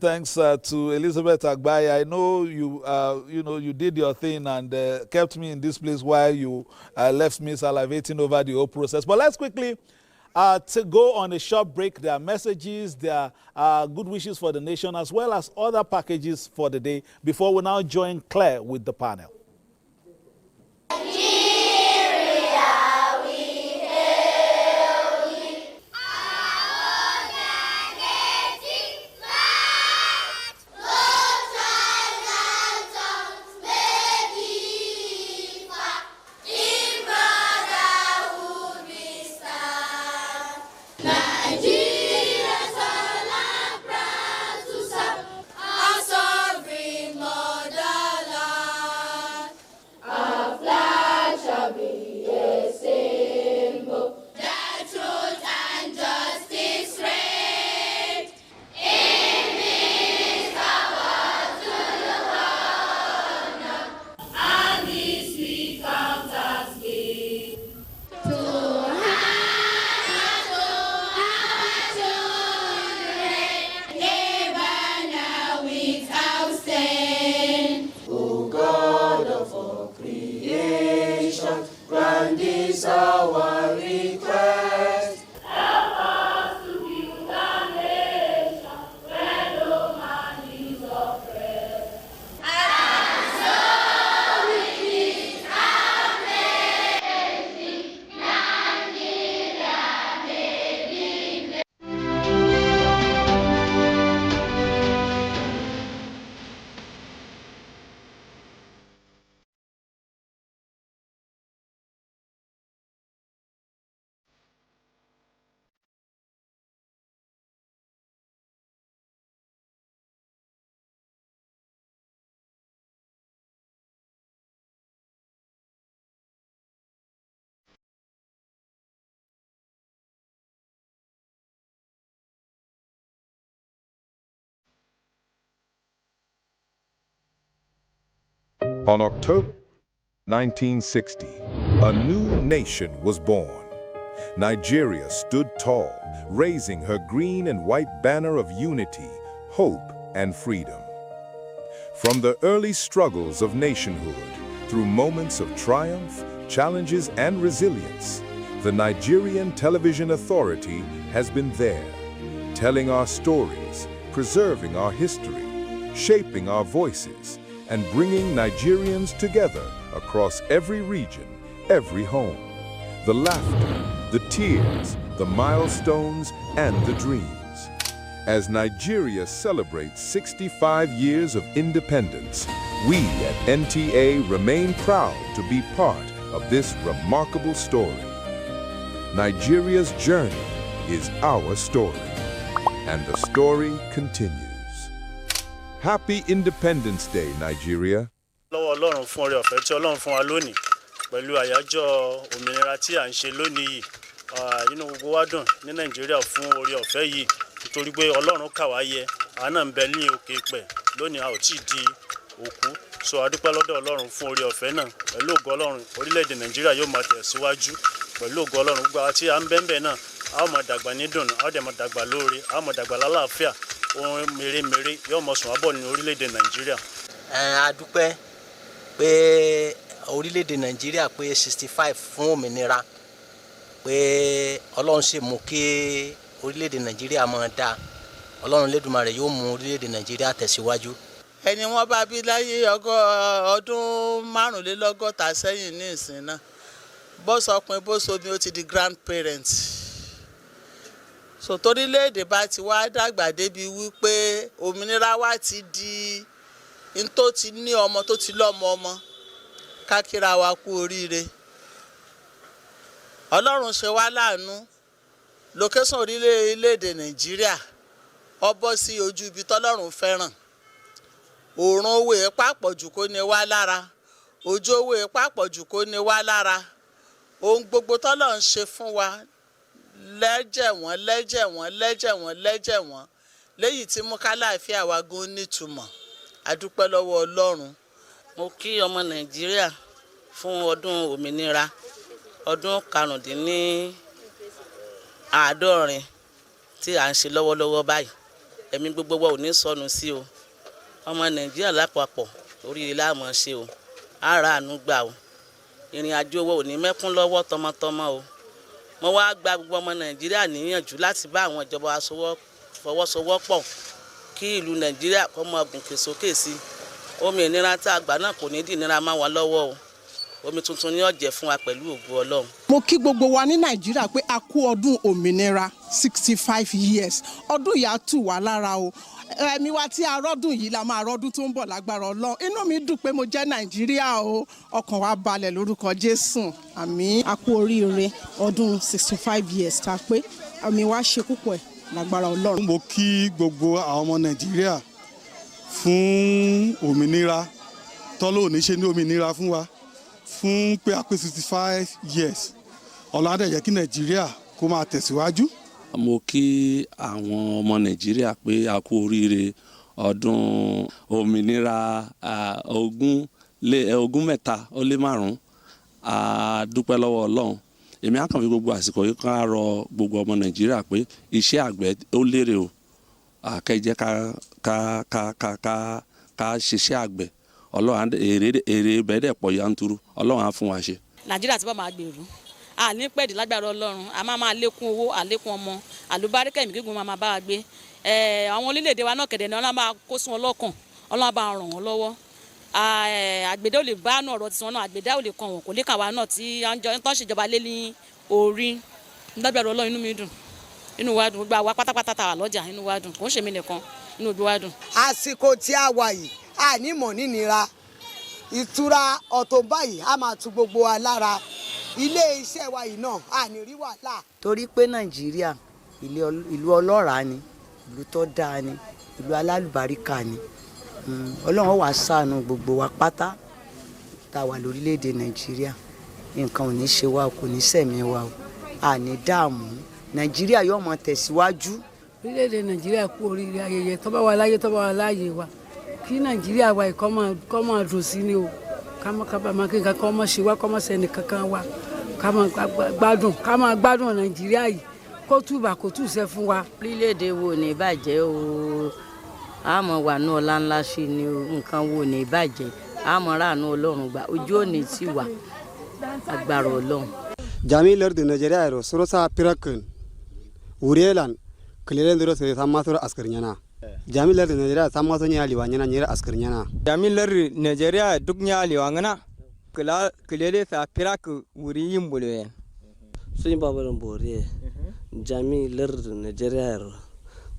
Thanks to Elizabeth Agbaye. I know you did your thing and kept me in this place while you left me salivating over the whole process. But let's quickly to go on a short break. There are messages, there are good wishes for the nation, as well as other packages for the day before we now join Claire with the panel. On October 1960, a new nation was born. Nigeria stood tall, raising her green and white banner of unity, hope, and freedom. From the early struggles of nationhood, through moments of triumph, challenges, and resilience, the Nigerian Television Authority has been there, telling our stories, preserving our history, shaping our voices, and bringing Nigerians together across every region, every home. The laughter, the tears, the milestones, and the dreams. As Nigeria celebrates 65 years of independence, we at NTA remain proud to be part of this remarkable story. Nigeria's journey is our story, and the story continues. Happy Independence Day, Nigeria. Lọ́wọ́ Ọlọ́run fún oore ọ̀fẹ́ tí Ọlọ́run fún wa lónìí pẹ̀lú àyájọ́ òmìnira tí à ń ṣe lónìí yìí. Inú gbogbo wa dùn ní Nàìjíríà fún oore ọ̀fẹ́ yìí nítorí pé Ọlọ́run kà wá yẹ. Àwa náà ń bẹ ní òkè pẹ̀ lónìí, a ò tí ì di òkú. So a dúpẹ́ lọ́dọ̀ Ọlọ́run fún oore ọ̀fẹ́ náà. Pẹ̀lú ògo Ọlọ́run, orílẹ̀-èdè Nàìjíríà yóò máa tẹ̀síwájú. Pẹ̀lú ògo Ọlọ́run, gbogbo àwa tí à ń bẹ́ẹ̀ náà, a ó máa dàgbà ní dùnnú, a ó dẹ̀ máa dàgbà lóore, a ó máa dàgbà lálàáfíà. Ohun mèremère yóò mọ̀ sùn wá bọ̀ ní orílẹ̀-èdè Nàìjíríà. A dúpẹ́ pé orílẹ̀-èdè Nàìjíríà pé 65 fún òmìnira, pé Ọlọ́run ṣe mú kí orílẹ̀-èdè Nàìjíríà máa dáa. Ọlọ́run Lédùmarè yóò mú orílẹ̀-èdè Nàìjíríà tẹ̀síwájú. Ẹni wọ́n bá bí láyé ọdún 45 sẹ́yìn ní ìsìn náà, bó sọkùnrin bó somi ó ti di grandparents. So torílẹ̀-èdè bá ti wá dàgbà débi wípé òmìnira wa ti di n tó ti ní ọmọ tó ti lọ́mọ ọmọ, ká kíra wa kú oríire. Ọlọ́run ṣe wá láàánú, location orílẹ̀-èdè Nàìjíríà ó bọ́ sí ojú ibi tọ́lọ́run fẹ́ràn. Òòrùn owó ìpapọ̀ jù kó ní wá lára, òjò owó ìpapọ̀ jù kó ní wá lára. Ohun gbogbo tọ́lọ́run ṣe fún wa lẹ́jẹ̀wọ̀n léyìí tí mú kálàáfíà wa gún nítumọ̀. A dúpẹ́ lọ́wọ́ Ọlọ́run. Mo kí ọmọ Nàìjíríà fún ọdún òmìnira ọdún 75 tí à ń ṣe lọ́wọ́lọ́wọ́ báyìí. ẹ̀mí gbogbo wa ò ní sọnù sí o ọmọ Nàìjíríà lápapọ̀ oríire la máa ṣe o ara àánú gbà o ìrìn àjò wa ò ní mẹ́kún lọ́wọ́ tọmọtọmọ o mo wá gba gbogbo ọmọ Nàìjíríà níyànjú láti bá àwọn ìjọba fọwọ́sowọ́pọ̀ kí ìlú Nàìjíríà kó máa gòkè sókè sí omi ìnira tá a gbà náà kò ní dì nira máa wà lọ́wọ́ o omi tuntun ni ó jẹ́ fún wa pẹ̀lú ògo Ọlọ́run. mo kí gbogbo wa ní Nàìjíríà pé a kú ọdún òmìnira 65 years ọdún yìí á tù wá lára o ẹ̀mí wa tí a rọ́dún yìí la máa rọ́dún tó ń bọ̀ lágbára Ọlọ́run inú mi dùn pé mo jẹ́ Nàìjíríà o ọkàn wa balẹ̀ lórúkọ Jésù àmín. a kú oríire ọdún 65 years ta pé àmì wa ṣe púpọ̀ ẹ̀ lágbára Ọlọ́run. mo kí gbogbo àwọn ọmọ Nàìjíríà fún òmìnira tọ́lọ́ òní ṣe ní òmìnira fún wa fún pé a pé 65 years Ọlọ́run á dẹ̀ jẹ́ kí Nàìjíríà kó máa tẹ̀síwájú. mo kí àwọn ọmọ Nàìjíríà pé a kú oríire ọdún òmìnira ogún mẹ́ta ó lé márùn-ún a dúpẹ́ lọ́wọ́ Ọlọ́run èmi á kàn fi gbogbo àsìkò yìí ká rọ gbogbo ọmọ Nàìjíríà pé iṣẹ́ àgbẹ̀ ó lérè o àkẹ́jẹ́ ká ṣiṣẹ́ àgbẹ̀ Ọlọ́run èrè bẹ́ẹ̀ pọ̀ yanturu Ọlọ́run á fún wa ṣe. Nàìjíríà ti bá máa gbèrú a ní pẹ́ẹ́dì lágbára Ọlọ́run a máa lékún owó àlékún ọmọ àlùbáríkà ẹ̀mí gígùn máa bá wa gbé àwọn orílẹ̀-èdè wa náà kẹ̀dẹ̀ ni Ọlọ́run máa kó sún ọlọ́kàn Ọlọ́run bá ràn wọ́n lọ́wọ́ àgbèdá ò lè bá náà ọ̀rọ̀ tiwọn náà àgbèdá ò lè kàn wọ́n kò lè kà wá náà tí wọ́n ṣèjọba lé ní orí lágbára Ọlọ́run inú mi dùn inú wa dùn gbogbo àwa pátápátá tá wà lọ́jà inú wa dùn kò ń ṣe mí nìkan inú òbí wa dùn. àsìkò tí a wà yìí a ní mọ̀ nínira ìtura ọ̀tọ̀ báyìí a máa tu gbogbo wa lára ilé iṣẹ́ wa yìí náà a ní rí wàhálà. torí pé Nàìjíríà ìlú ọlọ́ràá ni ìlú tó dáa ni ìlú alálùbáríkà ni Ọlọ́run wá ṣàánú gbogbo wa pátá tá a wà lórílẹ̀‐èdè Nàìjíríà nǹkan ò ní ṣe wa kò ní ṣẹ̀mí wa o a ní dààmú Nàìjíríà yóò mọ tẹ̀síwájú. orílẹ̀‐èdè Nàìjíríà kú oríire ayẹyẹ tó bá wà láyé tó bá wà láàyè wa kí Nàìjíríà wa kọ́ máa dùn sí ni o ká máa kí nǹkan kọ́ mọ́ ṣe wá kọ́ mọ́ sẹ́ni kankan wa ká máa gbádùn Nàìjíríà yìí kó túbà kó túṣẹ́ fún wa. orílẹ̀-èdè wo ní ìbàjẹ́ o àmọ́ wà ní ọlá ńlá sí ni o nǹkan wo ní ìbàjẹ́ àmọ́ ráàánú Ọlọ́run gbà ojú òní ti wà agbára Ọlọ́run. jami'ar da Najeriya ro surosa pirakin wurelan kilelen duro se samasoro askarnyana jami'ar da Najeriya samaso nya liwanyana nyira askarnyana jami'ar Najeriya duk nya liwangana kilele sa pirak wuri yimbule sun babaran bore jami'ar da Najeriya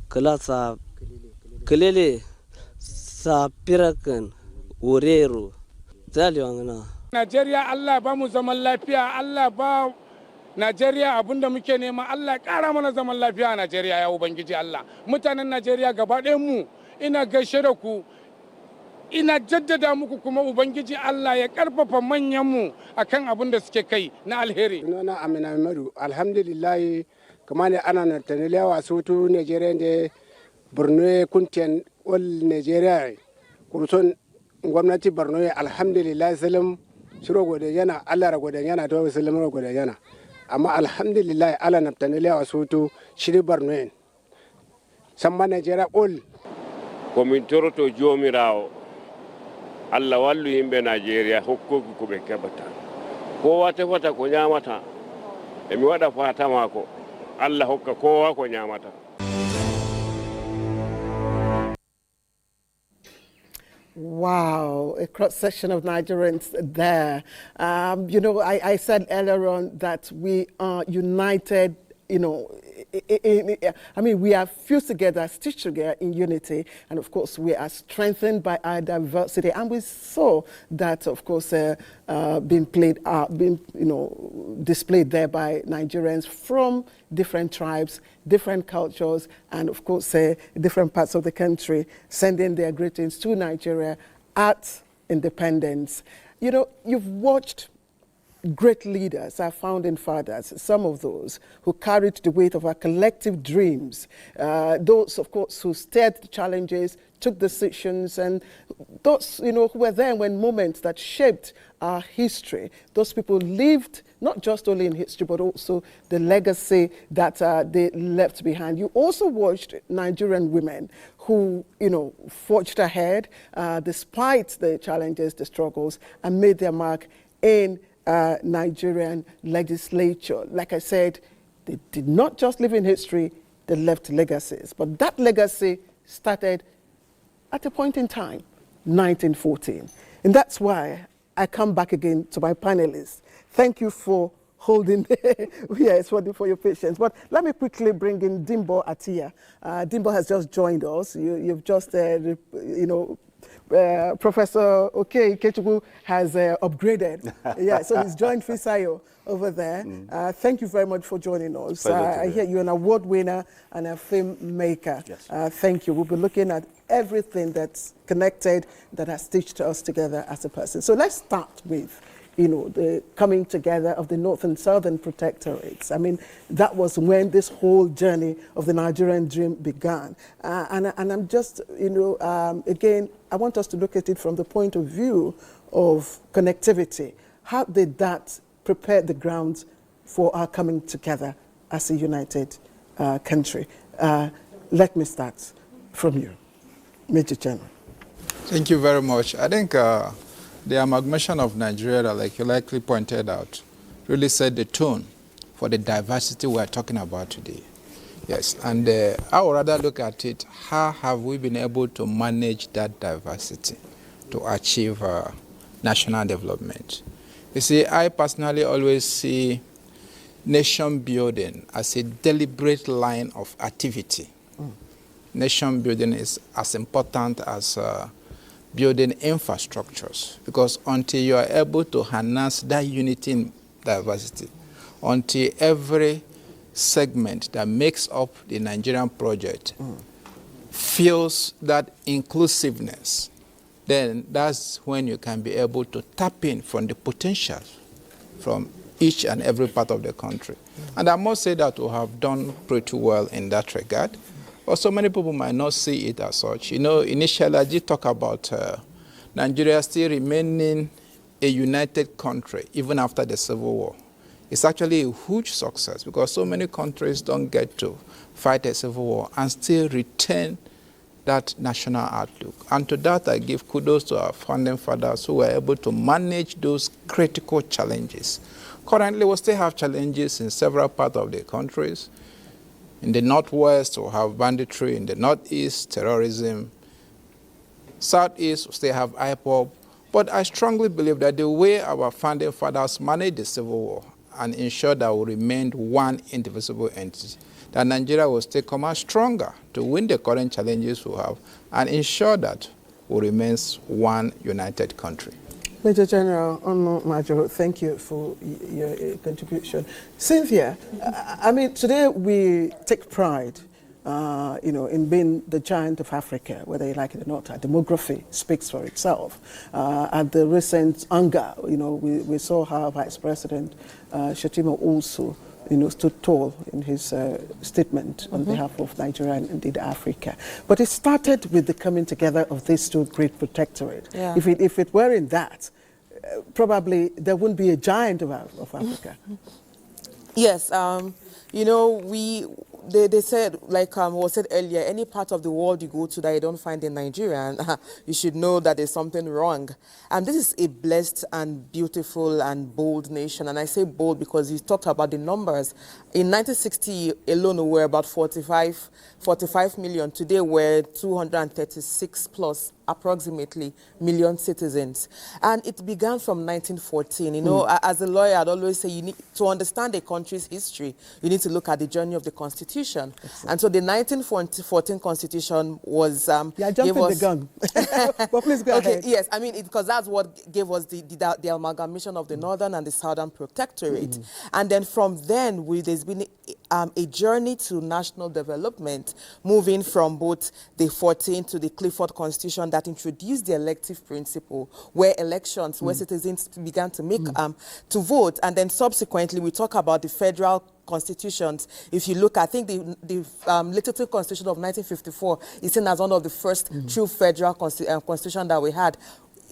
kala sa kilele sa pirakin wurero zaliwangana. Najeriya Allah ba mu zaman lafiya Allah ba Najeriya abinda muke nema Allah ƙara mana zaman lafiya a Najeriya ya ubangiji Allah mutanen Najeriya gaba ɗayan mu ina gaishe da ku ina jaddada muku kuma ubangiji Allah ya karfafa manyan mu akan abin da suke kai na alheri. Sunana Amina Madu alhamdulillah kuma ne ana na taniliyawa soto Najeriya da Borno kuntiyan ol Najeriya kurson gwamnati Borno alhamdulillah salam shiro gode yana Allah ra gode yana to salam ra gode yana amma alhamdulillah ala naftaniliyawa soto shiri Borno samma Najeriya ol komin toroto jomirawo Allah wallu yimɓe Najeriya hokkoki ko ɓe keɓata kowa tefata ko ñamata emi waɗa fata mako Allah hokka kowa ko ñamata. Wow, a cross section of Nigerians there. I said earlier on that we are united, we are fused together, stitched together in unity, and of course we are strengthened by our diversity. And we saw that, of course, being displayed there by Nigerians from different tribes, different cultures, and of course different parts of the country, sending their greetings to Nigeria at independence. You've watched great leaders, our founding fathers, some of those who carried the weight of our collective dreams, those, of course, who stared the challenges, took decisions, and those, who were there when moments that shaped our history. Those people lived not just only in history, but also the legacy that they left behind. You also watched Nigerian women who, forged ahead despite the challenges, the struggles, and made their mark in Nigerian legislature. Like I said, they did not just live in history, they left legacies. But that legacy started at a point in time, 1914. And that's why I come back again to my panelists. Thank you for holding, yes, for your patience. But let me quickly bring in Dimbo Atia. Dimbo has just joined us. You've just, Professor Ikechukwu has upgraded. Yeah, so he's joined Fisayo over there. Thank you very much for joining us. I hear you're an award winner and a filmmaker. Yes. Thank you. We'll be looking at everything that's connected, that has stitched us together as a person. So let's start with, the coming together of the North and Southern protectorates. I mean, that was when this whole journey of the Nigerian dream began. And I'm just, again, I want us to look at it from the point of view of connectivity. How did that prepare the grounds for our coming together as a united country? Let me start from you, Major General. Thank you very much. I think the amalgamation of Nigeria, like you likely pointed out, really set the tone for the diversity we are talking about today. Yes, and I would rather look at it, how have we been able to manage that diversity to achieve national development? You see, I personally always see nation building as a deliberate line of activity. Nation building is as important as building infrastructures, because until you are able to harness that unity in diversity, until every segment that makes up the Nigerian project feels that inclusiveness, then that's when you can be able to tap in from the potential from each and every part of the country. And I must say that we have done pretty well in that regard. Also, many people might not see it as such. Initially, I did talk about Nigeria still remaining a united country even after the Civil War. It's actually a huge success because so many countries don't get to fight a civil war and still retain that national outlook. And to that, I give kudos to our founding fathers who were able to manage those critical challenges. Currently, we still have challenges in several parts of the countries. In the northwest, we have banditry. In the northeast, terrorism. Southeast, we still have IPOB. But I strongly believe that the way our founding fathers managed the Civil War and ensured that we remained one indivisible entity, that Nigeria will still come out stronger to win the current challenges we have and ensure that we remain one united country. Major General Ono Majoro, thank you for your contribution. Cynthia, I mean, today we take pride, in being the giant of Africa, whether you like it or not. Our demography speaks for itself. At the recent UNGA, we saw how Vice President Shetima also, stood tall in his statement on behalf of Nigeria and indeed Africa. But it started with the coming together of these two great protectorates. Yeah. If it weren't that, probably there wouldn't be a giant of Africa. Yes, they said, like was said earlier, any part of the world you go to that you don't find in Nigeria, you should know that there's something wrong. And this is a blessed and beautiful and bold nation. And I say bold because you talked about the numbers. In 1960 alone, we were about 45 million. Today, we're 236 plus, approximately, million citizens. And it began from 1914. As a lawyer, I'd always say you need to understand a country's history. You need to look at the journey of the Constitution. And so the 1914 Constitution was... yeah, jumping the gun. But please go ahead. Yes, I mean, because that's what gave us the amalgamation of the Northern and the Southern Protectorate. And then from then, there's been a journey to national development, moving from both the 14th to the Clifford Constitution that introduced the elective principle, where elections, where citizens began to make to vote, and then subsequently we talk about the federal constitutions. If you look, I think the Literature Constitution of 1954 is seen as one of the first true federal constitution that we had.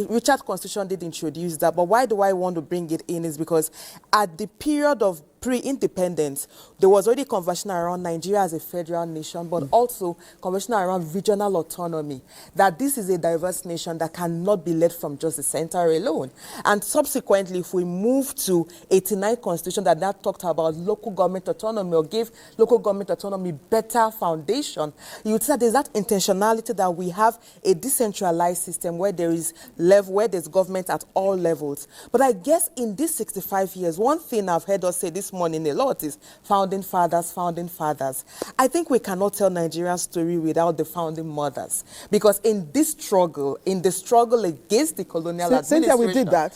Richard's Constitution did introduce that, but why do I want to bring it in is because at the period of pre-independence, there was already conversation around Nigeria as a federal nation, but also conversation around regional autonomy, that this is a diverse nation that cannot be led from just the center alone. And subsequently, if we move to 89 Constitution that talked about local government autonomy or gave local government autonomy better foundation, you would say there's that intentionality that we have a decentralized system where there is where there's government at all levels. But I guess in these 65 years, one thing I've heard us say this morning a lot is founding fathers, founding fathers. I think we cannot tell Nigeria's story without the founding mothers, because in this struggle, against the colonial administration, Cynthia, we did that.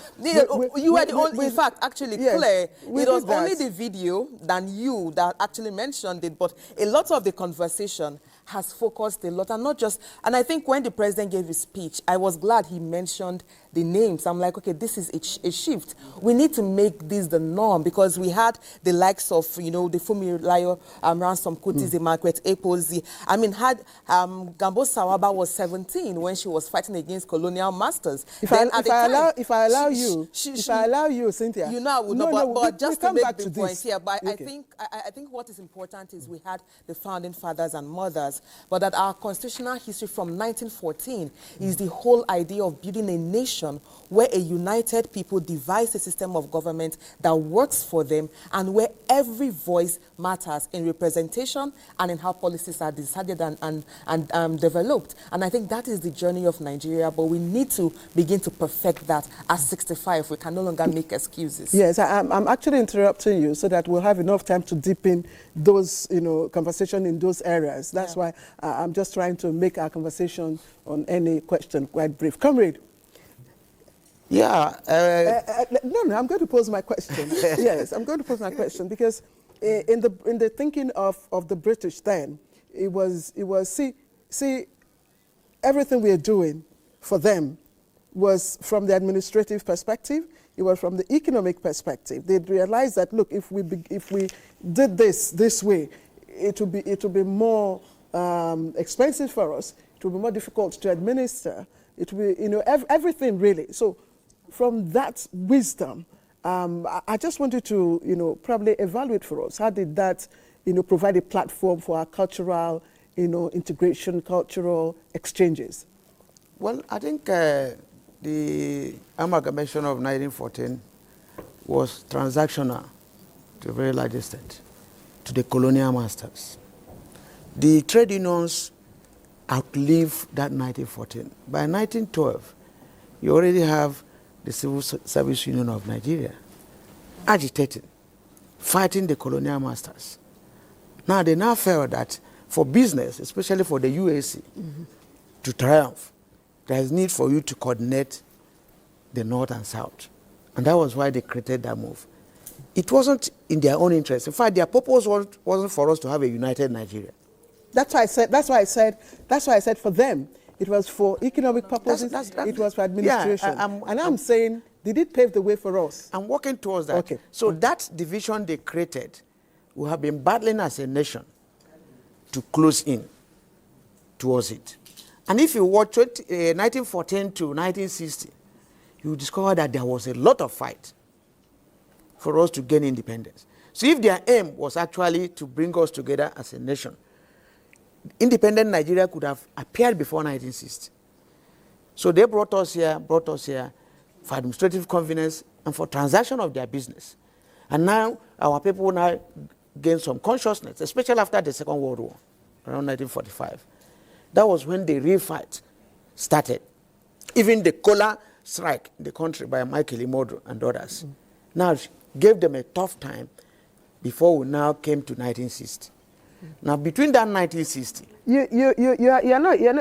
You were the only, in fact, actually, yes, Claire, it was that. only the video than you that actually mentioned it, but a lot of the conversation has focused a lot, and not just, and I think when the president gave his speech, I was glad he mentioned the names. I'm like, okay, this is a shift. We need to make this the norm, because we had the likes of, the Funmilayo Ransom Kuti, the Margaret Epozi. I mean, Gambo Sawaba was 17 when she was fighting against colonial masters. If I allow you, Cynthia. I would not, but just to make the point here, but okay. I think what is important is we had the founding fathers and mothers, but that our constitutional history from 1914 is the whole idea of building a nation where a united people devise a system of government that works for them and where every voice matters in representation and in how policies are decided and developed. And I think that is the journey of Nigeria, but we need to begin to perfect that at 65. We can no longer make excuses. Yes, I'm actually interrupting you so that we'll have enough time to deepen those, conversation in those areas. That's why I'm just trying to make our conversation on any question quite brief. Comrade. Yeah. No, I'm going to pose my question. Yes, I'm going to pose my question because in the thinking of the British then, it was see everything we are doing for them was from the administrative perspective. It was from the economic perspective. They'd realized that, look, if we did this way, it would be more expensive for us. It would be more difficult to administer. It would be, everything really. So from that wisdom, I just wanted to, probably evaluate for us. How did that, provide a platform for our cultural, integration, cultural exchanges? Well, I think the amalgamation of 1914 was transactional to a very large extent to the colonial masters. The trade unions outlived that 1914. By 1912, you already have the Civil Service Union of Nigeria agitating, fighting the colonial masters. Now, they now felt that for business, especially for the UAC, to triumph, there is need for you to coordinate the North and South. And that was why they created that move. It wasn't in their own interest. In fact, their purpose wasn't for us to have a united Nigeria. That's why I said for them, it was for economic purposes, it was for administration. Yeah, and I'm saying, did it pave the way for us? I'm working towards that. Okay. So that division they created, we have been battling as a nation to close in towards it. And if you watch 1914 to 1960, you discover that there was a lot of fight for us to gain independence. So if their aim was actually to bring us together as a nation, independent Nigeria could have appeared before 1960. So they brought us here for administrative convenience and for transaction of their business. And now our people now gain some consciousness, especially after the Second World War, around 1945. That was when the real fight started. Even the Kola strike in the country by Michael Imodo and others now gave them a tough time before we now came to 1960. Now, between that 1960,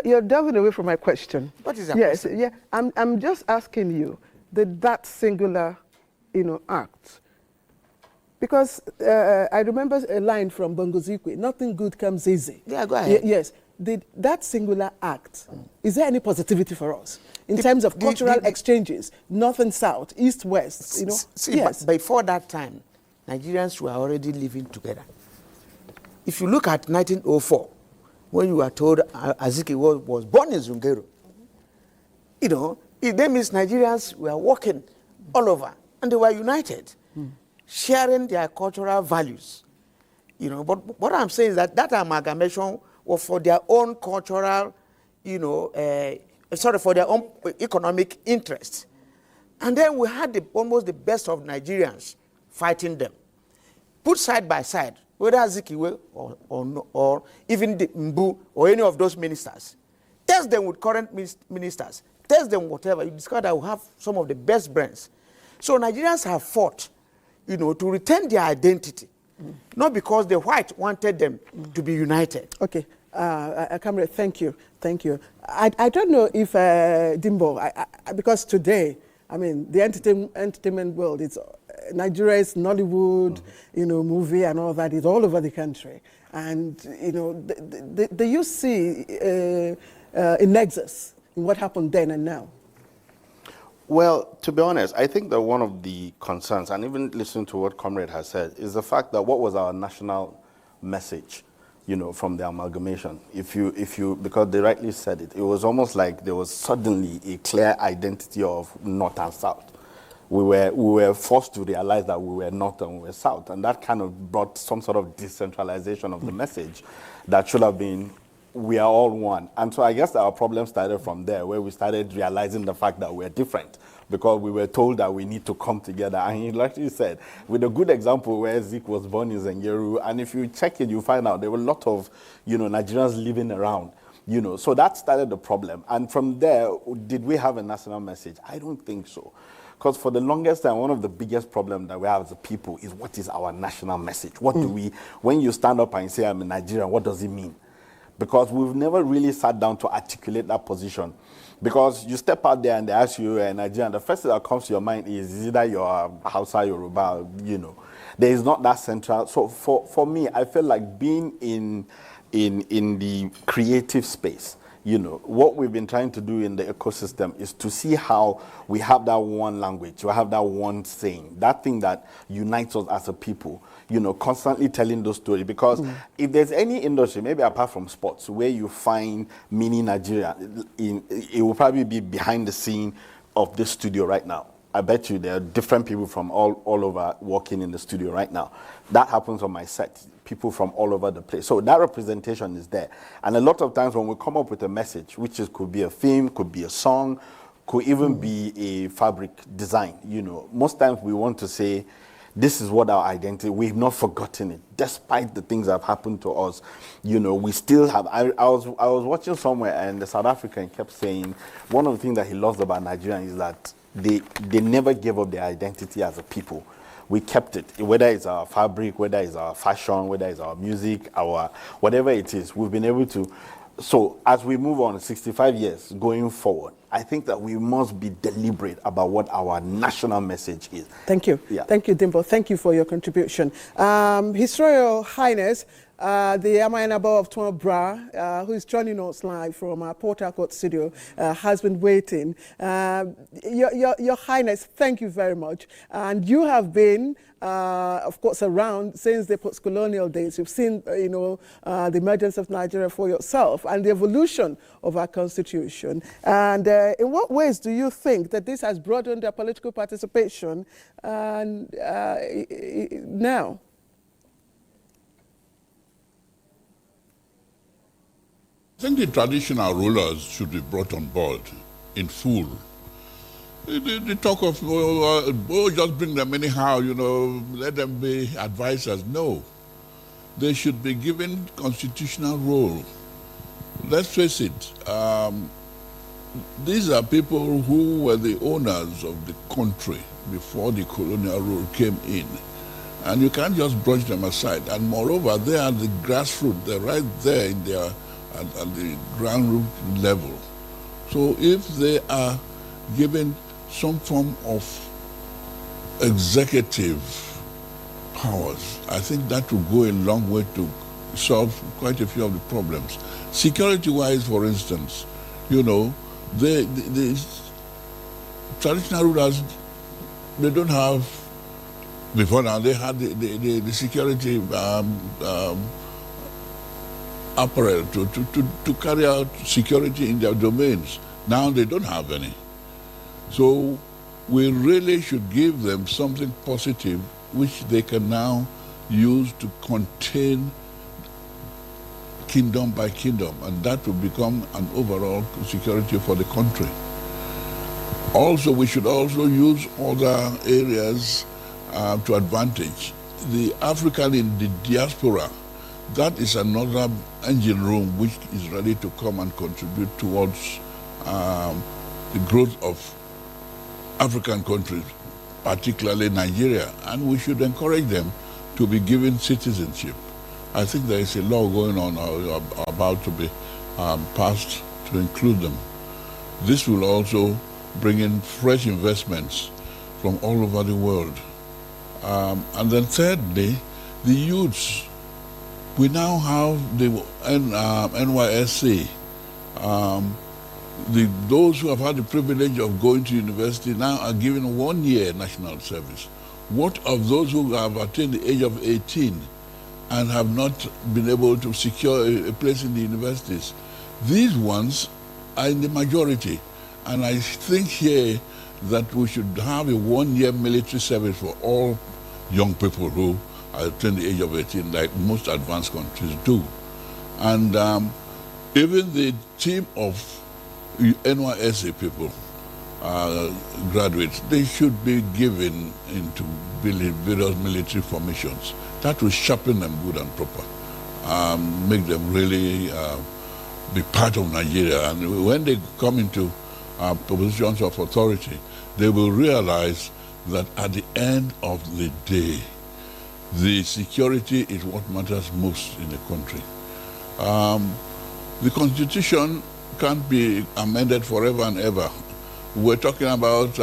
you're delving away from my question. What is that question? Yeah, I'm just asking you that singular, act Because I remember a line from Bongozikwe, nothing good comes easy. Yeah, go ahead. Yes. That singular act, is there any positivity for us in terms of cultural exchanges, north and south, east, west? You know? See, yes. But before that time, Nigerians were already living together. If you look at 1904, when you were told Azikiwe was born in Zungeru, you know, that means Nigerians were walking all over and they were united, sharing their cultural values. You know, but what I'm saying is that amalgamation was for their own cultural, you know, for their own economic interests. And then we had almost the best of Nigerians fighting them. Put side by side, whether Azikiwe or even the Mbu or any of those ministers. Test them with current ministers. Test them whatever. You discover that we have some of the best brains. So Nigerians have fought, you know, to retain their identity. Not because the white wanted them to be united. Okay. Kamre, thank you. Thank you. I don't know if Dimbo, because today, I mean, the entertainment world, it's Nigeria is Nollywood, you know, movie and all that is all over the country. And, you know, do you see a nexus in what happened then and now? Well, to be honest, I think that one of the concerns, and even listening to what Comrade has said, is the fact that what was our national message, you know, from the amalgamation? If you, because they rightly said it, it was almost like there was suddenly a clear identity of North and South. We were forced to realize that we were North and we were South, and that kind of brought some sort of decentralization of the message that should have been, we are all one. And so I guess our problem started from there, where we started realizing the fact that we're different, because we were told that we need to come together. And he actually said, with a good example where Zeke was born in Zengeru, and if you check it, you find out there were a lot of, you know, Nigerians living around, you know. So that started the problem. And from there, did we have a national message? I don't think so. Because for the longest time, one of the biggest problems that we have as a people is, what is our national message? What do we, when you stand up and say, I'm a Nigerian, what does it mean? Because we've never really sat down to articulate that position. Because you step out there and they ask you, Nigerian, the first thing that comes to your mind is either you're Hausa, Yoruba, you know. There is not that central. So for me, I feel like being in the creative space, you know, what we've been trying to do in the ecosystem is to see how we have that one language, we have that one saying, that thing that unites us as a people, you know, constantly telling those stories. Because if there's any industry, maybe apart from sports, where you find mini Nigeria, it will probably be behind the scene of this studio right now. I bet you there are different people from all over working in the studio right now. That happens on my set, people from all over the place. So that representation is there. And a lot of times when we come up with a message, which could be a theme, could be a song, could even be a fabric design, you know, most times we want to say, this is what our identity, we've not forgotten it. Despite the things that have happened to us, you know, we still have, I was watching somewhere and the South African kept saying, one of the things that he loves about Nigeria is that they never gave up their identity as a people. We kept it, whether it's our fabric, whether it's our fashion, whether it's our music, our whatever it is, we've been able to. So as we move on 65 years going forward, I think that we must be deliberate about what our national message is. Thank you. Yeah. Thank you, Dimbo. Thank you for your contribution. His Royal Highness, the Amayinabo of Tuan who is joining us live from our Port Harcourt studio, has been waiting. Your Highness, thank you very much. And you have been, of course, around since the post-colonial days. You've seen, you know, the emergence of Nigeria for yourself and the evolution of our constitution. And in what ways do you think that this has broadened their political participation now? I think the traditional rulers should be brought on board in full. The talk of, just bring them anyhow, you know, let them be advisors. No. They should be given constitutional role. Let's face it, these are people who were the owners of the country before the colonial rule came in. And you can't just brush them aside. And moreover, they are the grassroots. They're right there in their at the ground root level. So if they are given some form of executive powers. I think that will go a long way to solve quite a few of the problems. Security-wise, for instance, you know, the traditional rulers, they don't have, before now, they had the security apparel to carry out security in their domains. Now they don't have any. So we really should give them something positive which they can now use to contain kingdom by kingdom, and that will become an overall security for the country. Also, we should also use other areas to advantage. The African in the diaspora, that is another engine room which is ready to come and contribute towards the growth of African countries, particularly Nigeria, and we should encourage them to be given citizenship. I think there is a law going on about to be passed to include them. This will also bring in fresh investments from all over the world. And then thirdly, the youths. We now have the NYSC. Those who have had the privilege of going to university now are given 1 year national service. What of those who have attained the age of 18 and have not been able to secure a place in the universities? These ones are in the majority. And I think here that we should have a 1 year military service for all young people who attain the age of 18, like most advanced countries do. And even the team of NYSC people, graduates, they should be given into various military formations. That will sharpen them good and proper, make them really be part of Nigeria. And when they come into positions of authority, they will realize that at the end of the day, the security is what matters most in a country. The Constitution can't be amended forever and ever. We're talking about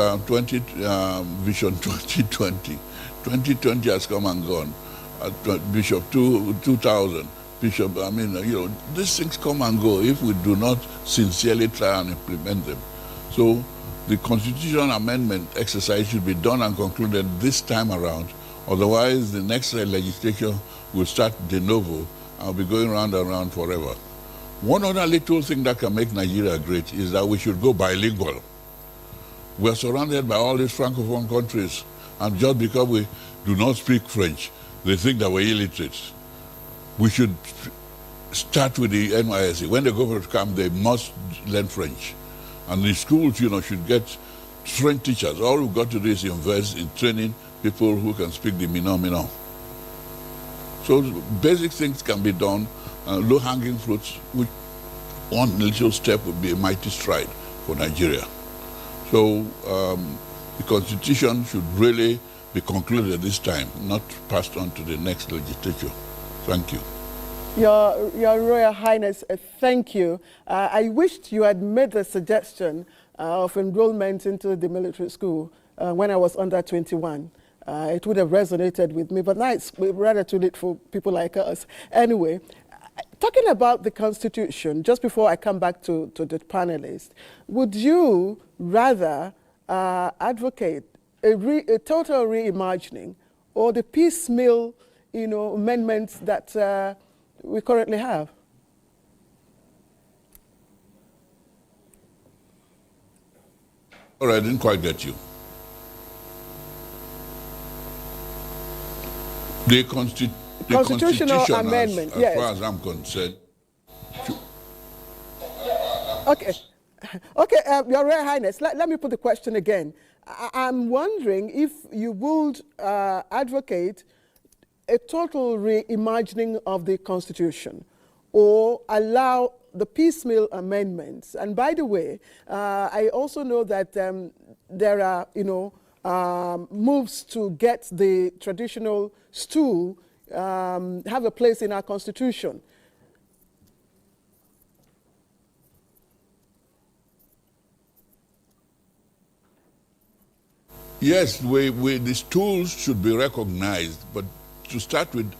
Vision 2020. 2020 has come and gone. Bishop 2000, Bishop, I mean, you know, these things come and go if we do not sincerely try and implement them. So the Constitution amendment exercise should be done and concluded this time around. Otherwise, the next legislature will start de novo and will be going round and round forever. One other little thing that can make Nigeria great is that we should go bilingual. We are surrounded by all these Francophone countries, and just because we do not speak French, they think that we're illiterate. We should start with the NYSC. When they go for the camp, they must learn French. And the schools, you know, should get French teachers. All we've got to do is invest in training people who can speak the Minot. So basic things can be done, low-hanging fruits, which one little step would be a mighty stride for Nigeria. So the Constitution should really be concluded this time, not passed on to the next legislature. Thank you. Your Royal Highness, thank you. I wished you had made the suggestion of enrollment into the military school when I was under 21. It would have resonated with me, but now it's rather too late for people like us. Anyway, talking about the Constitution, just before I come back to the panelists, would you rather advocate a total reimagining or the piecemeal, you know, amendments that we currently have? All right, I didn't quite get you. The Constitutional amendment, as yes. far as I'm concerned. Okay. Okay, Your Royal Highness, let me put the question again. I'm wondering if you would advocate a total reimagining of the Constitution or allow the piecemeal amendments. And by the way, I also know that there are, you know, moves to get the traditional stool have a place in our Constitution. Yes, the stools should be recognized, but to start with,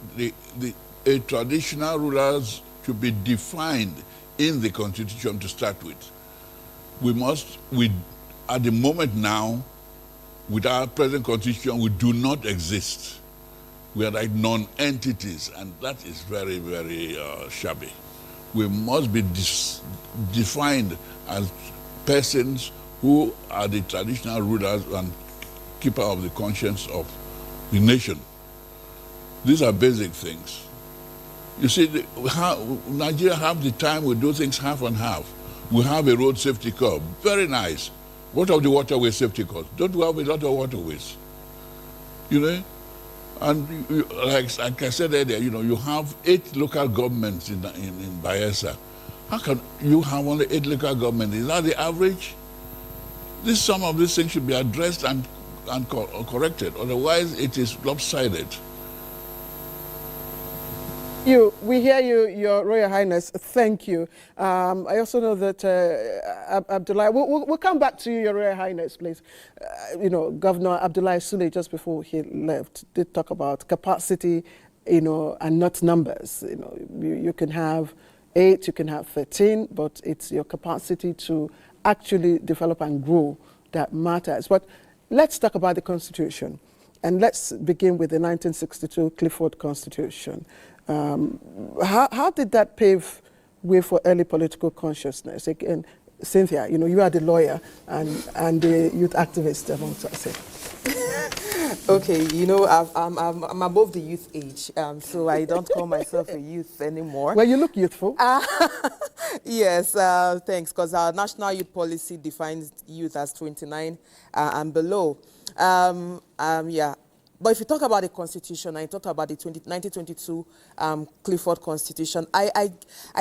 a traditional rulers should be defined in the constitution to start with. At the moment now, with our present constitution, we do not exist. We are like non-entities, and that is very, very shabby. We must be defined as persons who are the traditional rulers and keeper of the conscience of the nation. These are basic things. You see, Nigeria half the time we do things half and half. We have a road safety corps, very nice. What of the waterway safety corps? Don't we have a lot of waterways? You know? And like I said earlier, you have 8 local governments in Bayelsa. How can you have only 8 local governments? Is that the average? Some of these things should be addressed and corrected. Otherwise, it is lopsided. We hear you, Your Royal Highness. Thank you. I also know that Abdullahi, we'll come back to you, Your Royal Highness, please. Governor Abdullahi Sule, just before he left, did talk about capacity, and not numbers. You can have 8, you can have 13, but it's your capacity to actually develop and grow that matters. But let's talk about the Constitution. And let's begin with the 1962 Clifford Constitution. How did that pave way for early political consciousness? Again, Cynthia, you are the lawyer and the youth activist amongst us. Okay, I'm above the youth age, so I don't call myself a youth anymore. Well, you look youthful. Yes, thanks, because our national youth policy defines youth as 29 and below. Yeah. But if you talk about the Constitution, and you talk about the 1922 Clifford Constitution, I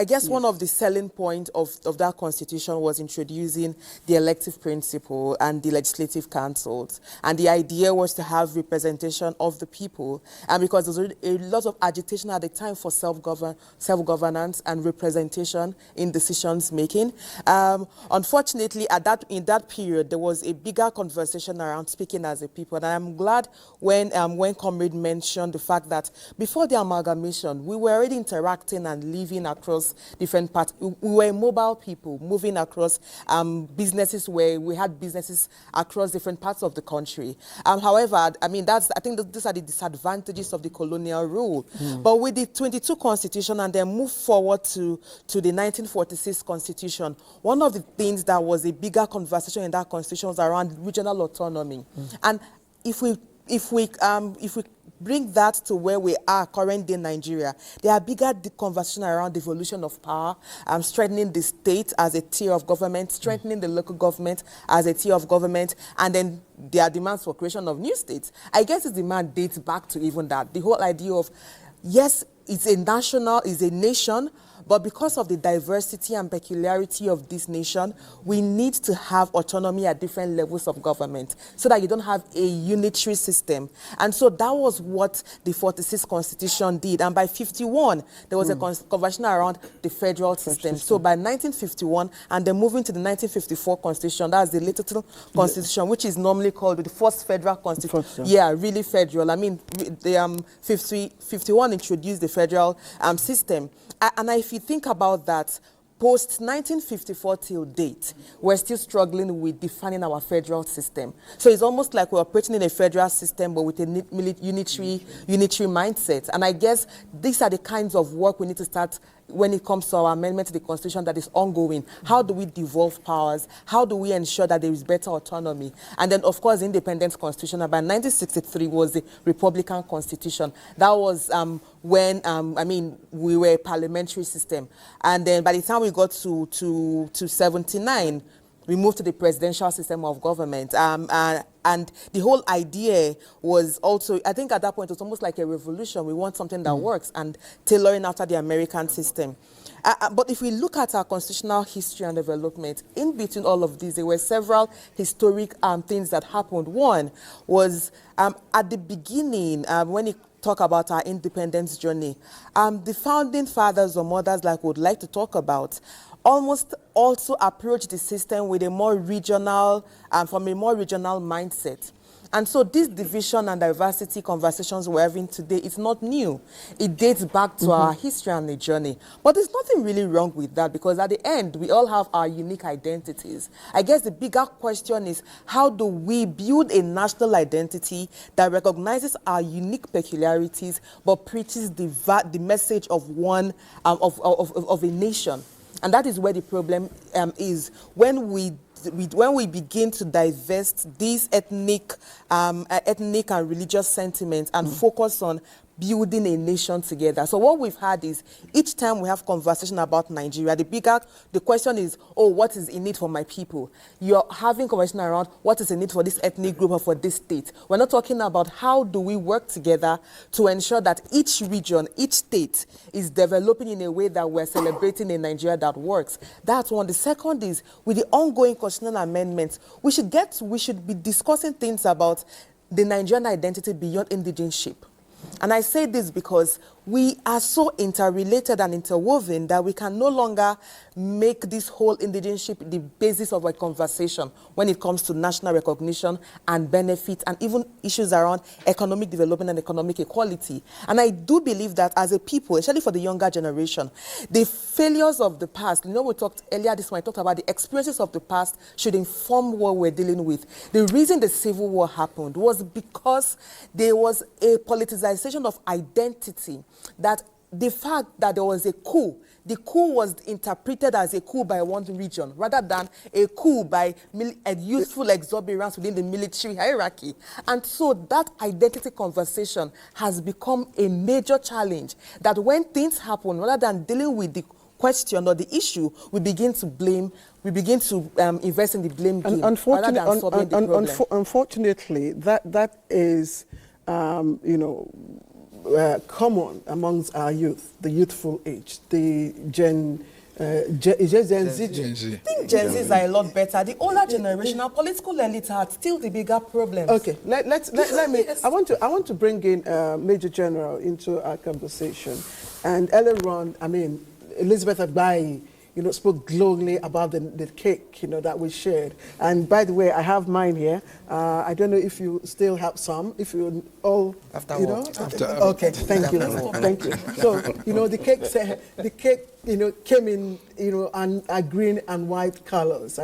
guess one of the selling points of that Constitution was introducing the elective principle and the legislative councils. And the idea was to have representation of the people. And because there was a lot of agitation at the time for self-governance and representation in decisions making. Unfortunately, in that period, there was a bigger conversation around speaking as a people. And I'm glad when Comrade mentioned the fact that before the amalgamation, we were already interacting and living across different parts. We were mobile people moving across businesses where we had businesses across different parts of the country. However, I think these are the disadvantages of the colonial rule. But with the 22 Constitution and then move forward to the 1946 Constitution, one of the things that was a bigger conversation in that Constitution was around regional autonomy. And if we bring that to where we are currently in Nigeria, there are bigger conversations around devolution of power, strengthening the state as a tier of government, strengthening the local government as a tier of government, and then there are demands for creation of new states. I guess the demand dates back to even that. The whole idea of, yes, it's a nation, but because of the diversity and peculiarity of this nation, we need to have autonomy at different levels of government so that you don't have a unitary system. And so that was what the 46th Constitution did. And by 51, there was a conversation around the federal system. So by 1951, and then moving to the 1954 Constitution, that's the little Constitution, which is normally called the first federal Constitution. Yeah, really federal. I mean, the 51 introduced the federal system. And if you think about that, post-1954 till date, we're still struggling with defining our federal system. So it's almost like we're operating in a federal system, but with a unitary mindset. And I guess these are the kinds of work we need to start when it comes to our amendment to the Constitution that is ongoing. How do we devolve powers? How do we ensure that there is better autonomy? And then, of course, the Independence Constitution about 1963 was the Republican Constitution. That was when, we were a parliamentary system. And then by the time we got to 79, we moved to the presidential system of government. And the whole idea was also, I think at that point, it was almost like a revolution. We want something that works and tailoring after the American system. But if we look at our constitutional history and development, in between all of these, there were several historic things that happened. One was at the beginning, when you talk about our independence journey, the founding fathers or mothers, like we would like to talk about, almost also approach the system with a more regional, from a more regional mindset. And so this division and diversity conversations we're having today is not new. It dates back to our history and the journey. But there's nothing really wrong with that, because at the end, we all have our unique identities. I guess the bigger question is, how do we build a national identity that recognizes our unique peculiarities but preaches the message of one, of a nation? And that is where the problem is. When we begin to divest these ethnic and religious sentiments and focus on building a nation together. So what we've had is, each time we have conversation about Nigeria, the question is, oh, what is in it for my people? You're having conversation around what is in it for this ethnic group or for this state. We're not talking about how do we work together to ensure that each region, each state is developing in a way that we're celebrating a Nigeria that works. That's one. The second is, with the ongoing constitutional amendments, we should be discussing things about the Nigerian identity beyond indigenship. And I say this because we are so interrelated and interwoven that we can no longer make this whole indigenship the basis of a conversation when it comes to national recognition and benefits and even issues around economic development and economic equality. And I do believe that as a people, especially for the younger generation, the failures of the past, we talked earlier this morning, I talked about the experiences of the past should inform what we're dealing with. The reason the Civil War happened was because there was a politicization of identity, that the fact that there was a coup, the coup was interpreted as a coup by one region rather than a coup by a youthful exuberance within the military hierarchy. And so that identity conversation has become a major challenge, that when things happen, rather than dealing with the question or the issue, we begin to blame, we begin to invest in the blame game rather than solving the problem. Unfortunately, that is, common amongst our youth, the youthful age, the Gen Z. I think Gen Zs are a lot better. The older generation, our political elite are still the bigger problem. Okay, let me. Yes. I want to bring in Major General into our conversation, and earlier on, Elizabeth Agbayi, spoke glowingly about the cake, that we shared. And by the way, I have mine here. I don't know if you still have some. If you all, after okay, thank you, thank you. So, the cake came in, green and white colors.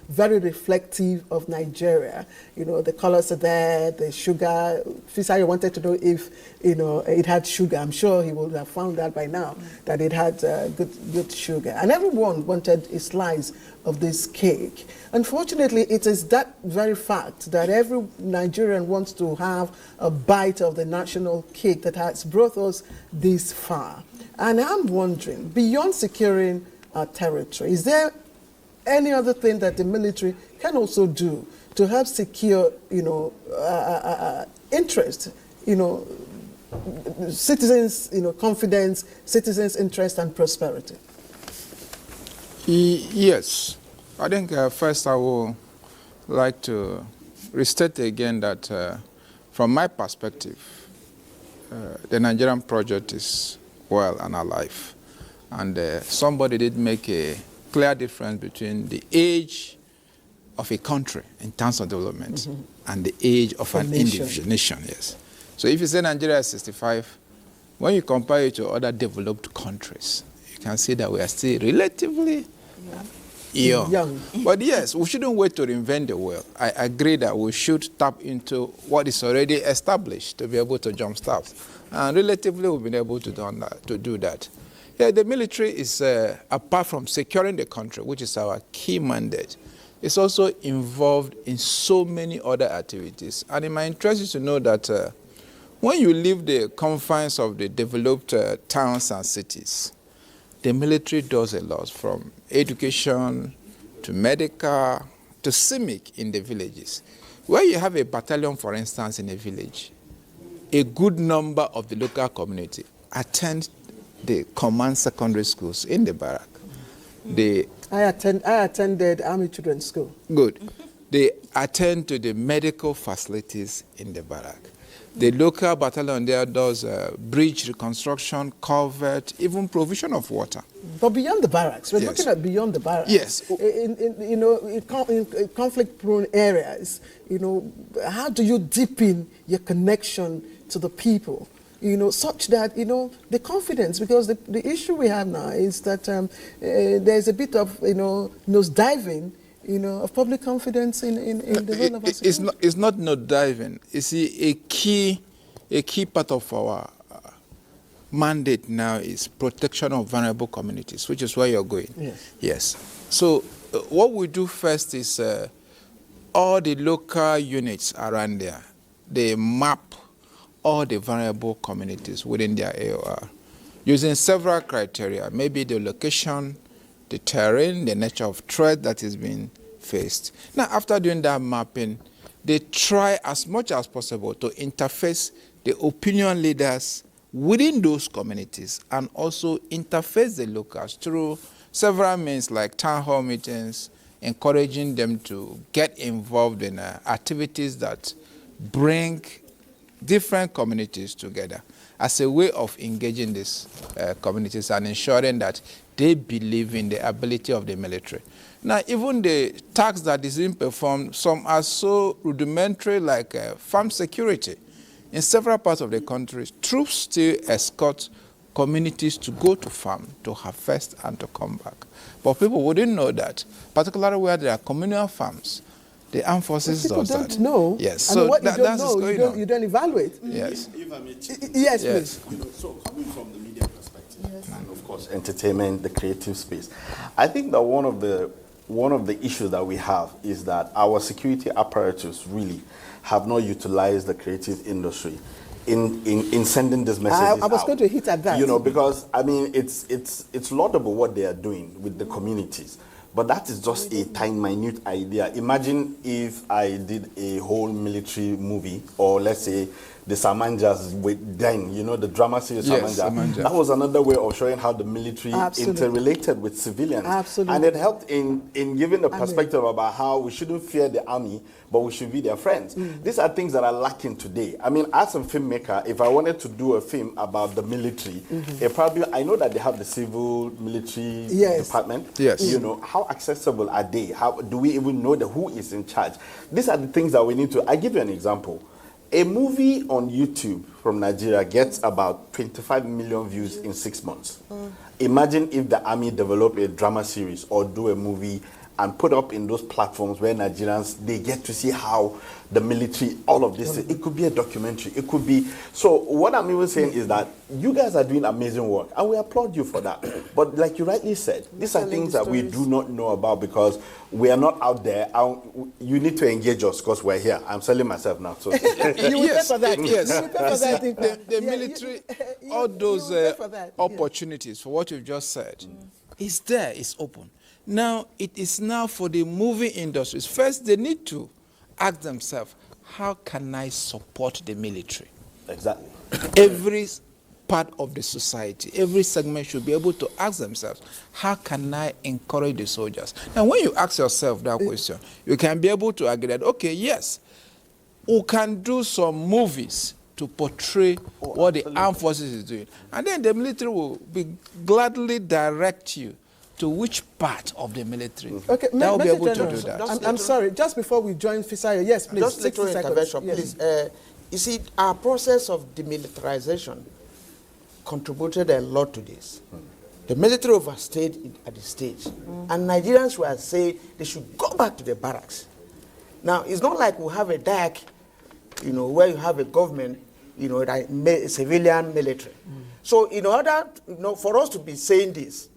Very reflective of Nigeria. The colors are there. The sugar. Fisaya wanted to know if it had sugar. I'm sure he would have found out by now that it had good sugar. And everyone wanted a slice of this cake. Unfortunately, it is that very fact that every Nigerian wants to have a bite of the national cake that has brought us this far. And I'm wondering, beyond securing our territory, is there any other thing that the military can also do to help secure, interest, citizens, confidence, citizens' interest and prosperity? Yes. I think first I would like to restate again that from my perspective, the Nigerian project is well and alive. And somebody did make a clear difference between the age of a country in terms of development and the age of an individual nation. Yes. So if you say Nigeria is 65, when you compare it to other developed countries, you can see that we are still relatively young. But yes, we shouldn't wait to reinvent the wheel. I agree that we should tap into what is already established to be able to jumpstart. And relatively, we've been able to do that. Yeah, the military is, apart from securing the country, which is our key mandate, it's also involved in so many other activities. And it might interest you to know that when you leave the confines of the developed towns and cities, the military does a lot, from education to medical to civic in the villages. Where you have a battalion, for instance, in a village, a good number of the local community attend the command secondary schools in the barrack. I attended Army Children's School. Good. They attend to the medical facilities in the barrack. The local battalion there does bridge reconstruction, culvert, even provision of water. But beyond the barracks, we're Yes. looking at beyond the barracks. Yes. In conflict-prone areas, how do you deepen your connection to the people? Such that, the confidence, because the issue we have now is that there's a bit of, nose diving, of public confidence in the role of our security. It's not no diving. You see, a key part of our mandate now is protection of vulnerable communities, which is where you're going. Yes. Yes. So what we do first is all the local units around there, they map all the vulnerable communities within their AOR using several criteria, maybe the location, the terrain, the nature of threat that is being faced. Now, after doing that mapping, they try as much as possible to interface the opinion leaders within those communities and also interface the locals through several means like town hall meetings, encouraging them to get involved in activities that bring different communities together as a way of engaging these communities and ensuring that they believe in the ability of the military. Now, even the tasks that is being performed, some are so rudimentary like farm security. In several parts of the country, troops still escort communities to go to farm, to harvest, and to come back. But people wouldn't know that, particularly where there are communal farms. The armed forces People does don't that. know. Yes. And So what you don't that's know, going on. you don't evaluate. Yes. If I may chip in. Yes, Yes. please. So coming from the media perspective, and of course entertainment, the creative space, I think that one of the issues that we have is that our security apparatus really have not utilized the creative industry in sending these messages I was out. going to hit at that. Because I mean it's laudable what they are doing with the communities. But that is just a tiny, minute idea. Imagine if I did a whole military movie, or let's say the Samanjas with then, the drama series Yes, Samanja. Samanja. That was another way of showing how the military Absolutely. interrelated with civilians. Absolutely. And it helped in giving the perspective about how we shouldn't fear the army, but we should be their friends. These are things that are lacking today. I mean, as a filmmaker, if I wanted to do a film about the military, I know that they have the civil military department. Yes. How accessible are they? How do we even know who is in charge? These are the things that we need to. I give you an example. A movie on YouTube from Nigeria gets about 25 million views in 6 months. Imagine if the army develop a drama series or do a movie and put up in those platforms where Nigerians, they get to see how the military, all of this, it could be a documentary, it could be. So what I'm even saying is that you guys are doing amazing work and we applaud you for that. But like you rightly said, these are things that we do not know about because we are not out there. You need to engage us because we're here. I'm selling myself now. So. You will pay for that. Yes. You will pay for that. The military, all those opportunities for what you've just said, is there, it's open. Now, it is now for the movie industries. First, they need to ask themselves, how can I support the military? Exactly. Every part of the society, every segment should be able to ask themselves, how can I encourage the soldiers? Now, when you ask yourself that question, you can be able to agree that, okay, yes, we can do some movies to portray what the armed forces is doing. And then the military will gladly direct you to which part of the military. Okay, that will be able to do that. I'm sorry, just before we join Fisayo, yes, please. Just little 60 intervention, seconds. please. You see, our process of demilitarization contributed a lot to this. The military overstayed at the stage, and Nigerians were saying they should go back to the barracks. Now, it's not like we have a DAC, where you have a government, civilian military. So in order, for us to be saying this,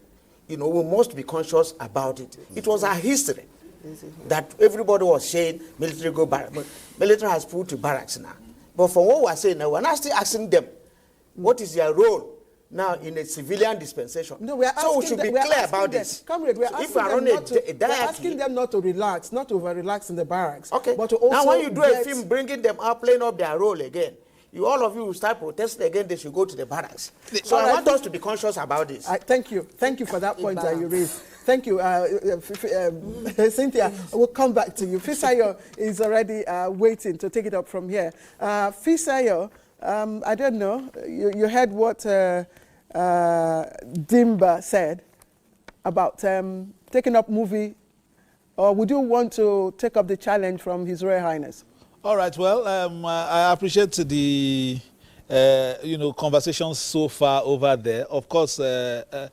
we must be conscious about it. It was our history that everybody was saying military go barracks. Military has put to barracks now. But for what we're saying now, we're not still asking them what is their role now in a civilian dispensation. No, we are so we should be clear about this. Comrade, we're asking them not to relax, not to over-relax in the barracks. Okay. But to also now when you do a film bringing them up, playing up their role again, all of you will start protesting again, they should go to the barracks. So I want us to be conscious about this. Thank you. Thank you for that point that you raised. Thank you, Cynthia. We'll come back to you. Fisayo is already waiting to take it up from here. Fisayo, I don't know. You heard what Dimba said about taking up movie, or would you want to take up the challenge from His Royal Highness? All right. Well, I appreciate the conversations so far over there. Of course, we'll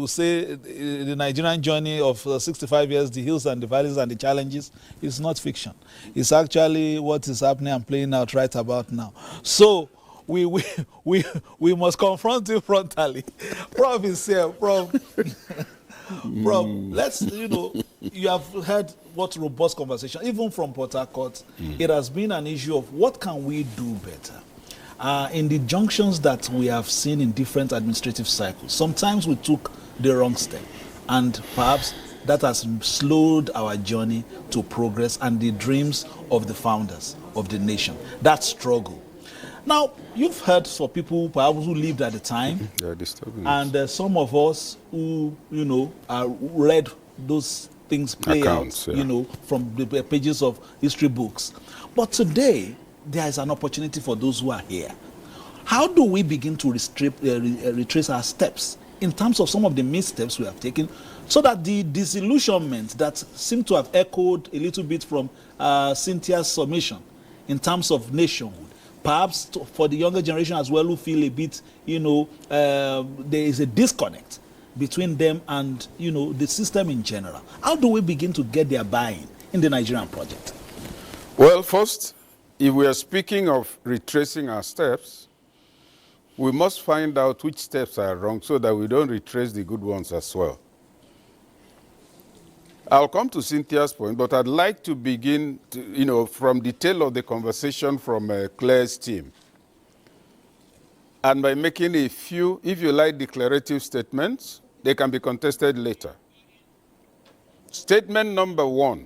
say the Nigerian journey of 65 years, the hills and the valleys and the challenges, is not fiction. It's actually what is happening and playing out right about now. So we must confront it frontally. Prof is here. Prof, let's, you have heard what robust conversation, even from Port Harcourt, it has been an issue of what can we do better? In the junctions that we have seen in different administrative cycles, sometimes we took the wrong step, and perhaps that has slowed our journey to progress and the dreams of the founders of the nation, that struggle. Now, you've heard for people perhaps who lived at the time, and some of us who, read those things play out, from the pages of history books. But today, there is an opportunity for those who are here. How do we begin to retrace our steps in terms of some of the missteps we have taken, so that the disillusionment that seemed to have echoed a little bit from Cynthia's submission in terms of nationhood, perhaps for the younger generation as well, who feel a bit, there is a disconnect between them and, the system in general. How do we begin to get their buy-in in the Nigerian project? Well, first, if we are speaking of retracing our steps, we must find out which steps are wrong so that we don't retrace the good ones as well. I'll come to Cynthia's point, but I'd like to begin, from the tail of the conversation from Claire's team. And by making a few, if you like, declarative statements, they can be contested later. Statement number one: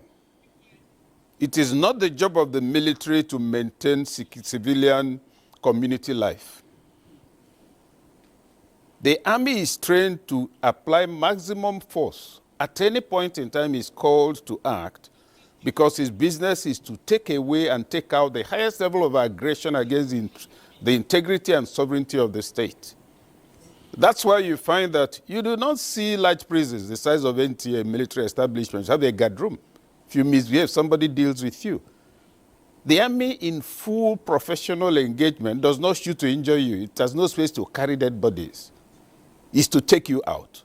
it is not the job of the military to maintain civilian community life. The army is trained to apply maximum force at any point in time is called to act, because his business is to take away and take out the highest level of aggression against the integrity and sovereignty of the state. That's why you find that you do not see large prisons the size of NTA military establishments. You have a guard room. If you misbehave, somebody deals with you. The army in full professional engagement does not shoot to injure you. It has no space to carry dead bodies. It's to take you out.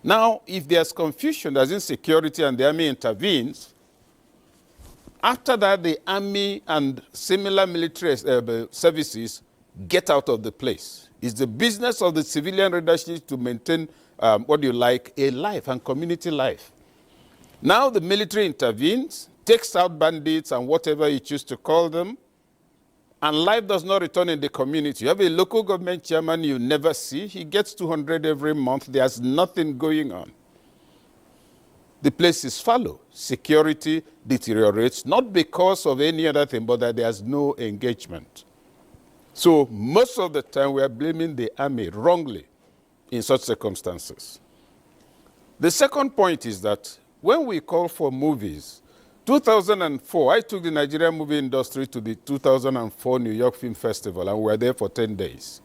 Now, if there's confusion, there's insecurity, and the army intervenes, after that, the army and similar military services get out of the place. It's the business of the civilian leadership to maintain, a life and community life. Now the military intervenes, takes out bandits and whatever you choose to call them, and life does not return in the community. You have a local government chairman you never see. He gets 200 every month. There's nothing going on. The place is fallow. Security deteriorates, not because of any other thing, but that there's no engagement. So most of the time we are blaming the army wrongly in such circumstances. The second point is that when we call for movies, 2004, I took the Nigerian movie industry to the 2004 New York Film Festival, and we were there for 10 days.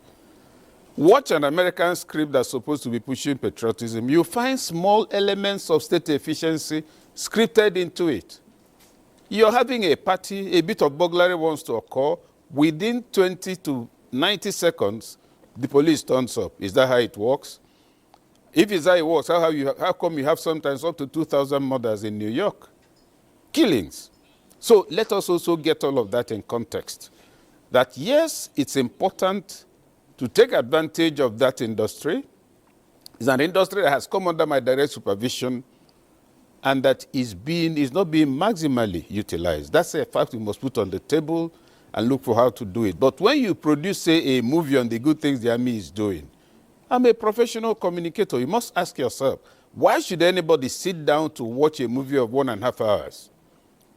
Watch an American script that's supposed to be pushing patriotism. You find small elements of state efficiency scripted into it. You're having a party, a bit of burglary wants to occur. Within 20 to 90 seconds, the police turns up. Is that how it works? If it's how it works, how come you have sometimes up to 2,000 murders in New York? Killings. So let us also get all of that in context. That yes, it's important to take advantage of that industry. It's an industry that has come under my direct supervision and that is not being maximally utilized. That's a fact we must put on the table and look for how to do it. But when you produce, say, a movie on the good things the army is doing, I'm a professional communicator. You must ask yourself, why should anybody sit down to watch a movie of 1.5 hours?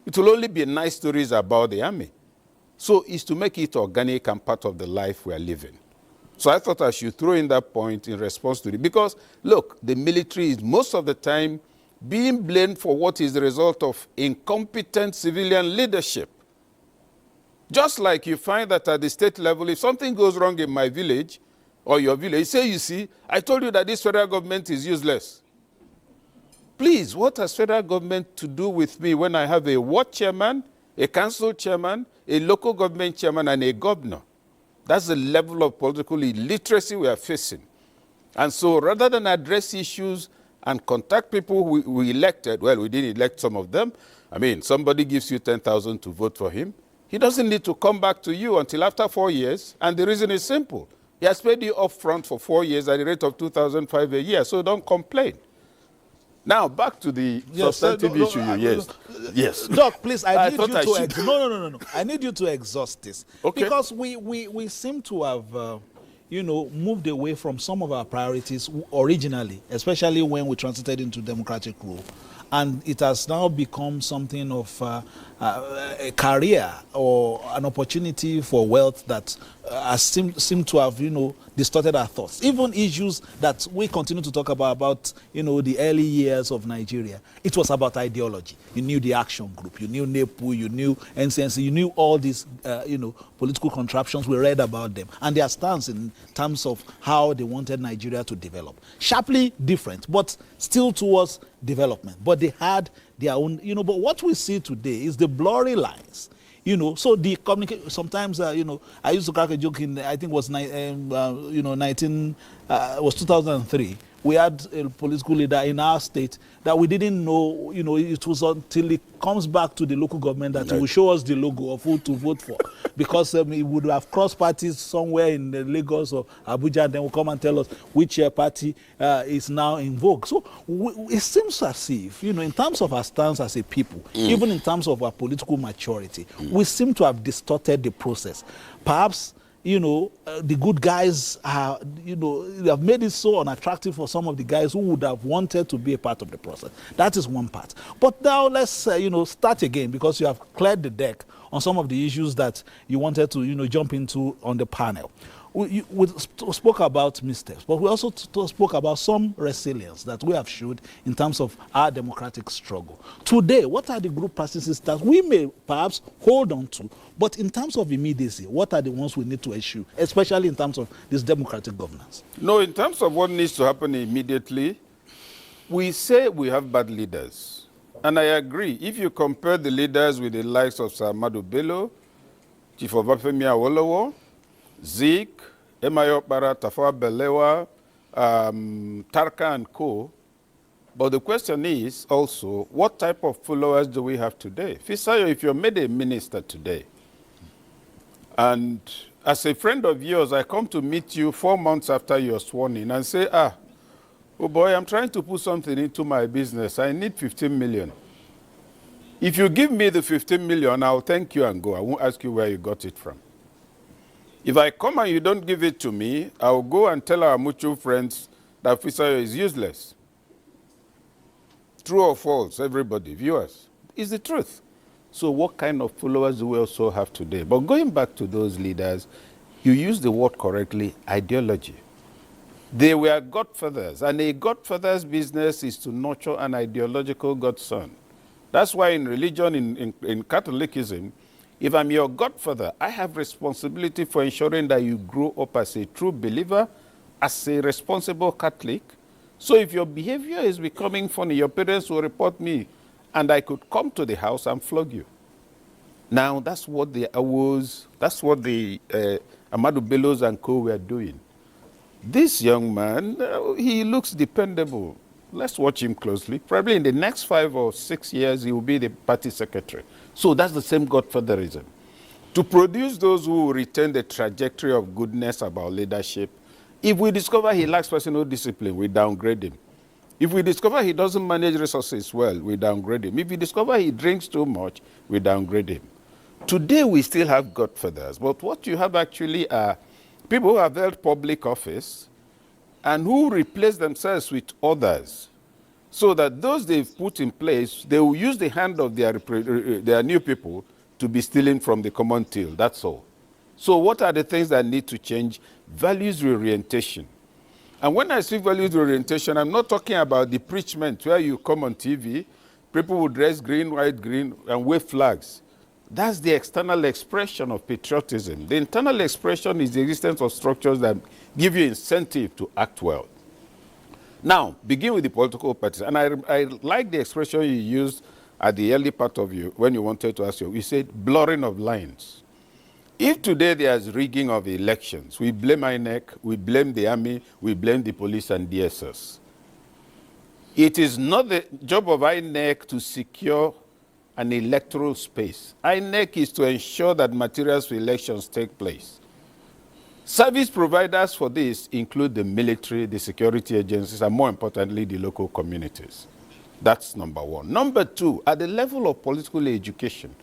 It will only be nice stories about the army. So it's to make it organic and part of the life we are living. So I thought I should throw in that point in response to it. Because, look, the military is most of the time being blamed for what is the result of incompetent civilian leadership. Just like you find that at the state level, if something goes wrong in my village or your village, say, you see, I told you that this federal government is useless. Please, what has federal government to do with me when I have a ward chairman, a council chairman, a local government chairman, and a governor? That's the level of political illiteracy we are facing. And so rather than address issues and contact people we elected, well, we didn't elect some of them. I mean, somebody gives you 10,000 to vote for him. He doesn't need to come back to you until after 4 years. And the reason is simple. He has paid you up front for 4 years at the rate of 2,500 a year. So don't complain. Now, back to the substantive issue you raised. Yes. Doc, please, I need you to... No. I need you to exhaust this. Okay. Because we seem to have, moved away from some of our priorities originally, especially when we transited into democratic rule. And it has now become something of a career or an opportunity for wealth that seem to have, distorted our thoughts. Even issues that we continue to talk about, the early years of Nigeria. It was about ideology. You knew the action group, you knew NEPU, you knew NCNC, you knew all these, political contraptions. We read about them and their stance in terms of how they wanted Nigeria to develop. Sharply different, but still towards development. But they had their own, but what we see today is the blurry lines. So the communication, sometimes, I used to crack a joke in, I think it was, 2003. We had a political leader in our state that we didn't know, it was until it comes back to the local government that he will show us the logo of who to vote for. Because he would have crossed parties somewhere in Lagos or Abuja, and then will come and tell us which party is now in vogue. So it seems as if, in terms of our stance as a people, even in terms of our political maturity, we seem to have distorted the process. Perhaps, the good guys are, they have made it so unattractive for some of the guys who would have wanted to be a part of the process. That is one part. But now let's, start again, because you have cleared the deck on some of the issues that you wanted to, jump into on the panel. We spoke about missteps, but we also spoke about some resilience that we have showed in terms of our democratic struggle. Today, what are the group practices that we may perhaps hold on to, but in terms of immediacy, what are the ones we need to issue, especially in terms of this democratic governance? No, in terms of what needs to happen immediately, we say we have bad leaders. And I agree. If you compare the leaders with the likes of Sir Ahmadu Bello, Chief Obafemi Awolowo, Zeke, Emayo Okpara, Tafawa Balewa, Tarka and co. But the question is also, what type of followers do we have today? Fisayo, if you're made a minister today, and as a friend of yours, I come to meet you 4 months after you're sworn in and say, oh boy, I'm trying to put something into my business. I need 15 million. If you give me the 15 million, I'll thank you and go. I won't ask you where you got it from. If I come and you don't give it to me, I'll go and tell our mutual friends that Fisayo is useless. True or false, everybody, viewers? It's the truth. So what kind of followers do we also have today? But going back to those leaders, you used the word correctly, ideology. They were godfathers, and a godfather's business is to nurture an ideological godson. That's why in religion, in Catholicism, if I'm your godfather, I have responsibility for ensuring that you grow up as a true believer, as a responsible Catholic. So if your behavior is becoming funny, your parents will report me, and I could come to the house and flog you. Now, that's what the Ahmadu Bellos and co were doing. This young man, he looks dependable. Let's watch him closely. Probably in the next 5 or 6 years, he will be the party secretary. So that's the same godfatherism. To produce those who retain the trajectory of goodness about leadership, if we discover he lacks personal discipline, we downgrade him. If we discover he doesn't manage resources well, we downgrade him. If we discover he drinks too much, we downgrade him. Today, we still have godfathers, but what you have actually are people who have held public office and who replace themselves with others, so that those they've put in place, they will use the hand of their new people to be stealing from the common till. That's all. So what are the things that need to change? Values reorientation. And when I say values orientation, I'm not talking about the preachment where you come on TV, people will dress green, white, green, and wave flags. That's the external expression of patriotism. The internal expression is the existence of structures that give you incentive to act well. Now, begin with the political parties. And I like the expression you used at the early part of you when you wanted to ask you. You said blurring of lines. If today there's rigging of elections, we blame INEC, we blame the army, we blame the police and DSS. It is not the job of INEC to secure an electoral space. INEC is to ensure that materials for elections take place. Service providers for this include the military, the security agencies, and more importantly, the local communities. That's number one. Number two, at the level of political education,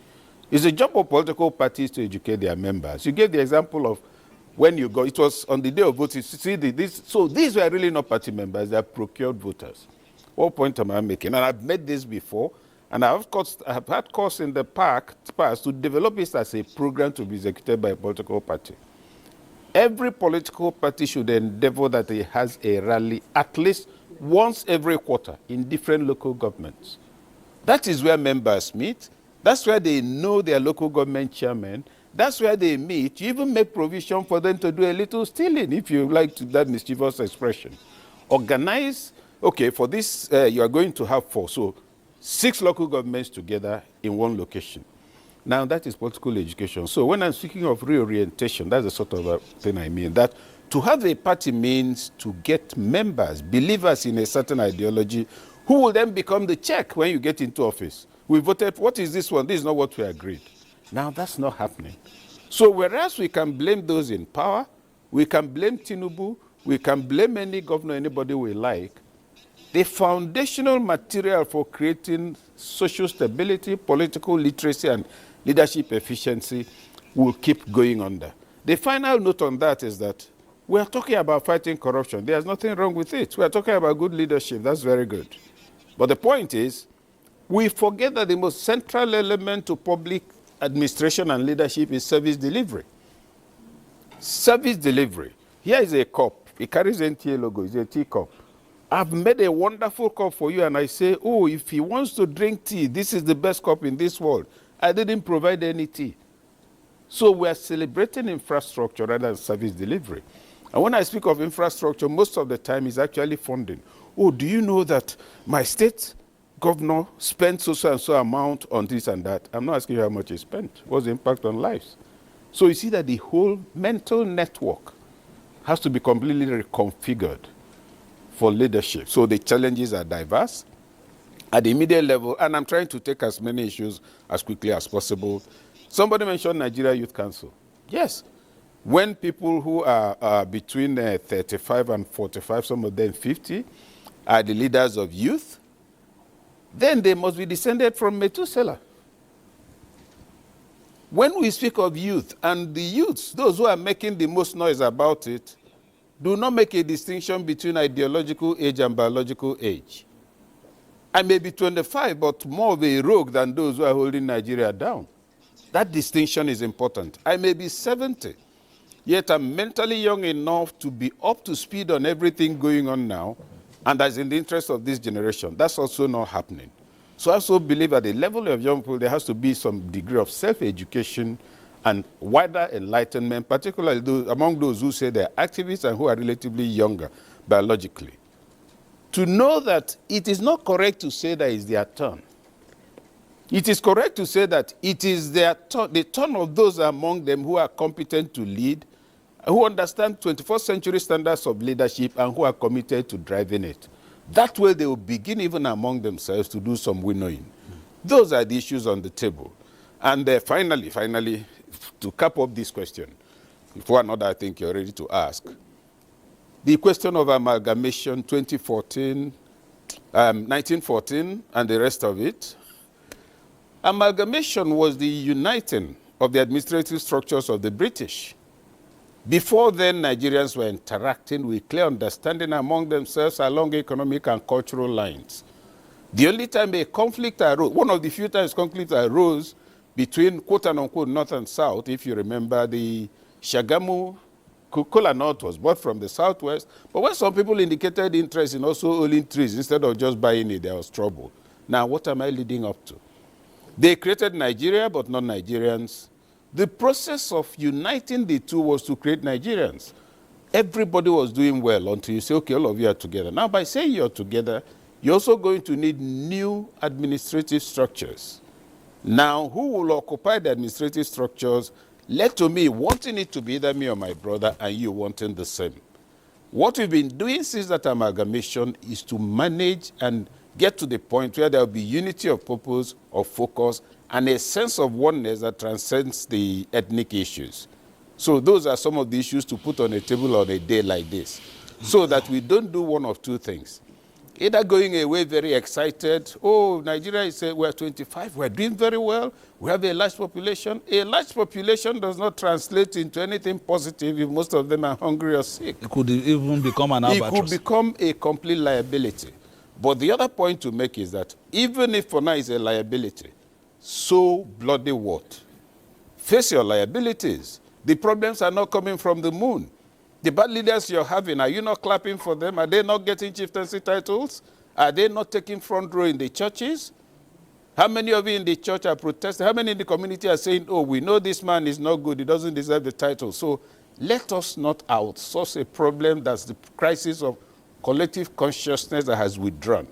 it's the job of political parties to educate their members. You gave the example of when you go, it was on the day of voting. So these were really not party members, they are procured voters. What point am I making? And I've made this before, and I've had course in the past to develop this as a program to be executed by a political party. Every political party should endeavor that it has a rally at least once every quarter in different local governments. That is where members meet. That's where they know their local government chairman. That's where they meet. You even make provision for them to do a little stealing, if you like that mischievous expression. Organize, okay, for this, you are going to have 4. So 6 local governments together in one location. Now, that is political education. So when I'm speaking of reorientation, that's the sort of thing I mean. That to have a party means to get members, believers in a certain ideology, who will then become the check when you get into office. We voted, what is this one? This is not what we agreed. Now, that's not happening. So whereas we can blame those in power, we can blame Tinubu, we can blame any governor, anybody we like, the foundational material for creating social stability, political literacy, and leadership efficiency will keep going under. The final note on that is that we are talking about fighting corruption. There's nothing wrong with it. We are talking about good leadership. That's very good. But the point is, we forget that the most central element to public administration and leadership is service delivery. Service delivery. Here is a cup. It carries NTA logo. It's a tea cup. I've made a wonderful cup for you, and I say, oh, if he wants to drink tea, this is the best cup in this world. I didn't provide any tea. So we are celebrating infrastructure rather than service delivery. And when I speak of infrastructure, most of the time is actually funding. Oh, do you know that my state governor spent so and so amount on this and that? I'm not asking you how much he spent. What's the impact on lives? So you see that the whole mental network has to be completely reconfigured for leadership. So the challenges are diverse. At the immediate level, and I'm trying to take as many issues as quickly as possible. Somebody mentioned Nigeria Youth Council. Yes. When people who are between 35 and 45, some of them 50, are the leaders of youth, then they must be descended from Methuselah. When we speak of youth, and the youths, those who are making the most noise about it, do not make a distinction between ideological age and biological age. I may be 25, but more of a rogue than those who are holding Nigeria down. That distinction is important. I may be 70, yet I'm mentally young enough to be up to speed on everything going on now, and that's in the interest of this generation. That's also not happening. So I also believe at the level of young people, there has to be some degree of self-education and wider enlightenment, particularly among those who say they're activists and who are relatively younger biologically. To know that it is not correct to say that it's their turn. It is correct to say that it is their turn, the turn of those among them who are competent to lead, who understand 21st century standards of leadership and who are committed to driving it. That way they will begin even among themselves to do some winnowing. Those are the issues on the table. And finally, to cap up this question, for another I think you're ready to ask, the question of amalgamation 1914 and the rest of it. Amalgamation was the uniting of the administrative structures of the British. Before then, Nigerians were interacting with clear understanding among themselves along economic and cultural lines. The only time a conflict arose, one of the few times conflict arose between quote-unquote North and South, if you remember the Shagamu, Kola Nut was bought from the southwest. But when some people indicated interest in also owning trees, instead of just buying it, there was trouble. Now, what am I leading up to? They created Nigeria, but not Nigerians. The process of uniting the two was to create Nigerians. Everybody was doing well until you say, okay, all of you are together. Now, by saying you're together, you're also going to need new administrative structures. Now, who will occupy the administrative structures? Led to me wanting it to be either me or my brother, and you wanting the same. What we've been doing since that amalgamation is to manage and get to the point where there will be unity of purpose, of focus, and a sense of oneness that transcends the ethnic issues. So those are some of the issues to put on a table on a day like this, so that we don't do one of two things. Either going away very excited, oh, Nigeria is, we're 25, we're doing very well, we have a large population. A large population does not translate into anything positive if most of them are hungry or sick. It could even become an albatross. It could become a complete liability. But the other point to make is that even if for now it's a liability, so bloody what? Face your liabilities. The problems are not coming from the moon. The bad leaders you're having, are you not clapping for them? Are they not getting chieftaincy titles? Are they not taking front row in the churches? How many of you in the church are protesting? How many in the community are saying, oh, we know this man is not good, he doesn't deserve the title. So let us not outsource a problem that's the crisis of collective consciousness that has withdrawn.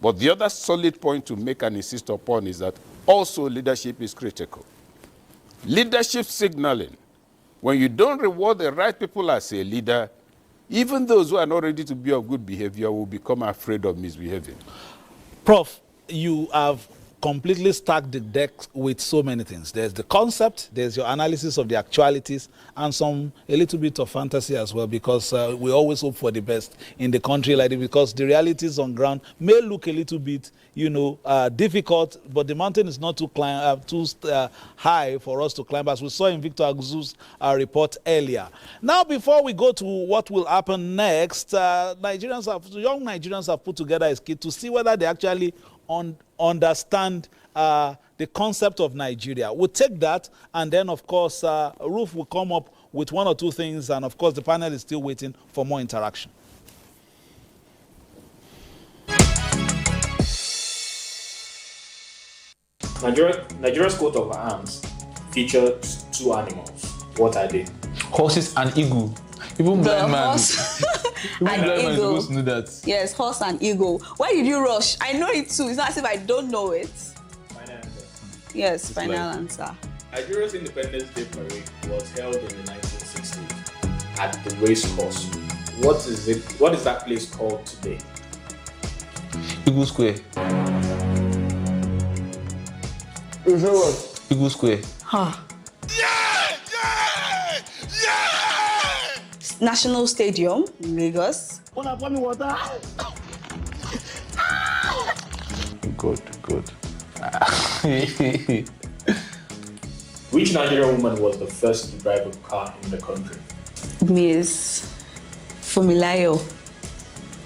But the other solid point to make and insist upon is that also leadership is critical. Leadership signaling. When you don't reward the right people as a leader, even those who are not ready to be of good behavior will become afraid of misbehaving. Prof, you have completely stacked the deck with so many things. There's the concept, there's your analysis of the actualities, and a little bit of fantasy as well, because we always hope for the best in the country like this, because the realities on ground may look a little bit, difficult, but the mountain is not too high for us to climb, as we saw in Victor Aguzu's report earlier. Now, before we go to what will happen next, young Nigerians have put together a skit to see whether they actually understand the concept of Nigeria. We'll take that, and then, of course, Ruth will come up with one or two things, and, of course, the panel is still waiting for more interaction. Nigeria's coat of arms features two animals. What are they? Horses and eagle. Even blind man. Horse even and blind man is eagle. supposed to know that. Yes, horse and eagle. Why did you rush? I know it too. It's not as if I don't know it. Final answer. Yes, final answer. Nigeria's Independence Day parade was held in the 1960s at the race course. What is that place called today? Eagle Square. Is it what? Eagle Square. Huh. National Stadium, Lagos. Good. Which Nigerian woman was the first to drive a car in the country? Miss Fumilayo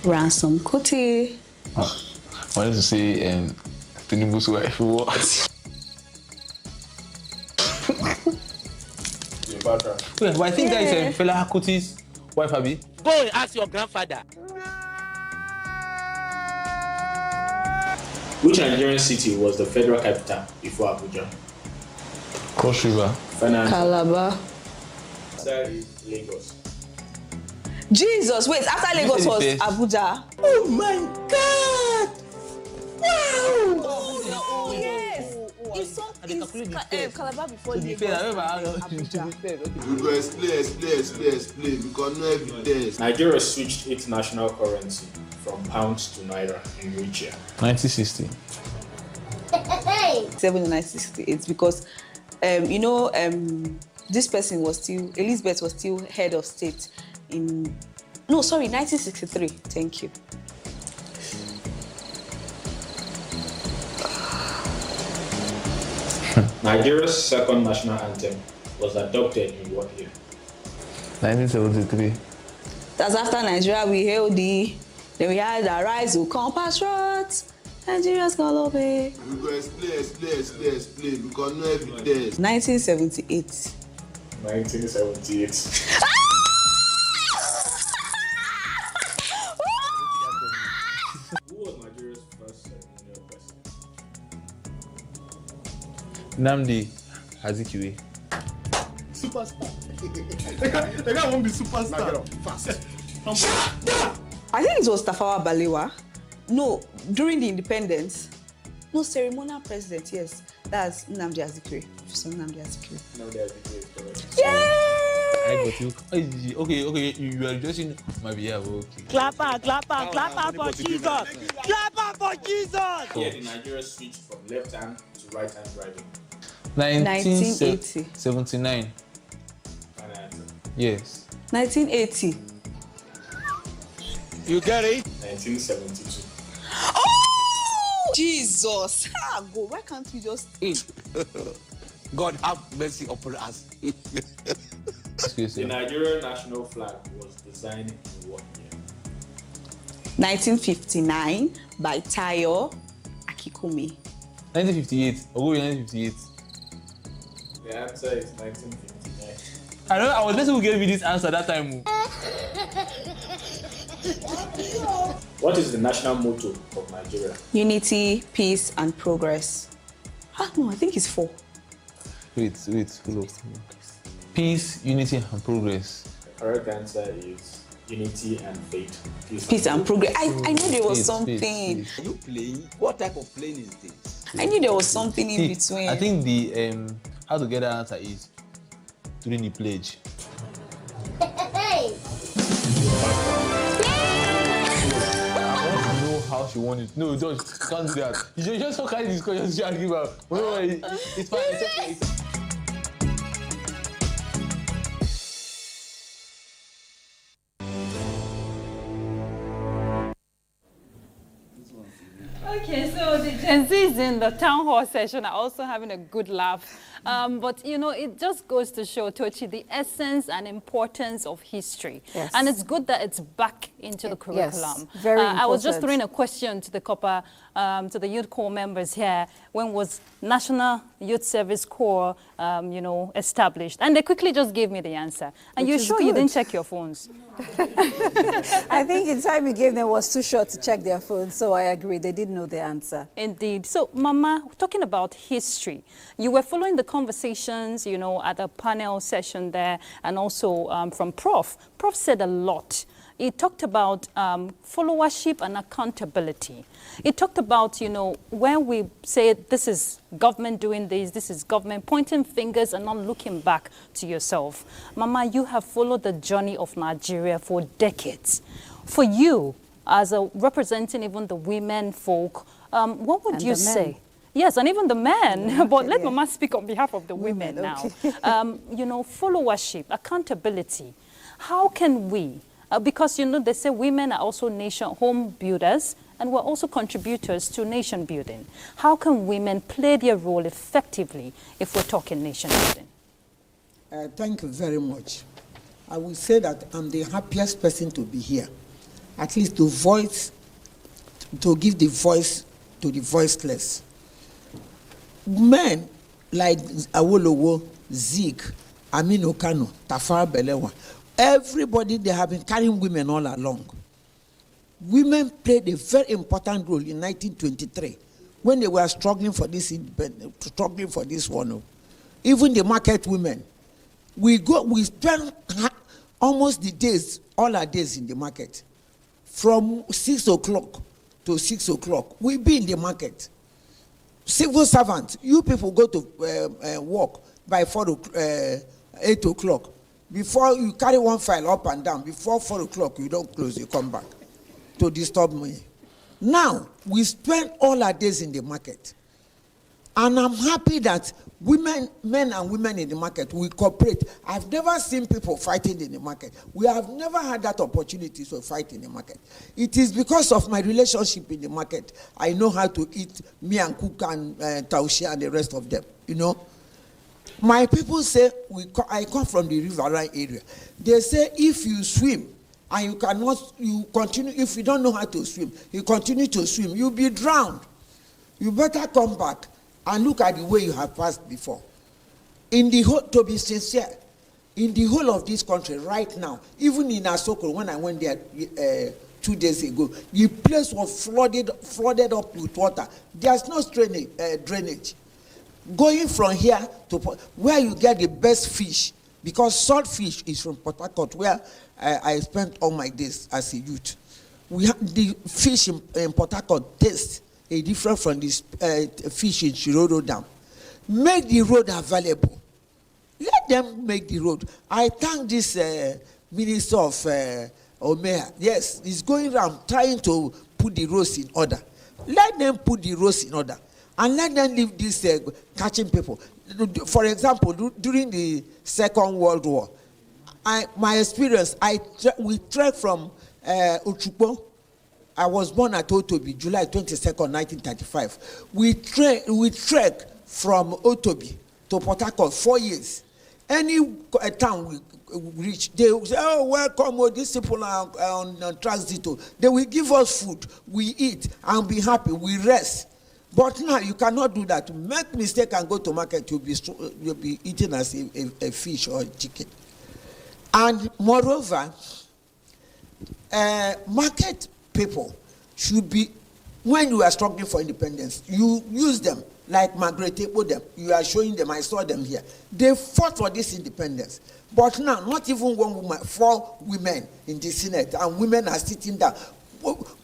Ransom Kuti. I wanted to say Tinubu's wife. What? Wait, but I think that is Fela Kuti's wife, Abi. Go and ask your grandfather. Which Nigerian city was the federal capital before Abuja? Cross River. Calabar. Answer is Lagos. Jesus, wait, after Lagos was Abuja. Oh my God! Wow! Oh, yes! It's so Calabar before Lagos. Explain, because no evidence. Nigeria switched its national currency from pounds to naira in which year? 1960. 1968, because this person was still, Elizabeth was still head of state in, 1963. Thank you. Nigeria's second national anthem was adopted in what year? 1973. That's after Nigeria we hailed thee. Then we had the rise of compatriots. Nigeria's gonna obey. Explain, because no evidence. 1978. 1978. Who was Nigeria's first senior president? Nnamdi Azikiwe. Superstar. The guy won't be superstar. Fast. I think it was Tafawa Balewa. No, during the independence. No, ceremonial president, yes. That's Nnamdi Azikiwe. Nnamdi Azikiwe. Nnamdi Azikiwe is correct. I got you. Okay, you are addressing my behalf. Okay. Clapper for Jesus. Clapper for Jesus. Yeah, the Nigeria switched from left hand to right hand driving. 1979. Final answer. Yes. 1980. You get it? 1972. Oh! Jesus! Go. Why can't we just... God have mercy upon us. The Nigerian national flag was designed in what year? 1959 by Tayo Akikume. 1958. I'll go with 1958. The answer is 1959. I was the person who gave me this answer that time. What is the national motto of Nigeria? Unity, peace, and progress. No, I think it's 4. Wait, hold up. Peace, unity, and progress. The correct answer is unity and faith. Peace and progress. I knew there was something. Peace. Are you playing? What type of playing is this? I knew there was something in between. I think the how to get that answer is during the pledge. Hey! I want to know how she won it. No, George, can't do that. You just so kind of discussion to give her. No, it's fine. It's okay. Okay, so the Gen Zs in the town hall session are also having a good laugh. But, you know, it just goes to show, Tochi, the essence and importance of history. Yes. And it's good that it's back into the curriculum. Yes, very important. I was just throwing a question to the COPA, to the Youth Corps members here. When was National Youth Service Corps, you know, established? And they quickly just gave me the answer. And you're sure you didn't check your phones? I think the time you gave them was too short to check their phones, so I agree. They didn't know the answer. Indeed. So, Mama, talking about history, you were following the conversations, you know, at a panel session there, and also from Prof. Prof said a lot. He talked about followership and accountability. He talked about, you know, when we say this is government doing this is government pointing fingers and not looking back to yourself. Mama, you have followed the journey of Nigeria for decades. For you, as a representing even the women folk, what would you say? Yes, and even the men, yeah, but let Mama speak on behalf of the women now. You know, followership, accountability. How can we, because, you know, they say women are also home builders, and we're also contributors to nation building. How can women play their role effectively if we're talking nation building? Thank you very much. I will say that I'm the happiest person to be here, at least to give the voice to the voiceless. Men like Awolowo, Zeke, Aminu Kano, Tafawa Balewa, everybody, they have been carrying women all along. Women played a very important role in 1923 when they were struggling for this one. Even the market women, we spend almost all our days in the market. From 6 o'clock to 6 o'clock, we be in the market. Civil servants, you people go to work by 8 o'clock. Before you carry one file up and down, before 4 o'clock, you don't close, you come back to disturb me. Now, we spend all our days in the market. And I'm happy that men and women in the market, we cooperate. I've never seen people fighting in the market. We have never had that opportunity to fight in the market. It is because of my relationship in the market. I know how to eat, me and Cook and Taushe and the rest of them, you know. My people say, I come from the riverine area. They say if you swim and you continue, if you don't know how to swim, you continue to swim, you'll be drowned. You better come back and look at the way you have passed before. To be sincere, In the whole of this country right now, even in Asoko, when I went there 2 days ago, the place was flooded up with water. There's no drainage. Going from here to where you get the best fish, because salt fish is from Port Harcourt, where I spent all my days as a youth. We have the fish in Port Harcourt taste different from this fish in Shiroro Dam. Make the road available. Let them make the road. I thank this Minister of Omea. Yes, he's going around trying to put the roads in order. Let them put the roads in order. And let them leave this catching people. For example, during the Second World War, my experience, we trekked from Uchukpo. I was born at Otobi, July 22nd, 1935. We trekked from Otobi to Port Harcourt 4 years. Any town we reach, they will say, oh, welcome, these people are on transit. They will give us food, we eat, and be happy, we rest. But now you cannot do that. Make mistake and go to market, you'll be eating as a fish or a chicken. And moreover, market people should be, when you are struggling for independence, you use them like Margaret Ebo. You are showing them, I saw them here. They fought for this independence. But now, not even one woman, 4 women in the Senate, and women are sitting down.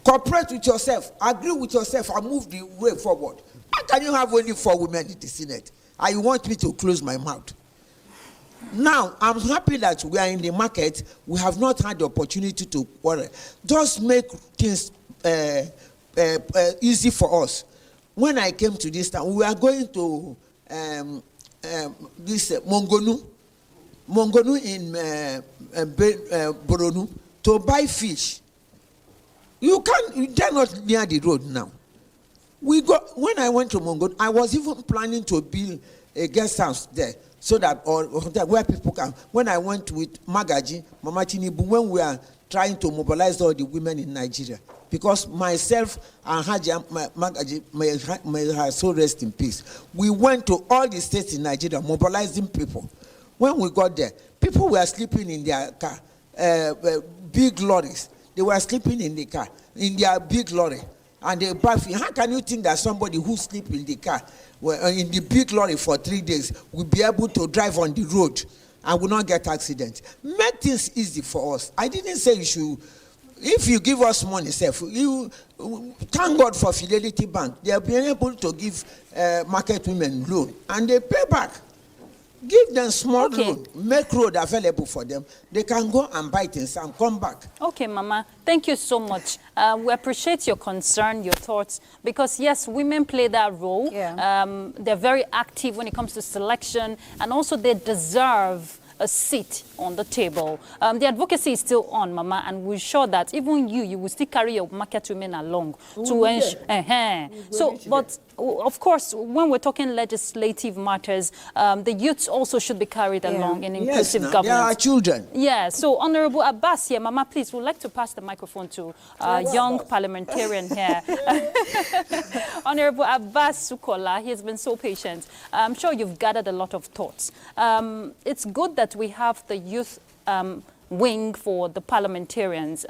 Cooperate with yourself, agree with yourself, and move the way forward. How can you have only 4 women in the Senate? And you want me to close my mouth? Now, I'm happy that we are in the market. We have not had the opportunity to quarrel. Just make things easy for us. When I came to this town, we were going to this Mongonu in Boronu to buy fish. You dare not near the road now. When I went to Mongonu, I was even planning to build a guest house there so that or where people can. When I went with Magaji, Mama Chinibu, when we are trying to mobilize all the women in Nigeria, because myself and Haji Magaji, may her soul rest in peace, we went to all the states in Nigeria mobilizing people. When we got there, people were sleeping in their car, big lorries. They were sleeping in the car, in their big lorry. And they bathing. How can you think that somebody who sleep in the car, in the big lorry for 3 days, will be able to drive on the road and will not get accident? Make things easy for us. I didn't say you should. If you give us money, you thank God for Fidelity Bank. They have been able to give market women loan, and they pay back. Give them small road, make road available for them. They can go and buy things and come back. Okay, Mama, thank you so much. We appreciate your concern, your thoughts, because yes, women play that role. Yeah. They're very active when it comes to selection, and also they deserve a seat on the table. The advocacy is still on, Mama, and we're sure that even you will still carry your market women along to ensure. So, but of course, when we're talking legislative matters, the youths also should be carried along in inclusive government. They are children. Yeah. So, Honorable Abbas here, Mama, please, we'd like to pass the microphone to young parliamentarian here. Honorable Abbas Sukola, he has been so patient. I'm sure you've gathered a lot of thoughts. It's good that we have the youth wing for the parliamentarians,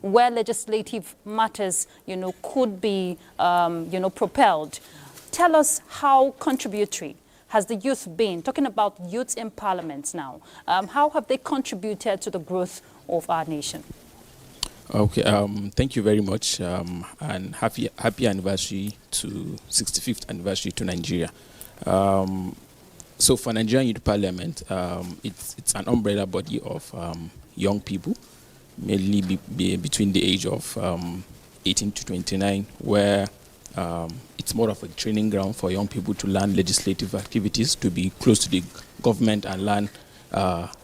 where legislative matters, could be, propelled. Tell us how contributory has the youth been? Talking about youth in parliaments now, how have they contributed to the growth of our nation? Okay, thank you very much, and happy anniversary to 65th anniversary to Nigeria. So for Nigerian Youth Parliament, it's an umbrella body of young people, mainly between the age of 18 to 29, where it's more of a training ground for young people to learn legislative activities, to be close to the government and learn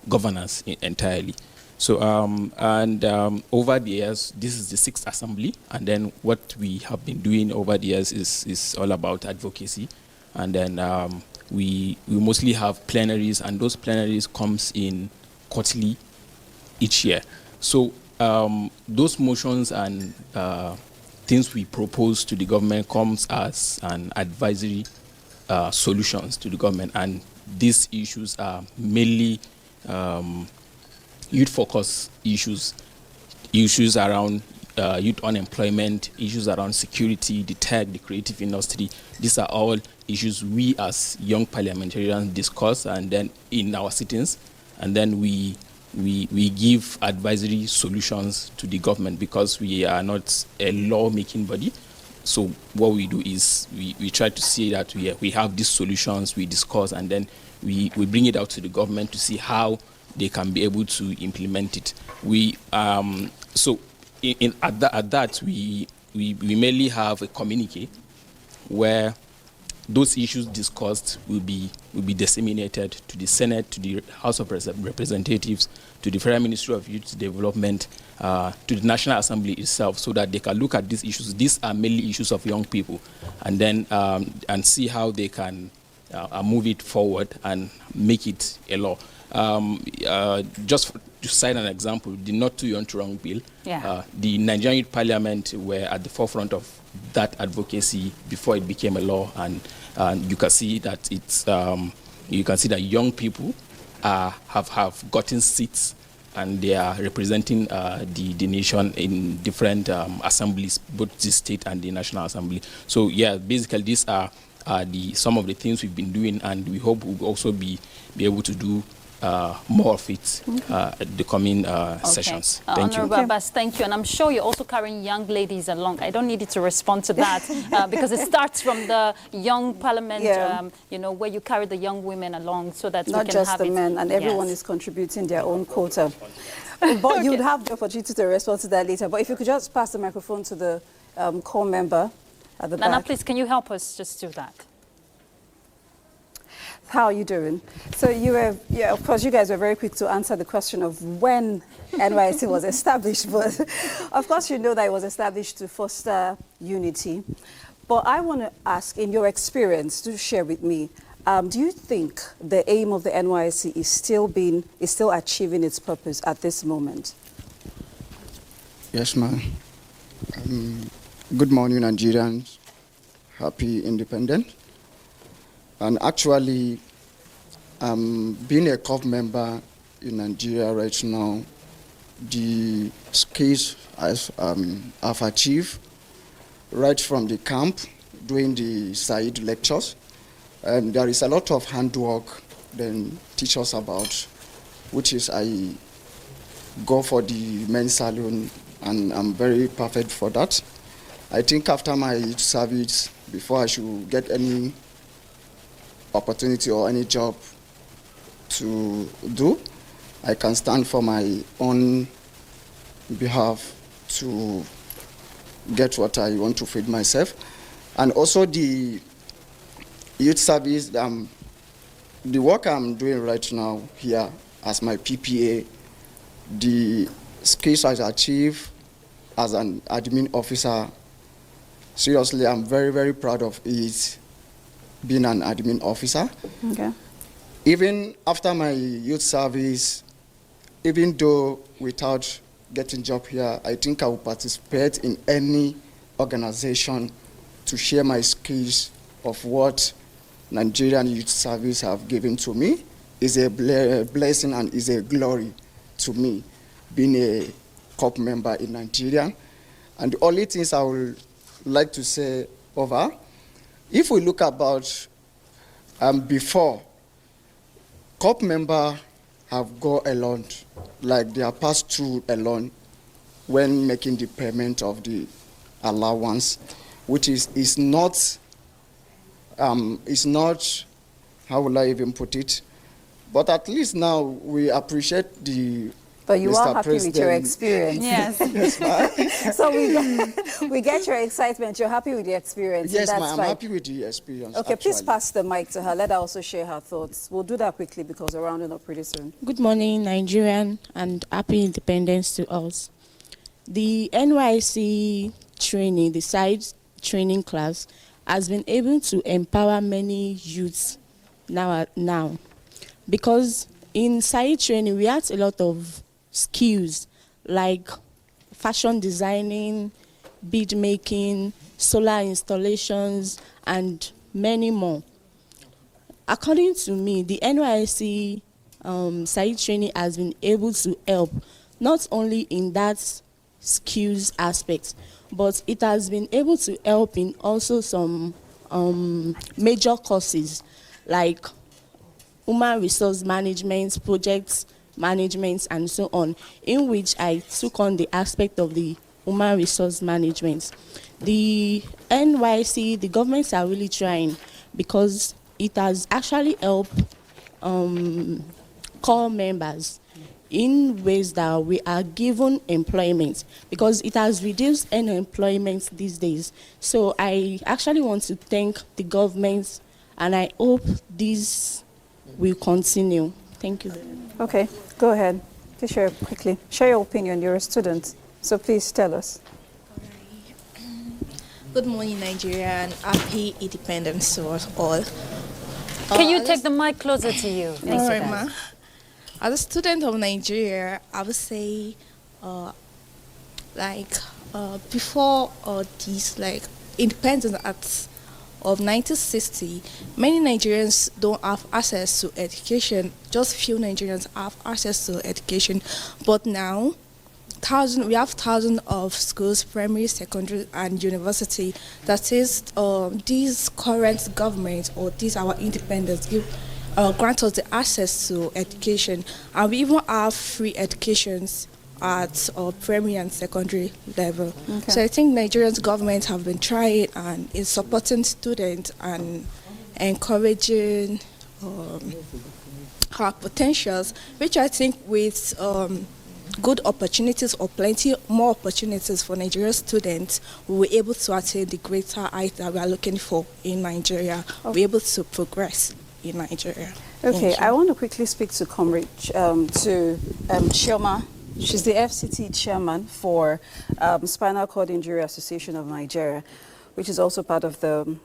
governance entirely. So, over the years, this is the 6th assembly, and then what we have been doing over the years is all about advocacy, and then we mostly have plenaries, and those plenaries comes in quarterly each year. So those motions and things we propose to the government comes as an advisory solutions to the government, and these issues are mainly youth-focused issues around youth unemployment, issues around security, the tech, the creative industry. These are all issues we as young parliamentarians discuss and then in our sittings, and then we give advisory solutions to the government because we are not a law-making body. So what we do is we try to see that we have these solutions, we discuss, and then we bring it out to the government to see how they can be able to implement it. At that, we mainly have a communique where those issues discussed will be disseminated to the Senate, to the House of Representatives, to the Federal Ministry of Youth Development, to the National Assembly itself, so that they can look at these issues. These are mainly issues of young people, and then and see how they can move it forward and make it a law. Just to cite an example, the Not Too Young to Wrong bill, the Nigerian Youth Parliament were at the forefront of that advocacy before it became a law, and you can see that young people have gotten seats, and they are representing the nation in different assemblies, both the state and the National Assembly. So yeah, basically these are some of the things we've been doing, and we hope we'll also be able to do more of it at the coming sessions. Thank you. Honorable Abbas, thank you. And I'm sure you're also carrying young ladies along. I don't need you to respond to that because it starts from the young parliament, where you carry the young women along so that not we can just have the men, and everyone is contributing their own quota. But you'd have the opportunity to respond to that later. But if you could just pass the microphone to the core member at the Nana, back. please, can you help us just do that? How are you doing? So of course, you guys were very quick to answer the question of when NYSC was established, but of course you know that it was established to foster unity. But I want to ask, in your experience, to share with me, do you think the aim of the NYSC is still achieving its purpose at this moment? Yes, ma'am. Good morning, Nigerians. Happy Independence. And actually, being a COP member in Nigeria right now, the skills I've achieved right from the camp, doing the Said lectures, and there is a lot of handwork then teach us about, which is I go for the men's salon, and I'm very perfect for that. I think after my service, before I should get any opportunity or any job to do, I can stand for my own behalf to get what I want to feed myself. And also the youth service, the work I'm doing right now here as my PPA, the skills I achieved as an admin officer, seriously, I'm very, very proud of it, being an admin officer. Okay. Even after my youth service, even though without getting job here, I think I will participate in any organization to share my skills of what Nigerian Youth Service have given to me. Is a blessing and is a glory to me, being a COP member in Nigeria. And the only things I would like to say over, if we look about before, COP member have go alone, like they are passed through alone when making the payment of the allowance, which is not, how will I even put it? But at least now we appreciate the But you Mr. are happy President. with your experience. Yes. Yes, ma'am. So we get your excitement. You're happy with the experience. Yes, and ma'am, that's I'm fine. happy with the experience. Okay, please actually. pass the mic to her. Let her also share her thoughts. We'll do that quickly because we're rounding up pretty soon. Good morning, Nigerian, and happy independence to us. The NYSC training, the side training class, has been able to empower many youths now. Because in side training, we had a lot of skills like fashion designing, bead making, solar installations, and many more. According to me, the NYSC side training has been able to help, not only in that skills aspect, but it has been able to help in also some major courses like human resource management, project management, and so on, in which I took on the aspect of the human resource management. The NYC, the governments are really trying, because it has actually helped core members in ways that we are given employment, because it has reduced unemployment these days. So I actually want to thank the government, and I hope this will continue. Thank you. Okay, go ahead. Please share quickly. Share your opinion. You're a student, so please tell us. Good morning, Nigeria, and happy independence to us all. Can you take the mic closer to you? Thanks, all right, ma. As a student of Nigeria, I would say, before this, independence of 1960, many Nigerians don't have access to education. Just few Nigerians have access to education. But now, we have thousands of schools, primary, secondary, and university. That is, these current government or these our independence grant us the access to education, and we even have free educations at primary and secondary level. Okay. So I think Nigeria's government have been trying and is supporting students and encouraging our potentials, which I think with good opportunities or plenty more opportunities for Nigerian students, we were able to attain the greater height that we are looking for in Nigeria. Okay. We're able to progress in Nigeria. Okay, I want to quickly speak to Comrade, Chioma. She's the FCT chairman for Spinal Cord Injury Association of Nigeria, which is also part of the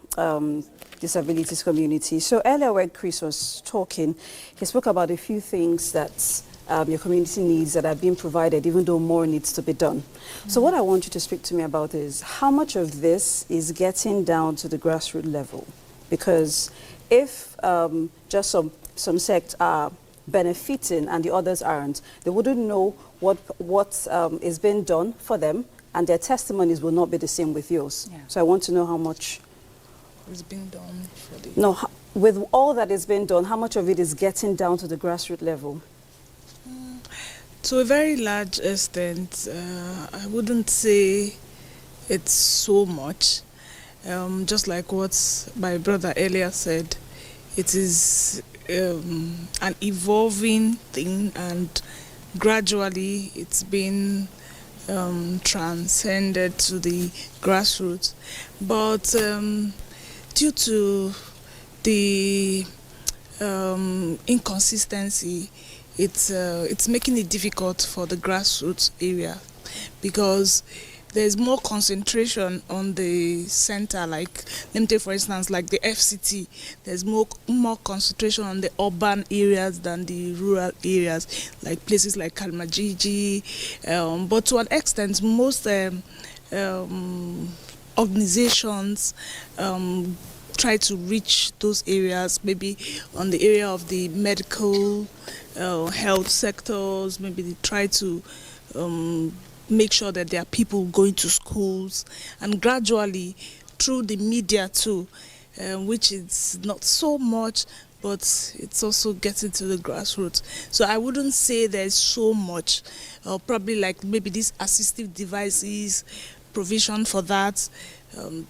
disabilities community. So earlier when Chris was talking, he spoke about a few things that your community needs that are being provided, even though more needs to be done. So what I want you to speak to me about is how much of this is getting down to the grassroots level? Because if just some sects are benefiting and the others aren't, they wouldn't know what is being done for them, and their testimonies will not be the same with yours. Yeah. So I want to know how much is being done for the... No, with all that is being done, how much of it is getting down to the grassroots level? To a very large extent, I wouldn't say it's so much. Just like what my brother earlier said, it is an evolving thing, and gradually it's been transcended to the grassroots. But due to the inconsistency, it's making it difficult for the grassroots area, because there's more concentration on the center. Like, let me take for instance, like the FCT, there's more concentration on the urban areas than the rural areas, like places like Kalmajiji. But to an extent, most organizations try to reach those areas, maybe on the area of the medical health sectors. Maybe they try to make sure that there are people going to schools, and gradually through the media too, which is not so much, but it's also getting to the grassroots. So I wouldn't say there's so much, probably like maybe these assistive devices, provision for that,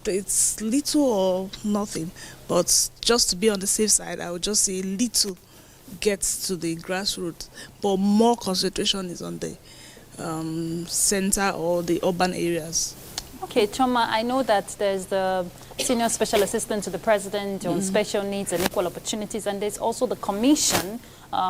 it's little or nothing. But just to be on the safe side, I would just say little gets to the grassroots, but more concentration is on the center or the urban areas. Okay, Choma, I know that there's the Senior Special Assistant to the President on Special Needs and Equal Opportunities, and there's also the Commission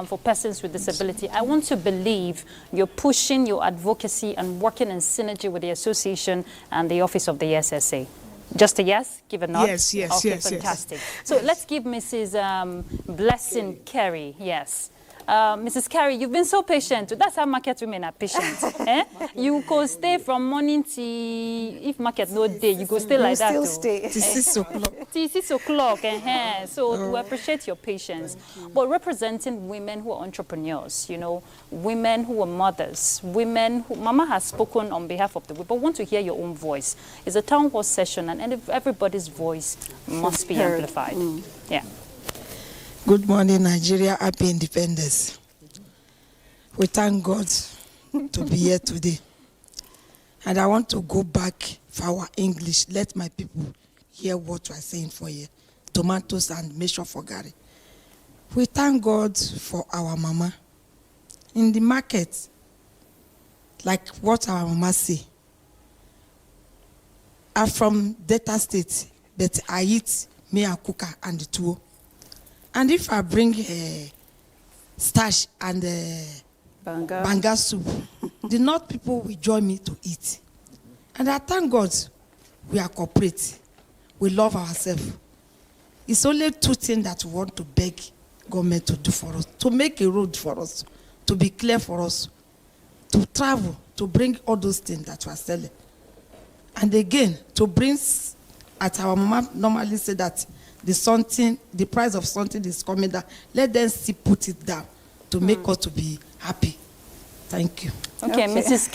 for Persons with Disability. I want to believe you're pushing your advocacy and working in synergy with the association and the Office of the SSA. Just a yes? Give a nod? Yes, yes, okay, yes. Fantastic. Yes. So let's give Mrs. Blessing Kerry, yes. Mrs. Carey, you've been so patient. That's how market women are patient. Eh? You could stay from morning till, if market no day, you could stay like that. Still stay. Till 6 o'clock. Till 6 o'clock. So we appreciate your patience. But representing women who are entrepreneurs, you know, women who are mothers, women who, Mama has spoken on behalf of the women, but want to hear your own voice. It's a town hall session, and everybody's voice must be amplified. Yeah. Good morning, Nigeria. Happy independence. We thank God to be here today. And I want to go back for our English. Let my people hear what we're saying for here. Tomatoes and measure for Gary. We thank God for our mama. In the market, like what our mama say, I'm from Delta State, but I eat me and cooker and the tuwo. And if I bring starch and banga soup, the North people will join me to eat. And I thank God we are corporate. We love ourselves. It's only two things that we want to beg government to do for us. To make a road for us, to be clear for us, to travel, to bring all those things that we are selling. And again, to bring, as our mama normally say that the price of something is coming down. Let them see put it down to make us to be happy. Thank you. Okay. Mrs.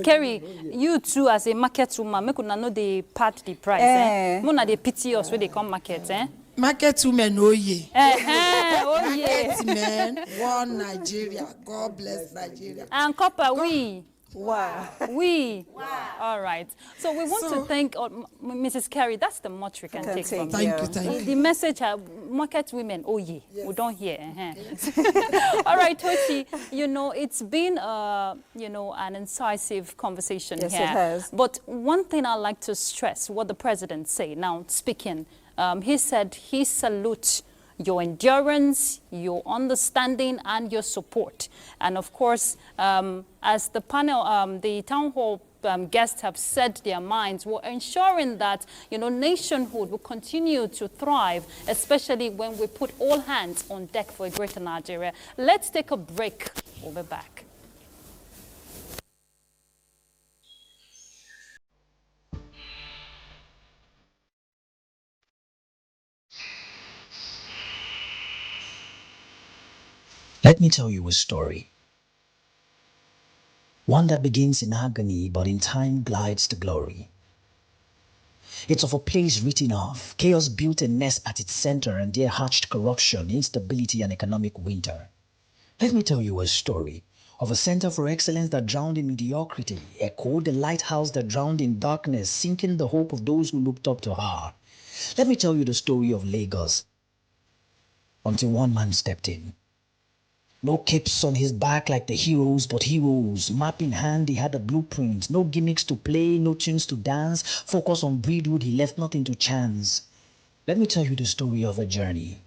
Carey, you too as a market woman, make una know they part the price. Mona they pity us when they come market. Market women, oh yeah. Oh yeah. Market men, one Nigeria. God bless Nigeria. And copper, we. Wow. We. Wow. All right. So we want to thank Mrs. Carey. That's the much we can take from Thank you. The message, market women, oh yeah, yes. We don't hear. All right, Tochi, you know, it's been, you know, an incisive conversation here. Yes, it has. But one thing I'd like to stress, what the president said, now speaking, he said he salutes your endurance, your understanding, and your support. And of course, as the panel, the town hall guests have said their minds, we're ensuring that, you know, nationhood will continue to thrive, especially when we put all hands on deck for a greater Nigeria. Let's take a break. We'll be back. Let me tell you a story. One that begins in agony, but in time glides to glory. It's of a place written off. Chaos built a nest at its center, and there hatched corruption, instability, and economic winter. Let me tell you a story of a center for excellence that drowned in mediocrity, echoed the lighthouse that drowned in darkness, sinking the hope of those who looked up to her. Let me tell you the story of Lagos, until one man stepped in. No capes on his back like the heroes, but heroes. Map in hand, he had a blueprint. No gimmicks to play, no tunes to dance. Focus on breedwood, he left nothing to chance. Let me tell you the story of a journey.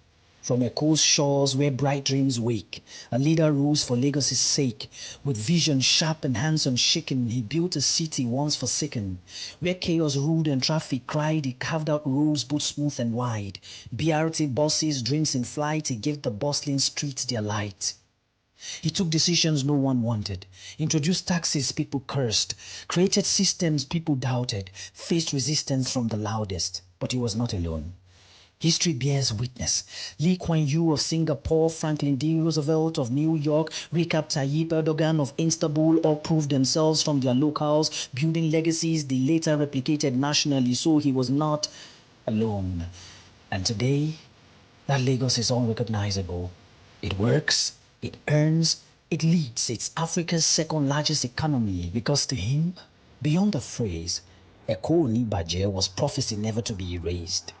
From a coast shores where bright dreams wake, a leader rose for Lagos' sake. With vision sharp and hands unshaken, he built a city once forsaken. Where chaos ruled and traffic cried, he carved out roads both smooth and wide. BRT buses, dreams in flight, he gave the bustling streets their light. He took decisions no one wanted, introduced taxes people cursed, created systems people doubted, faced resistance from the loudest. But he was not alone. History bears witness. Lee Kuan Yew of Singapore, Franklin D. Roosevelt of New York, Recep Tayyip Erdogan of Istanbul all proved themselves from their locales, building legacies they later replicated nationally, so he was not alone. And today, that Lagos is unrecognizable. It works, it earns, it leads. It's Africa's second largest economy because to him, beyond the phrase, Eko Onibaje was prophecy never to be erased.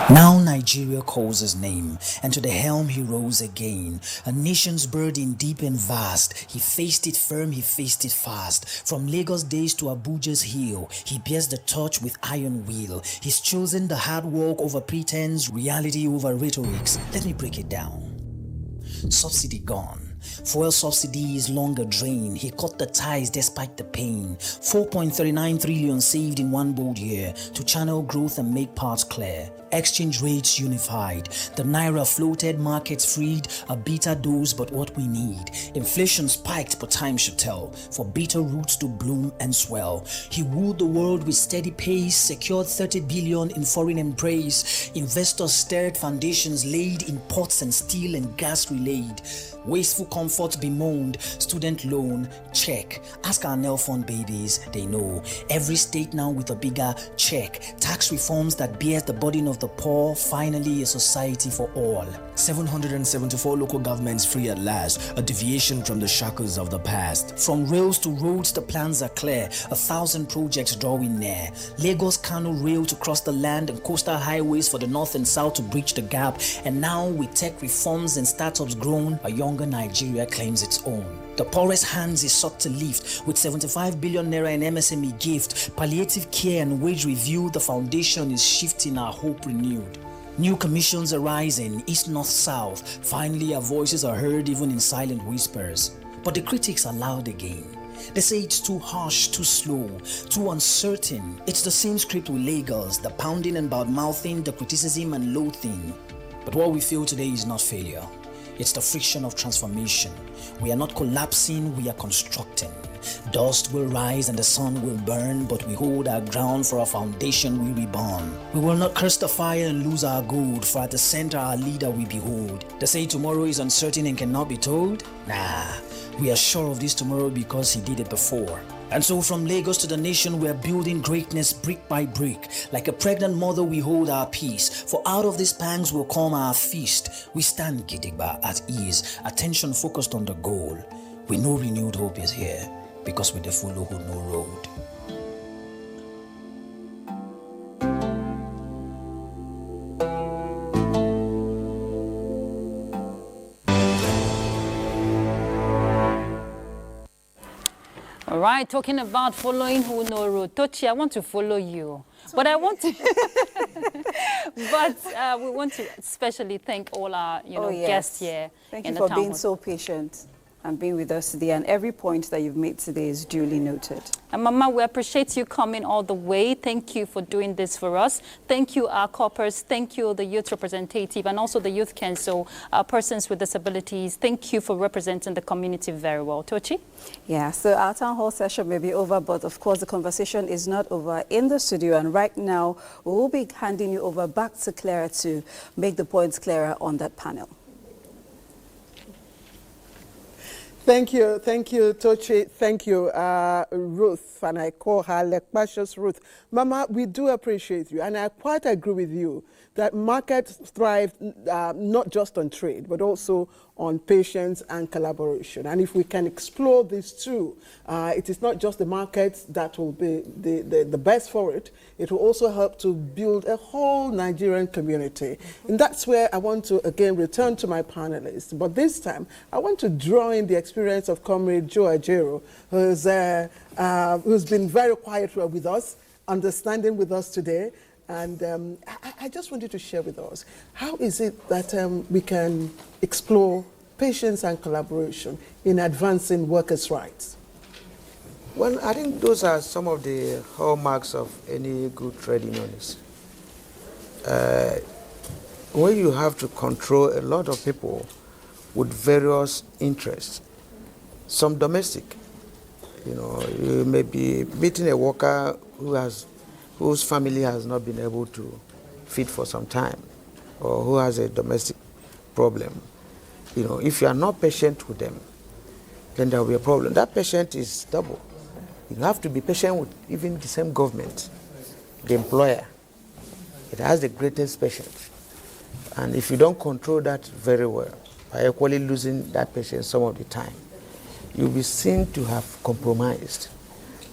Now Nigeria calls his name, and to the helm he rose again. A nation's burden deep and vast. He faced it firm, he faced it fast. From Lagos days to Abuja's heel, he bears the torch with iron will. He's chosen the hard work over pretense, reality over rhetorics. Let me break it down. Subsidy gone. Fuel subsidy is longer drain. He cut the ties despite the pain. 4.39 trillion saved in one bold year to channel growth and make paths clear. Exchange rates unified. The naira floated, markets freed. A bitter dose, but what we need. Inflation spiked, but time should tell. For bitter roots to bloom and swell. He wooed the world with steady pace, secured 30 billion in foreign embrace. Investors stirred, foundations laid in ports and steel and gas relayed. Wasteful comfort bemoaned, student loan, check. Ask our Nel Fund babies, they know. Every state now with a bigger check. Tax reforms that bears the burden of the poor, finally a society for all. 774 local governments free at last, a deviation from the shackles of the past. From rails to roads, the plans are clear, 1,000 projects drawing near. Lagos-Kano rail to cross the land and coastal highways for the north and south to bridge the gap. And now with tech reforms and startups grown, a younger Nigeria claims its own. The poorest hands is sought to lift with 75 billion naira in MSME gift. Palliative care and wage review, the foundation is shifting, our hope renewed. New commissions are rising, east, north, south. Finally, our voices are heard even in silent whispers. But the critics are loud again. They say it's too harsh, too slow, too uncertain. It's the same script with Lagos, the pounding and bad-mouthing, the criticism and loathing. But what we feel today is not failure. It's the friction of transformation. We are not collapsing, we are constructing. Dust will rise and the sun will burn, but we hold our ground, for our foundation we reborn. We will not curse the fire and lose our gold, for at the center our leader we behold. They say tomorrow is uncertain and cannot be told. Nah, we are sure of this tomorrow because he did it before. And so from Lagos to the nation, we are building greatness brick by brick. Like a pregnant mother, we hold our peace. For out of these pangs will come our feast. We stand gidigba at ease, attention focused on the goal. We know renewed hope is here, because we the follow who know road. All right, talking about following who know road. Tochi, I want to follow you. But I want to, we want to especially thank all our, guests here. Thank you for being so patient and being with us today. And every point that you've made today is duly noted. And Mama, we appreciate you coming all the way. Thank you for doing this for us. Thank you, our corpers. Thank you, the youth representative, and also the youth council, persons with disabilities. Thank you for representing the community very well. Tochi? Yeah, so our town hall session may be over, but of course the conversation is not over in the studio. And right now, we will be handing you over back to Clara to make the points clearer on that panel. Thank you, Tochi. Thank you, Ruth, and I call her Lekpashos Ruth. Mama, we do appreciate you, and I quite agree with you that markets thrive not just on trade, but also on patience and collaboration. And if we can explore these two, it is not just the markets that will be the best for it, it will also help to build a whole Nigerian community. And that's where I want to, again, return to my panelists. But this time, I want to draw in the experience of Comrade Joe Ajero, who's been very quiet with us, understanding with us today. And I just wanted to share with us, how is it that we can explore patience and collaboration in advancing workers' rights? Well, I think those are some of the hallmarks of any good trade unionist. When you have to control a lot of people with various interests, some domestic, you may be meeting a worker whose family has not been able to feed for some time, or who has a domestic problem. If you are not patient with them, then there will be a problem. That patient is double. You have to be patient with even the same government, the employer. It has the greatest patience. And if you don't control that very well, by equally losing that patience some of the time, you'll be seen to have compromised.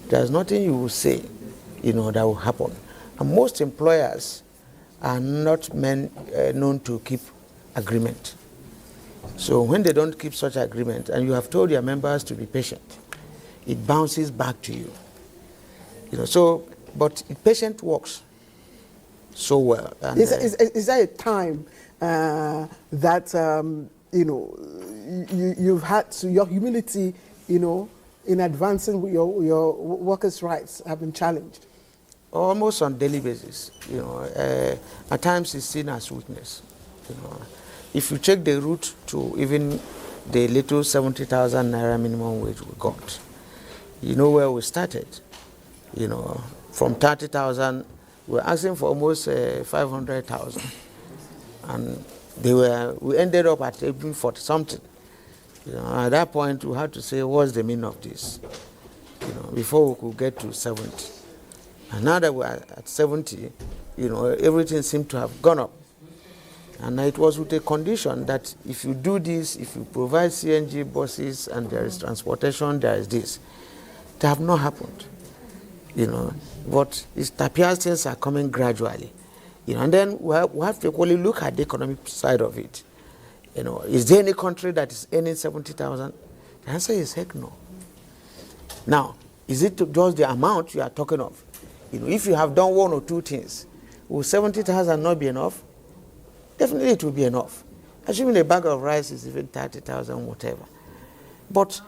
There's nothing you will say that will happen. And most employers are not known to keep agreement. So when they don't keep such agreement, and you have told your members to be patient, it bounces back to you. But patient works so well. And, is there a time that you know, you've had to, your humility, you know, in advancing your workers' rights have been challenged? Almost on daily basis, you know. At times it's seen as weakness, you know. If you check the route to even the little 70,000 naira minimum wage we got, you know where we started, you know, from 30,000, we were asking for almost 500,000, and we ended up at even 40 something. You know, at that point, we had to say, what's the meaning of this? You know, before we could get to 70. And now that we're at 70, you know, everything seemed to have gone up. And it was with a condition that if you do this, if you provide CNG buses and there is transportation, there is this. That have not happened, you know. But it appears things are coming gradually, you know. And then we have to equally look at the economic side of it. You know, is there any country that is earning 70,000? The answer is heck no. Now, is it just the amount you are talking of? You know, if you have done one or two things, will 70,000 not be enough? Definitely it will be enough. Assuming a bag of rice is even 30,000, whatever. But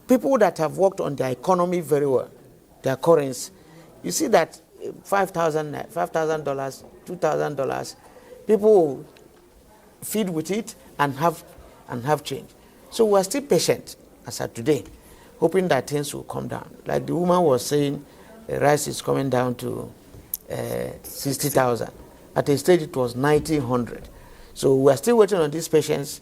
people that have worked on their economy very well, their currency, you see that $5,000, $2,000, people will feed with it and have change. So we are still patient as of today, hoping that things will come down. Like the woman was saying, rice is coming down to 60,000. At a stage it was 1,900. So we are still waiting on these patients,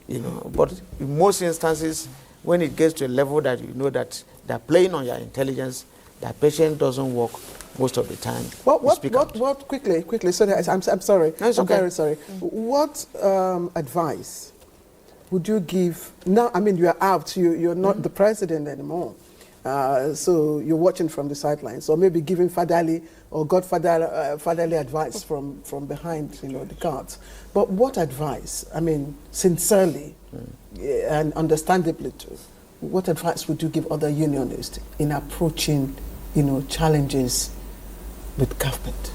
you know. But in most instances, when it gets to a level that you know that they're playing on your intelligence, that patient doesn't work most of the time. What quickly, sorry, I'm sorry. No, it's I'm okay. very sorry. What advice would you give? Now, I mean, you are out, you're not the president anymore. So you're watching from the sidelines, or maybe giving fatherly or godfatherly advice from behind, you know, the cards. But what advice? I mean, sincerely and understandably too, what advice would you give other unionists in approaching, you know, challenges with government?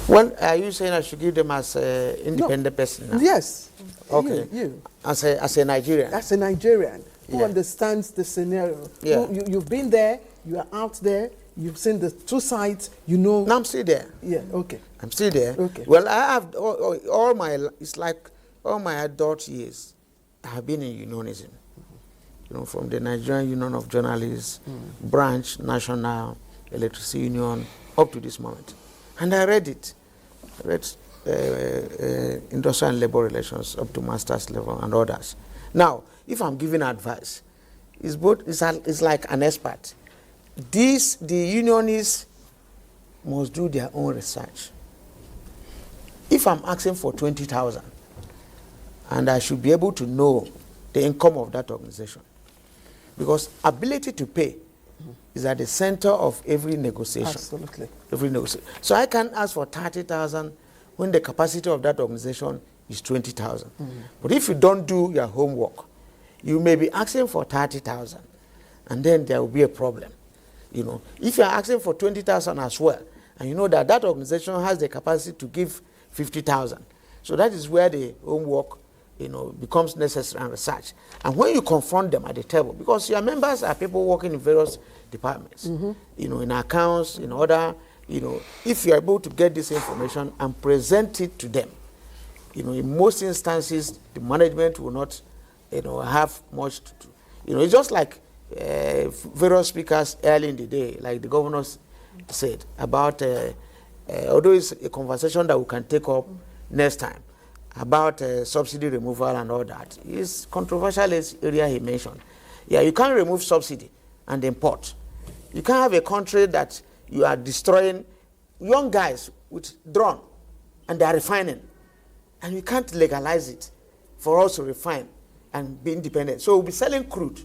Well, are you saying I should give them as an independent person now? Yes. Okay. You. As a Nigerian. As a Nigerian who understands the scenario. Yeah. You've been there, you are out there, you've seen the two sides, you know. No, I'm still there. Yeah, okay. I'm still there. Okay. Well, I have all my, it's like all my adult years, I have been in unionism. You know, from the Nigerian Union of Journalists, branch, National Electricity Union, up to this moment. And I read it. I read Industrial and Labor Relations up to master's level and others. Now, if I'm giving advice, it's like an expert. The unionists must do their own research. If I'm asking for 20,000, and I should be able to know the income of that organization, because ability to pay is at the center of every negotiation. Absolutely. Every negotiation. So I can ask for 30,000 when the capacity of that organization is 20,000. But if you don't do your homework, you may be asking for 30,000, and then there will be a problem. You know, if you are asking for 20,000 as well, and you know that that organization has the capacity to give 50,000, so that is where the homework, you know, becomes necessary and research. And when you confront them at the table, because your members are people working in various departments, you know, in accounts, in other, you know, if you are able to get this information and present it to them, you know, in most instances, the management will not, you know, have much to do. You know, it's just like various speakers early in the day, like the governors said, about, although it's a conversation that we can take up next time, about subsidy removal and all that. It's controversial area he mentioned. Yeah, you can't remove subsidy and import. You can't have a country that you are destroying young guys with drone and they are refining. And you can't legalize it for us to refine and be independent. So we'll be selling crude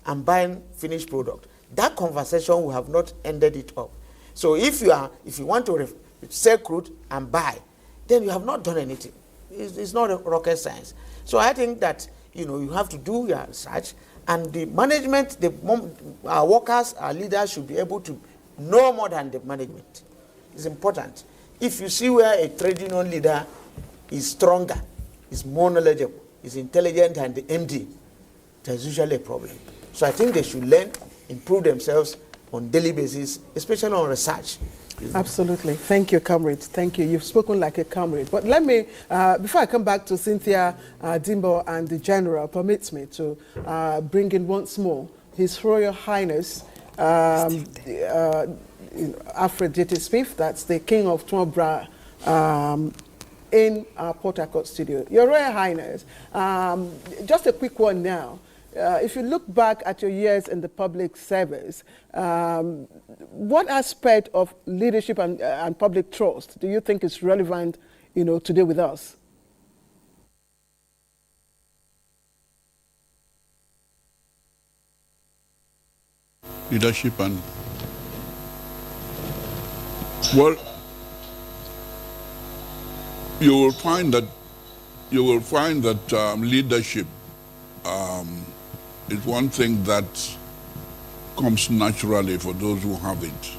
and buying finished product. That conversation we have not ended it up. So if you want to sell crude and buy, then you have not done anything. It's not a rocket science. So I think that, you know, you have to do your research, and the management, our workers, our leaders should be able to know more than the management. It's important. If you see where a trade union leader is stronger, is more knowledgeable, is intelligent and the MD, there's usually a problem. So I think they should learn, improve themselves on daily basis, especially on research. Absolutely. Thank you, comrade. Thank you. You've spoken like a comrade. But let me, before I come back to Cynthia, Dimbo, and the General, permits me to bring in once more His Royal Highness, Alfred J.T. Smith, that's the King of Twabra, in our Port Harcourt studio. Your Royal Highness, just a quick one now. If you look back at your years in the public service, what aspect of leadership and public trust do you think is relevant, today with us? Leadership and, well, you will find that leadership is one thing that comes naturally for those who have it.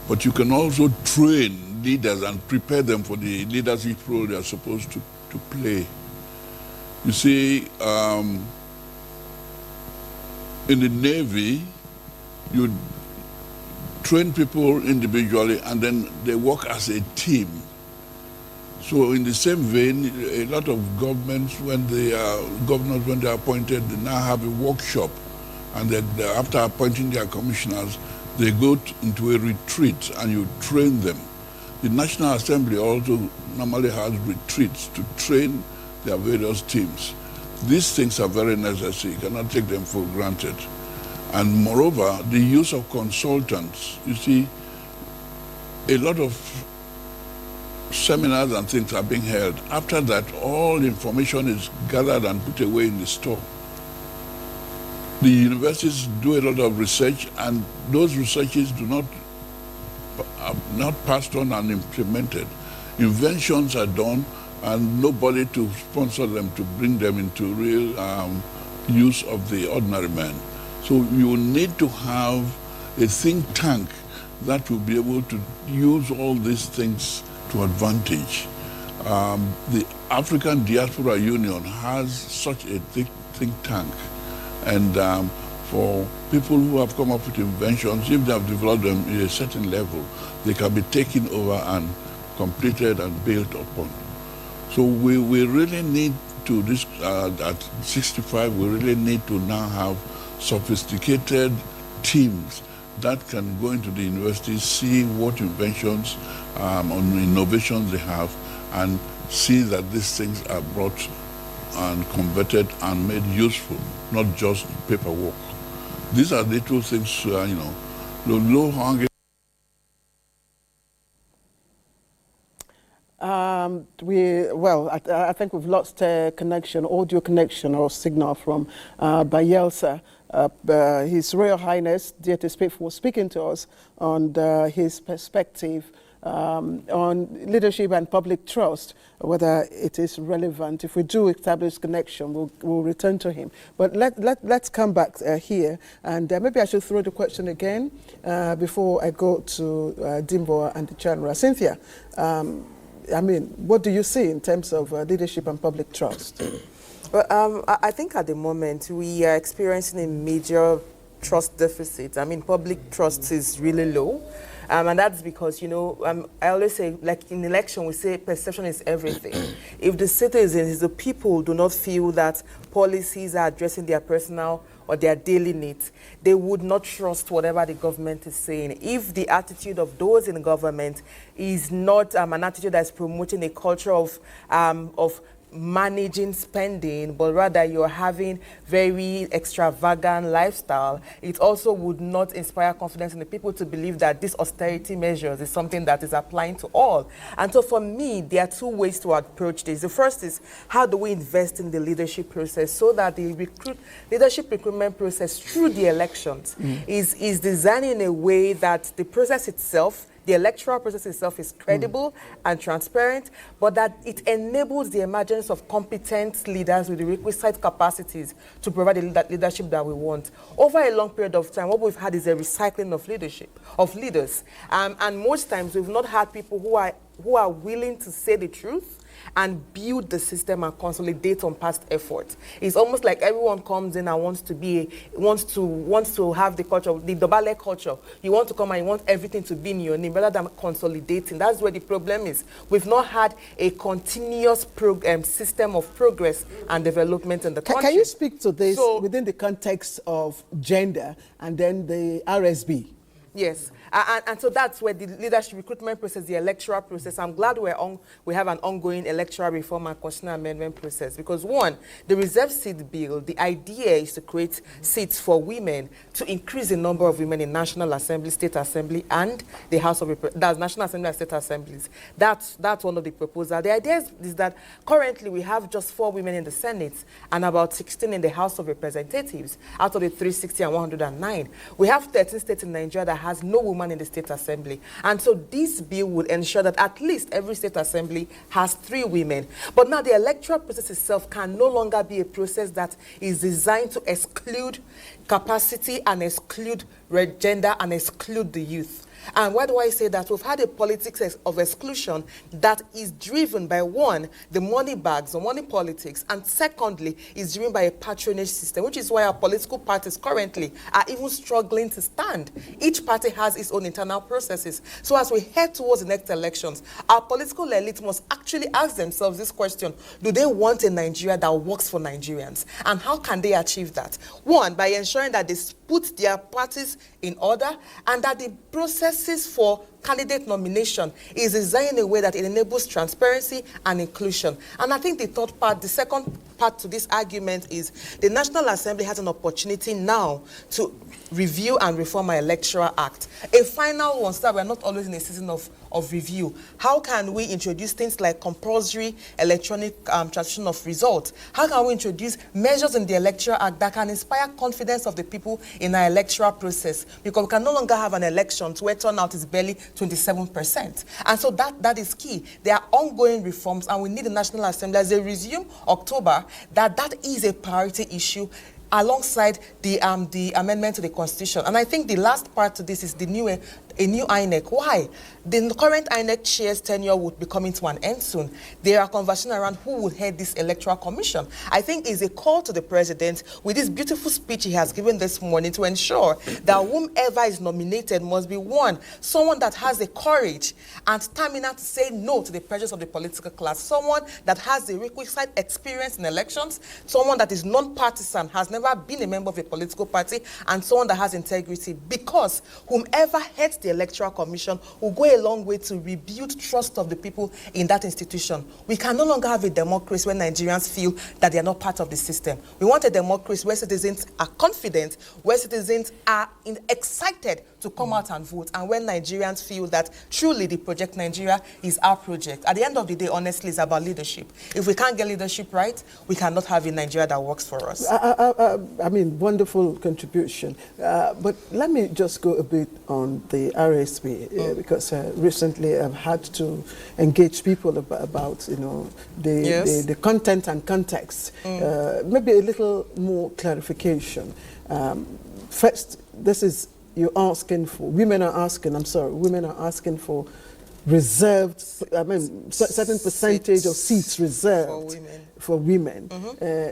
But you can also train leaders and prepare them for the leadership role they are supposed to play. You see, in the Navy, you train people individually and then they work as a team. So in the same vein, a lot of governments, when they are governors, when they are appointed, they now have a workshop, and then after appointing their commissioners, they go into a retreat and you train them. The National Assembly also normally has retreats to train their various teams. These things are very necessary. You cannot take them for granted. And moreover, the use of consultants. You see, a lot of seminars and things are being held. After that, all information is gathered and put away in the store. The universities do a lot of research, and those researches are not passed on and implemented. Inventions are done, and nobody to sponsor them, to bring them into real use of the ordinary man. So you need to have a think tank that will be able to use all these things to advantage. The African Diaspora Union has such a think tank, and for people who have come up with inventions, if they have developed them at a certain level, they can be taken over and completed and built upon. So we really need to, at 65, we really need to now have sophisticated teams that can go into the universities, see what inventions on innovations they have, and see that these things are brought and converted and made useful, not just paperwork. These are little things, the low-hanging. I think we've lost connection, audio connection or signal from Bayelsa. His Royal Highness, J.T. Smith, was speaking to us on his perspective on leadership and public trust, whether it is relevant. If we do establish connection, we'll return to him. But let's come back here, and maybe I should throw the question again before I go to Dimbo and the General. Cynthia, what do you see in terms of leadership and public trust? Well, I think at the moment we are experiencing a major trust deficit. Public trust is really low. And that's because, I always say, like in election, we say perception is everything. If the citizens, the people do not feel that policies are addressing their personal or their daily needs, they would not trust whatever the government is saying. If the attitude of those in government is not an attitude that's promoting a culture of managing spending, but rather you're having very extravagant lifestyle, it also would not inspire confidence in the people to believe that this austerity measures is something that is applying to all. And so for me, there are two ways to approach this. The first is, how do we invest in the leadership process so that the leadership recruitment process through the elections is designed in a way that the process itself, the electoral process itself, is credible and transparent, but that it enables the emergence of competent leaders with the requisite capacities to provide the leadership that we want. Over a long period of time, what we've had is a recycling of leaders. And most times we've not had people who are willing to say the truth and build the system and consolidate on past effort. It's almost like everyone comes in and wants to have the culture, the Dobale culture. You want to come and you want everything to be in your name rather than consolidating. That's where the problem is. We've not had a continuous system of progress and development in the country. Can you speak to this within the context of gender and then the RSB? Yes, and so that's where the leadership recruitment process, the electoral process. I'm glad we have an ongoing electoral reform and constitutional amendment process because one, the reserve seat bill, the idea is to create seats for women to increase the number of women in National Assembly, State Assembly, and the House of that's National Assembly and State Assemblies. That's one of the proposals. The idea is that currently we have just 4 women in the Senate and about 16 in the House of Representatives out of the 360 and 109. We have 13 states in Nigeria that has no woman in the State Assembly. And so this bill would ensure that at least every State Assembly has 3 women. But now the electoral process itself can no longer be a process that is designed to exclude capacity and exclude gender and exclude the youth. And why do I say that? We've had a politics of exclusion that is driven by, one, the money bags, the money politics, and secondly, is driven by a patronage system, which is why our political parties currently are even struggling to stand. Each party has its own internal processes. So as we head towards the next elections, our political elite must actually ask themselves this question: do they want a Nigeria that works for Nigerians? And how can they achieve that? One, by ensuring that they put their parties in order and that the processes for candidate nomination is designed in a way that it enables transparency and inclusion. And I think the second part to this argument is the National Assembly has an opportunity now to review and reform our Electoral Act. A final one, so that we're not always in a season of review. How can we introduce things like compulsory electronic transmission of results? How can we introduce measures in the Electoral Act that can inspire confidence of the people in our electoral process? Because we can no longer have an election where turnout is barely 27%. And so that is key. There are ongoing reforms, and we need the National Assembly, as they resume October, that is a priority issue alongside the amendment to the Constitution. And I think the last part to this is a new INEC. Why? The current INEC chair's tenure would be coming to an end soon. There are conversations around who would head this Electoral Commission. I think it's a call to the president with this beautiful speech he has given this morning to ensure that whomever is nominated must be, one, someone that has the courage and stamina to say no to the pressures of the political class, someone that has the requisite experience in elections, someone that is non-partisan, has never been a member of a political party, and someone that has integrity, because whomever heads the Electoral Commission will go a long way to rebuild trust of the people in that institution. We can no longer have a democracy where Nigerians feel that they are not part of the system. We want a democracy where citizens are confident, where citizens are excited to come out and vote, and when Nigerians feel that truly the Project Nigeria is our project. At the end of the day, honestly, it's about leadership. If we can't get leadership right, we cannot have a Nigeria that works for us. I mean, wonderful contribution. But let me just go a bit on the RSP, because recently I've had to engage people about the content and context. Maybe a little more clarification. First, this is you're asking for, women are asking for reserved, certain percentage of seats reserved for women.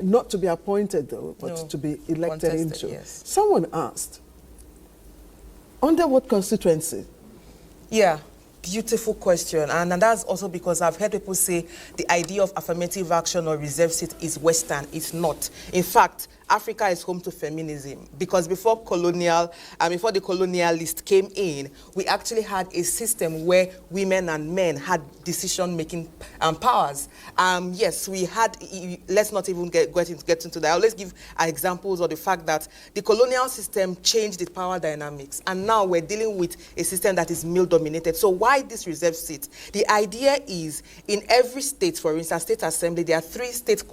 Not to be appointed though, but to be elected into. Yes. Someone asked, under what constituency? Yeah, beautiful question. And that's also because I've heard people say the idea of affirmative action or reserve seat is Western. It's not. In fact, Africa is home to feminism, because before the colonialists came in, we actually had a system where women and men had decision-making powers. Yes, we had, let's not even get into that. I always give examples of the fact that the colonial system changed the power dynamics, and now we're dealing with a system that is male-dominated. So why this reserve seat? The idea is, in every state, for instance, state assembly, there are 3 state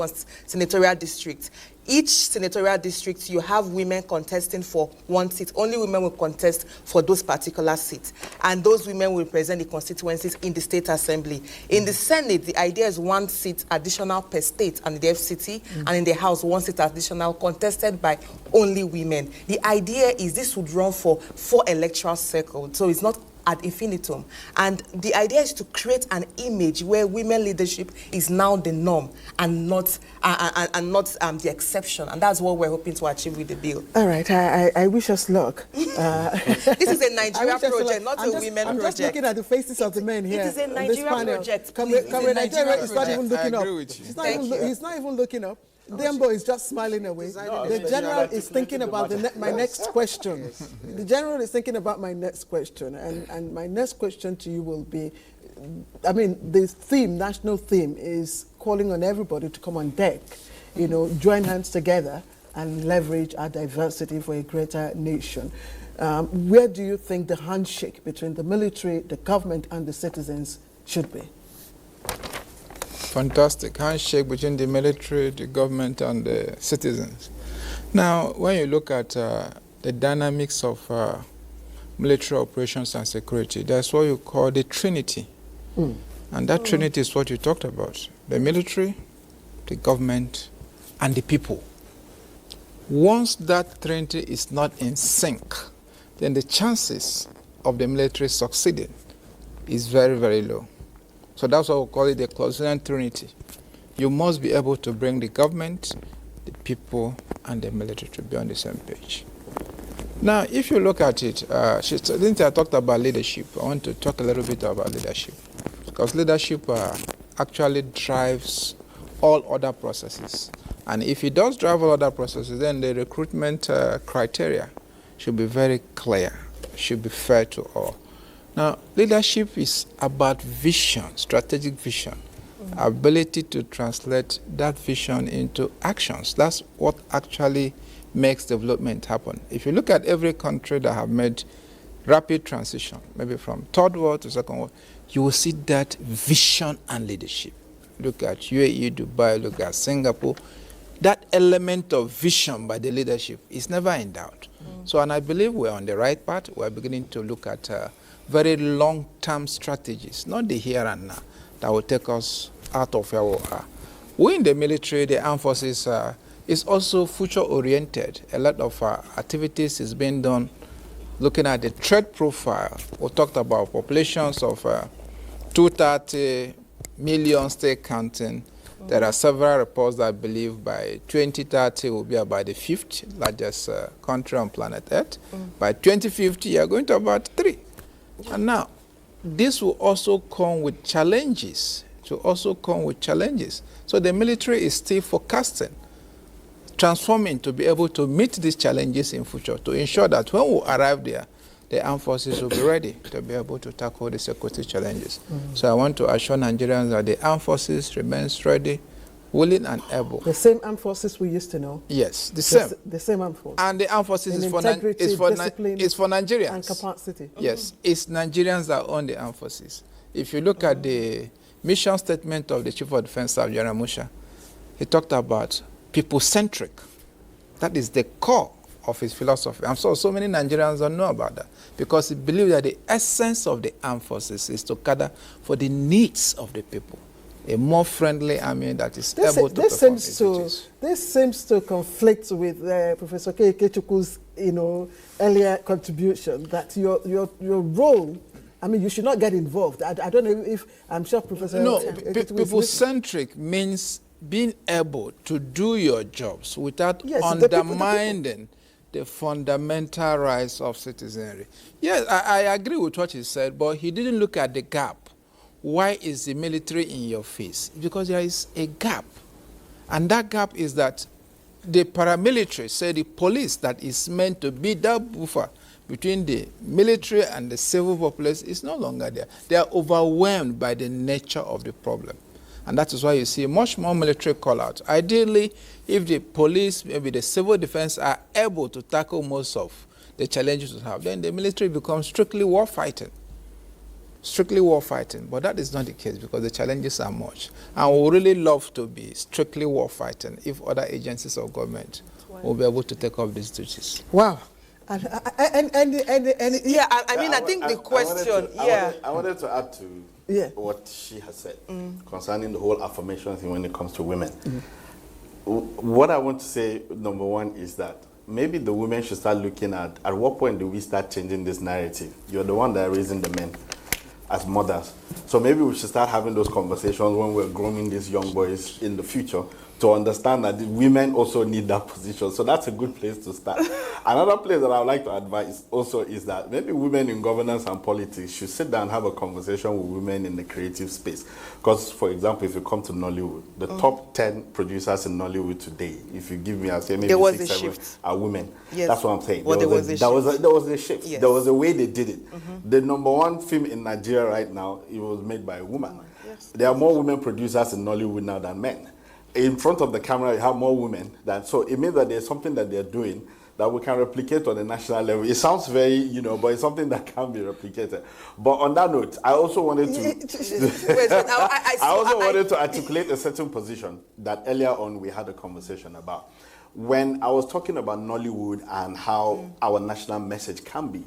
senatorial districts. Each senatorial district, you have women contesting for 1 seat. Only women will contest for those particular seats. And those women will represent the constituencies in the state assembly. In the Senate, the idea is 1 seat additional per state and the FCT, and in the House, 1 seat additional contested by only women. The idea is this would run for 4 electoral cycles. So it's not ad infinitum. And the idea is to create an image where women leadership is now the norm and not the exception. And that's what we're hoping to achieve with the bill. All right, I wish us luck. This is a Nigeria project, not a women project. I'm just looking at the faces of the men here. It is a Nigeria project. Nigeria is not even looking up. He's not even looking up. Dembo is just smiling away. The general is thinking about my next question. The general is thinking about my next question. And my next question to you will be, I mean, the theme, national theme, is calling on everybody to come on deck, you know, join hands together and leverage our diversity for a greater nation. Where do you think the handshake between the military, the government, and the citizens should be? Fantastic handshake between the military, the government, and the citizens. Now, when you look at the dynamics of military operations and security, that's what you call the Trinity. And that Trinity is what you talked about: the military, the government, and the people. Once that Trinity is not in sync, then the chances of the military succeeding is very, very low. So that's why we call it the Clausian Trinity. You must be able to bring the government, the people, and the military to be on the same page. Now, if you look at it, since I talked about leadership, I want to talk a little bit about leadership. Because leadership actually drives all other processes. And if it does drive all other processes, then the recruitment criteria should be very clear, should be fair to all. Now, leadership is about vision, strategic vision, ability to translate that vision into actions. That's what actually makes development happen. If you look at every country that have made rapid transition, maybe from third world to second world, you will see that vision and leadership. Look at UAE, Dubai, look at Singapore. That element of vision by the leadership is never in doubt. So, and I believe we're on the right path. We're beginning to look at very long-term strategies, not the here and now, that will take us out of where we are. We in the military, the armed forces, is also future-oriented. A lot of activities is being done looking at the threat profile. We talked about populations of 230 million, still counting. There are several reports that believe by 2030 will be about the 5th largest country on planet Earth. By 2050, you are going to about 3. And now, this will also come with challenges. So the military is still forecasting, transforming to be able to meet these challenges in future, to ensure that when we arrive there, the armed forces will be ready to be able to tackle the security challenges. So I want to assure Nigerians that the armed forces remains ready, willing and able. The same armed forces we used to know? Yes, the same. The same armed forces. And the armed forces is for Nigerians. And capacity. Yes, it's Nigerians that own the armed forces. If you look at the mission statement of the Chief of Defense Staff, General Musha, he talked about people-centric. That is the core of his philosophy. I'm so many Nigerians don't know about that, because he believes that the essence of the armed forces is to cater for the needs of the people. A more friendly army that is able to perform its duties. This seems to conflict with Professor Kechuku's, earlier contribution, that your role, I mean, you should not get involved. I don't know if, I'm sure Professor... No, people-centric means being able to do your jobs without undermining the fundamental rights of citizenry. Yes, I agree with what he said, but he didn't look at the gap. Why is the military in your face? Because there is a gap. And that gap is that the paramilitary, say the police that is meant to be that buffer between the military and the civil population is no longer there. They are overwhelmed by the nature of the problem. And that is why you see much more military call-out. Ideally, if the police, maybe the civil defense are able to tackle most of the challenges we have, then the military becomes strictly war fighting. Strictly war fighting, but that is not the case because the challenges are much. And we would really love to be strictly war fighting if other agencies of government will be able to take up these duties. Wow. I think the question, I wanted to add to what she has said concerning the whole affirmation thing when it comes to women. What I want to say, number one, is that maybe the women should start looking at what point do we start changing this narrative? You're the one that are raising the men as mothers. So maybe we should start having those conversations when we're grooming these young boys in the future to understand that the women also need that position. So that's a good place to start. Another place that I would like to advise also is that maybe women in governance and politics should sit down and have a conversation with women in the creative space. Because, for example, if you come to Nollywood, the top 10 producers in Nollywood today, if you give me, I'll say maybe 6, 7 are women. Yes. That's what I'm saying. Well, there was a shift. Yes. There was a way they did it. The number 1 film in Nigeria right now, it was made by a woman. Yes. There are more women producers in Nollywood now than men. In front of the camera, you have more women. So it means that there's something that they're doing that we can replicate on a national level. It sounds very, but it's something that can be replicated. But on that note, I also wanted to wanted to articulate a certain position that earlier on we had a conversation about. When I was talking about Nollywood and how our national message can be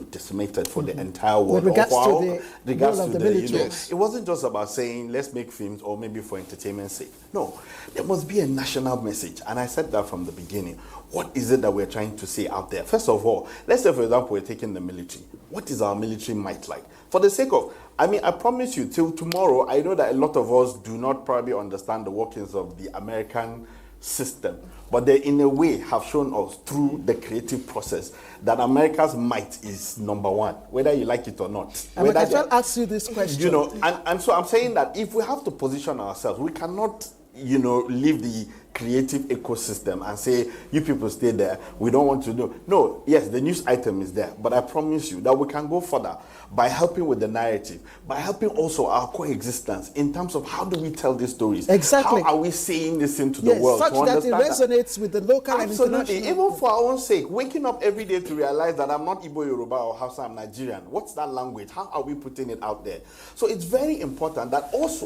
decimated for the entire world. With regards to the role of the military. It wasn't just about saying, let's make films or maybe for entertainment's sake. No, there must be a national message. And I said that from the beginning. What is it that we're trying to say out there? First of all, let's say, for example, we're taking the military. What is our military might like? For the sake of, I promise you, till tomorrow, I know that a lot of us do not probably understand the workings of the American system, but they in a way have shown us through the creative process that America's might is number 1, whether you like it or not. I shall ask you this question. And so I'm saying that if we have to position ourselves, we cannot, leave the creative ecosystem and say, you people stay there, we don't want to do. No, yes, the news item is there, but I promise you that we can go further by helping with the narrative, by helping also our coexistence in terms of how do we tell these stories? Exactly. How are we saying this into the world? Such that it resonates with the local and international. Even for our own sake, waking up every day to realize that I'm not Igbo, Yoruba, or Hausa, I'm Nigerian. What's that language? How are we putting it out there? So it's very important that also,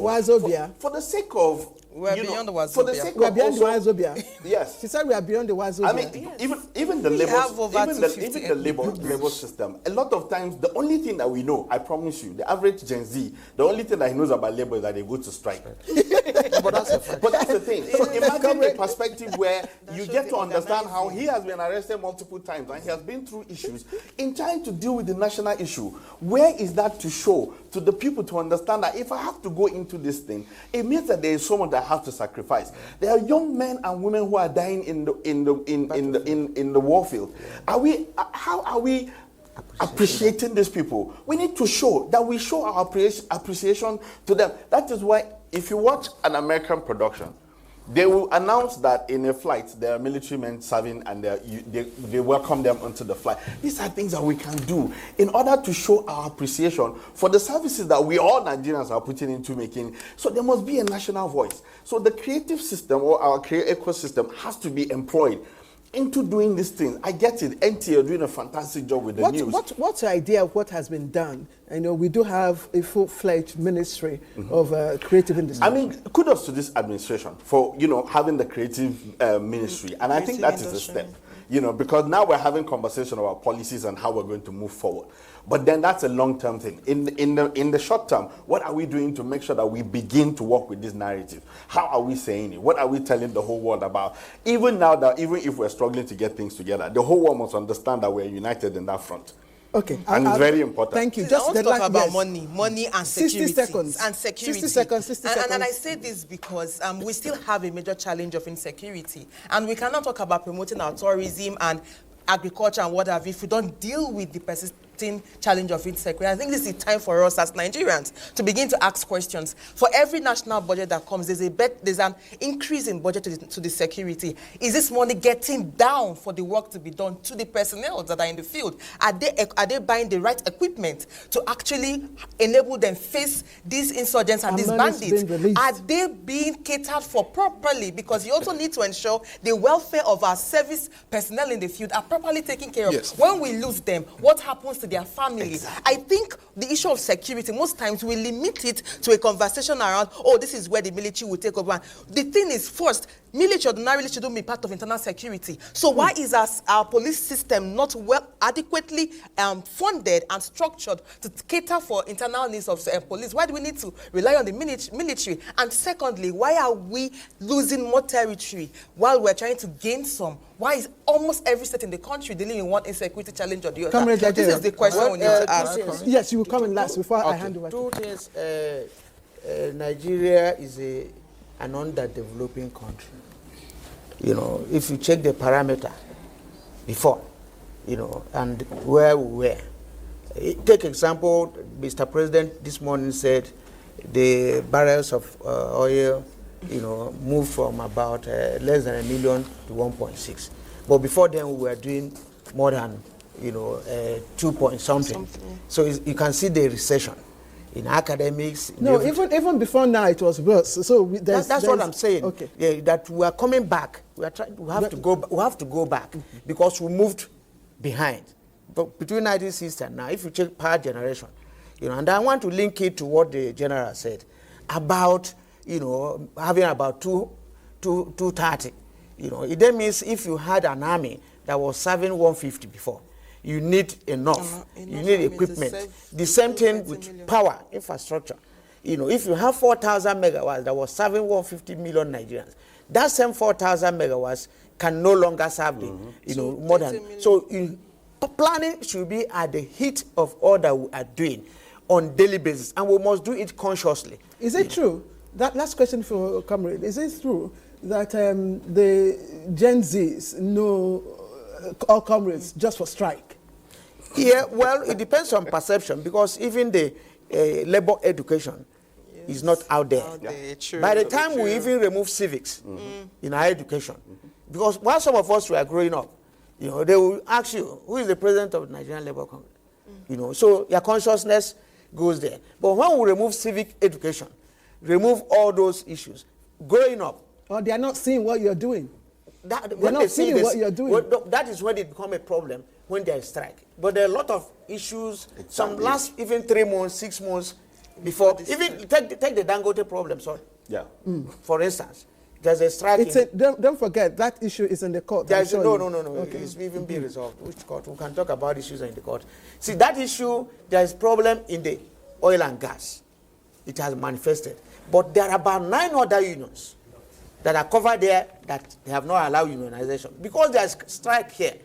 for the sake of, we're beyond the Wazobia. For the sake we are of beyond also, the Wazobia. Yes. She said we are beyond the Wazobia. I mean, even the labor system. A lot of times, the only thing that we know, I promise you, the average Gen Z, the only thing that he knows about labor is that they go to strike. But that's the thing. So imagine a perspective where you get to understand how he has been arrested multiple times and he has been through issues in trying to deal with the national issue. Where is that to show to the people to understand that if I have to go into this thing, it means that there is someone that has to sacrifice. There are young men and women who are dying in the warfield. How are we appreciating these people? We need to show that we show our appreciation to them. That is why if you watch an American production, they will announce that in a flight there are military men serving and they welcome them onto the flight. These are things that we can do in order to show our appreciation for the services that we all Nigerians are putting into making. So there must be a national voice. So the creative system or our creative ecosystem has to be employed into doing these things. I get it. NTA are doing a fantastic job with the news. What's your idea of what has been done? I know we do have a full-fledged ministry of creative industry. I mean, kudos to this administration for, having the creative ministry. And I think that is a step, because now we're having conversation about policies and how we're going to move forward. But then that's a long-term thing. In the short term, what are we doing to make sure that we begin to work with this narrative? How are we saying it? What are we telling the whole world about? Even now, that even if we're struggling to get things together, the whole world must understand that we're united in that front. Okay. And it's very important. Thank you. I want to talk about money and 60 security. seconds. And security. 60 seconds, 60 seconds. And I say this because we still have a major challenge of insecurity. And we cannot talk about promoting our tourism and agriculture and what have you if we don't deal with the persisting challenge of insecurity. I think this is time for us as Nigerians to begin to ask questions. For every national budget that comes, there's an increase in budget to the security. Is this money getting down for the work to be done to the personnel that are in the field? Are they buying the right equipment to actually enable them face these insurgents and these bandits? Are they being catered for properly? Because you also need to ensure the welfare of our service personnel in the field are properly taken care of. Yes. When we lose them, what happens to their families? Exactly. I think the issue of security, most times we limit it to a conversation around, oh, this is where the military will take over. The thing is, first, Military ordinarily shouldn't be part of internal security. So why is our police system not well adequately funded and structured to cater for internal needs of police? Why do we need to rely on the military? And secondly, why are we losing more territory while we're trying to gain some? Why is almost every state in the country dealing with one insecurity challenge or the other? This is the question we need to ask. Yes, you will come in last before I hand over. Two things. Nigeria is an underdeveloping country. You know, if you check the parameter before, you know, and where we were. Take example, Mr. President this morning said the barrels of oil, you know, moved from about less than 1 million to 1.6. But before then, we were doing more than, you know, 2 point something. So you can see the recession in academics. No, even before now, it was worse. So that's what I'm saying. Okay. Yeah, that we are coming back. We have to go back because we moved behind. But between 1960 and now, if you check power generation, you know, and I want to link it to what the general said about, you know, having about 230. You know, it then means if you had an army that was serving 150 before, you need enough. You need equipment. The same thing with power infrastructure. You know, if you have 4,000 megawatts that was serving 150 million Nigerians, that same 4,000 megawatts can no longer serve the, you know, more than. So planning should be at the heat of all that we are doing on daily basis, and we must do it consciously. Is it true? That last question for Comrade. Is it true that the Gen Zs know all comrades just for strike? Yeah, well, it depends on perception, because even the labor education is not out there. By the time we even remove civics in our education, because while some of us were growing up, you know, they will ask you, who is the president of the Nigerian Labour Congress? You know, so your consciousness goes there. But when we remove civic education, remove all those issues, growing up. Or they are not seeing what you're doing. They're not seeing what you're doing. That is when it becomes a problem, when there is strike. But there are a lot of issues, some last even 3 months, 6 months before. Even take the Dangote problem, sorry. Yeah. For instance, there's a strike. Don't forget, that issue is in the court. No. Okay. It's even being resolved. Which court? We can talk about issues in the court. See, that issue, there is problem in the oil and gas. It has manifested. But there are about 9 other unions that are covered there that they have not allowed unionization. Because there's strike here.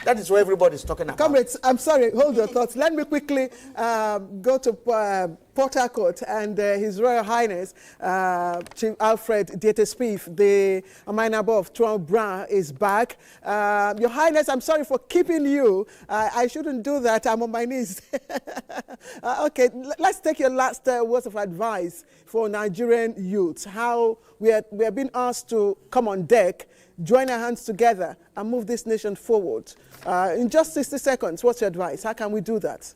That is what everybody is talking about. Comrades, I'm sorry, hold your thoughts. Let me quickly go to Port Harcourt and His Royal Highness, Chief Alfred Dietespief, the Amainabo of Tuan Bra is back. Your Highness, I'm sorry for keeping you. I shouldn't do that. I'm on my knees. Okay, let's take your last words of advice for Nigerian youths. How we are being asked to come on deck, join our hands together and move this nation forward. In just 60 seconds, what's your advice? How can we do that?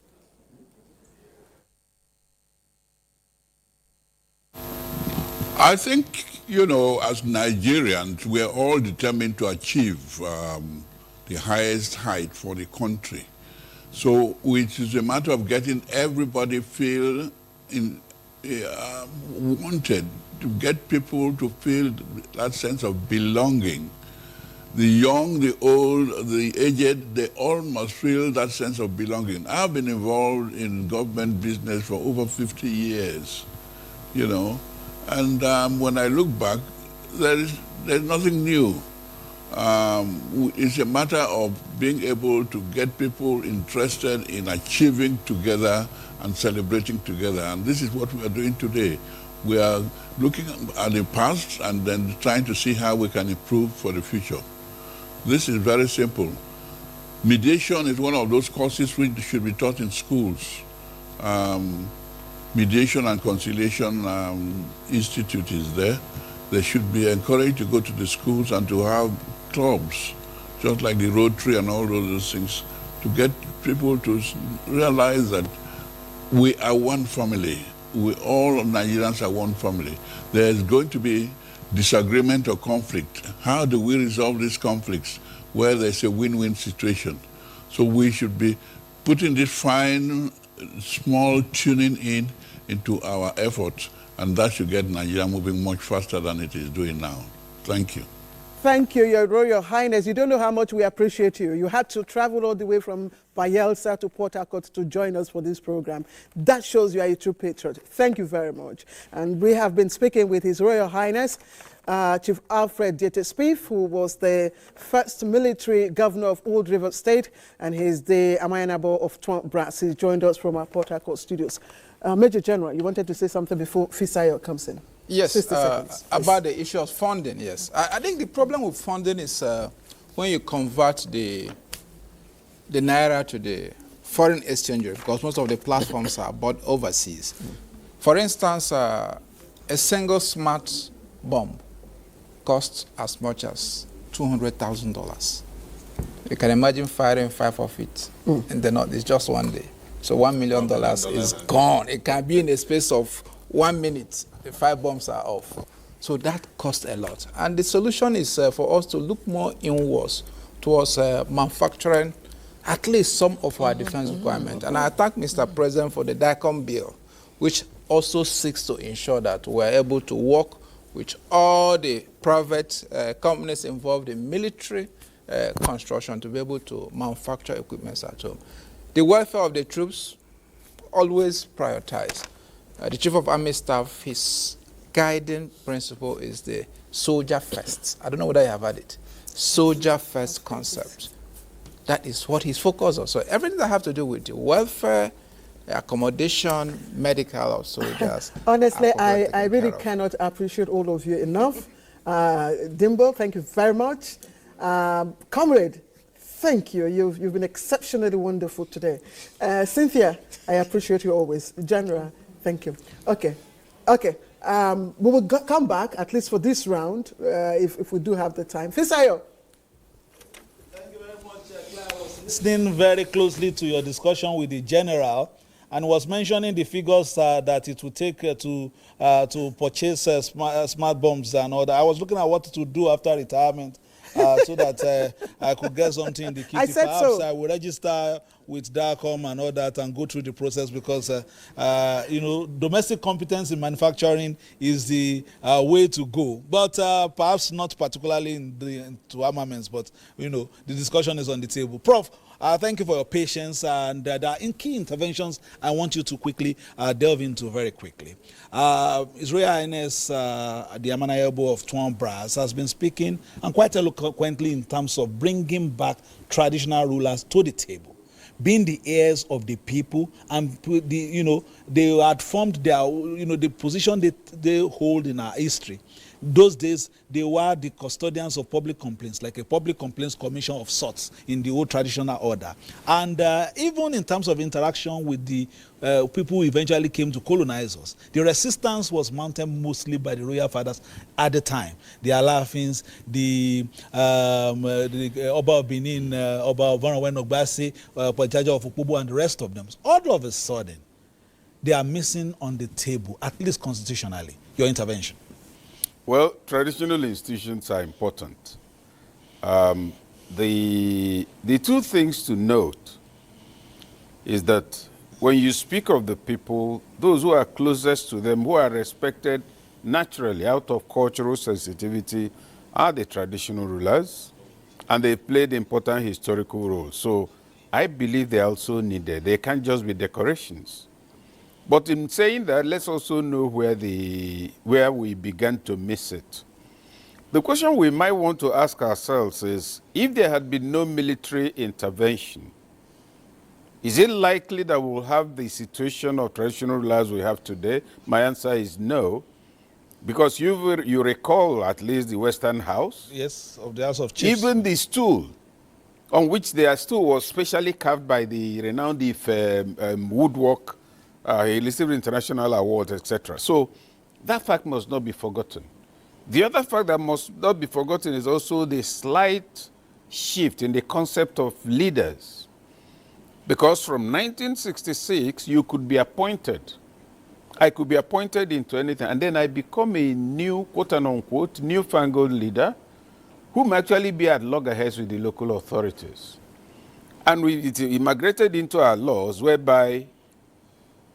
I think, you know, as Nigerians, we are all determined to achieve the highest height for the country. So it is a matter of getting everybody feel wanted, to get people to feel that sense of belonging. The young, the old, the aged, they all must feel that sense of belonging. I've been involved in government business for over 50 years, you know, and when I look back, there's nothing new. It's a matter of being able to get people interested in achieving together and celebrating together, and this is what we are doing today. We are looking at the past and then trying to see how we can improve for the future. This is very simple. Mediation is one of those courses which should be taught in schools. Mediation and Conciliation Institute is there. They should be encouraged to go to the schools and to have clubs, just like the Rotary and all those things, to get people to realize that we are one family. We all Nigerians are one family. There's going to be disagreement or conflict. How do we resolve these conflicts where there's a win-win situation? So we should be putting this fine, small tuning into our efforts, and that should get Nigeria moving much faster than it is doing now. Thank you. Thank you, Your Royal Highness. You don't know how much we appreciate you. You had to travel all the way from Bayelsa to Port Harcourt to join us for this program. That shows you are a true patriot. Thank you very much. And we have been speaking with His Royal Highness, Chief Alfred Diete Spieth, who was the first military governor of Old River State, and he's the Amayanabo of Twant Brass. He joined us from our Port Harcourt studios. Major General, you wanted to say something before Fisayo comes in? Yes, 60 seconds, about the issue of funding, yes. I think the problem with funding is when you convert the Naira to the foreign exchange rate, because most of the platforms are bought overseas. For instance, a single smart bomb costs as much as $200,000. You can imagine firing 5 of it in the north. It's just one day. So $1 million is gone. It can be in a space of 1 minute. The 5 bombs are off. So that costs a lot. And the solution is for us to look more inwards towards manufacturing at least some of our defense requirements. And I thank Mr. President for the DICOM bill, which also seeks to ensure that we're able to work with all the private companies involved in military construction to be able to manufacture equipment at home. The welfare of the troops, always prioritized. The Chief of Army Staff, his guiding principle is the soldier first. I don't know whether you have had it. Soldier first concept. That is what he's focused on. So everything that have to do with the welfare, accommodation, medical of soldiers. Honestly, I really cannot appreciate all of you enough. Dimbo, thank you very much. Comrade, thank you. You've been exceptionally wonderful today. Cynthia, I appreciate you always. General, thank you. Okay. We will come back, at least for this round, if we do have the time. Fisayo. Thank you very much, Claire. I was listening very closely to your discussion with the general and was mentioning the figures that it would take to purchase smart bombs and all that. I was looking at what to do after retirement so that I could get something in the kitty. Perhaps I will register with DACOM and all that and go through the process because, domestic competence in manufacturing is the way to go. But perhaps not particularly into armaments, but, the discussion is on the table. Prof, thank you for your patience, and there are key interventions I want you to quickly delve into very quickly. His Royal Highness, the Amanayabo of Twant Brass, has been speaking, and quite eloquently, in terms of bringing back traditional rulers to the table, being the heirs of the people, and they had formed their, the position they hold in our history. Those days, they were the custodians of public complaints, like a public complaints commission of sorts in the old traditional order. And even in terms of interaction with the people who eventually came to colonize us, the resistance was mounted mostly by the royal fathers at the time. The Alafins, the Oba of Benin, Oba of Vanawen Ogbasi, Pajaja of Ukubu, and the rest of them. All of a sudden, they are missing on the table, at least constitutionally. Your intervention. Well, traditional institutions are important. The two things to note is that when you speak of the people, those who are closest to them, who are respected naturally out of cultural sensitivity, are the traditional rulers, and they played important historical roles. So I believe they are also needed. They can't just be decorations. But in saying that, let's also know where we began to miss it. The question we might want to ask ourselves is, if there had been no military intervention, is it likely that we'll have the situation of traditional rulers we have today? My answer is no, because you recall at least the Western House. Yes, of the House of Chiefs. Even the stool on which their stool was specially carved by the renowned woodwork. He received international awards, etc. So that fact must not be forgotten. The other fact that must not be forgotten is also the slight shift in the concept of leaders. Because from 1966, you could be appointed. I could be appointed into anything, and then I become a new, quote-unquote, newfangled leader who may actually be at loggerheads with the local authorities. And it immigrated into our laws whereby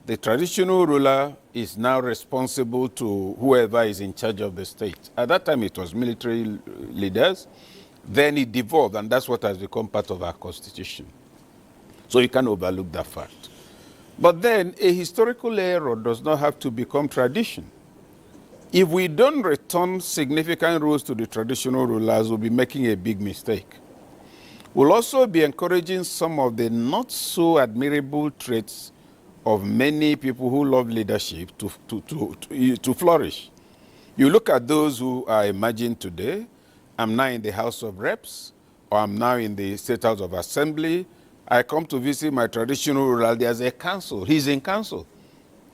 the traditional ruler is now responsible to whoever is in charge of the state. At that time, it was military leaders. Then it devolved, and that's what has become part of our constitution. So you can't overlook that fact. But then a historical error does not have to become tradition. If we don't return significant roles to the traditional rulers, we'll be making a big mistake. We'll also be encouraging some of the not so admirable traits of many people who love leadership to flourish. You look at those who are emerging today. I'm now in the House of Reps, or I'm now in the State House of Assembly. I come to visit my traditional ruler. There's a council. He's in council.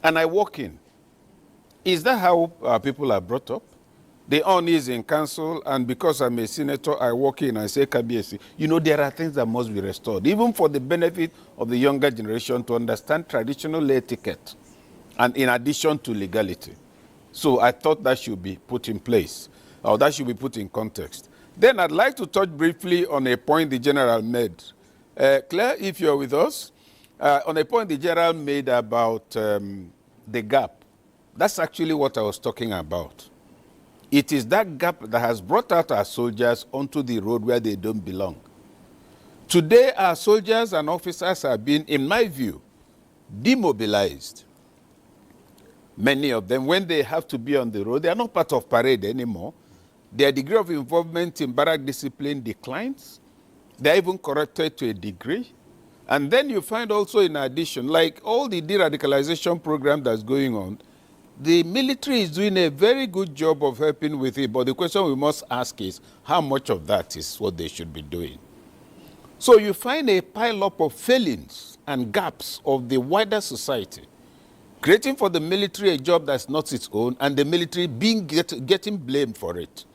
And I walk in. Is that how people are brought up? The only is in council, and because I'm a senator, I walk in and say, Kabiesi, you know, there are things that must be restored, even for the benefit of the younger generation to understand traditional etiquette, and in addition to legality. So I thought that should be put in place, or that should be put in context. Then I'd like to touch briefly on a point the general made. Claire, if you're with us, on a point the general made about the gap. That's actually what I was talking about. It is that gap that has brought out our soldiers onto the road where they don't belong. Today, our soldiers and officers are being, in my view, demobilized. Many of them, when they have to be on the road, they are not part of parade anymore. Their degree of involvement in barrack discipline declines. They are even corrected to a degree. And then you find also, in addition, like all the de-radicalization program that's going on, the military is doing a very good job of helping with it, but the question we must ask is, how much of that is what they should be doing? So you find a pile-up of failings and gaps of the wider society, creating for the military a job that's not its own, and the military getting blamed for it.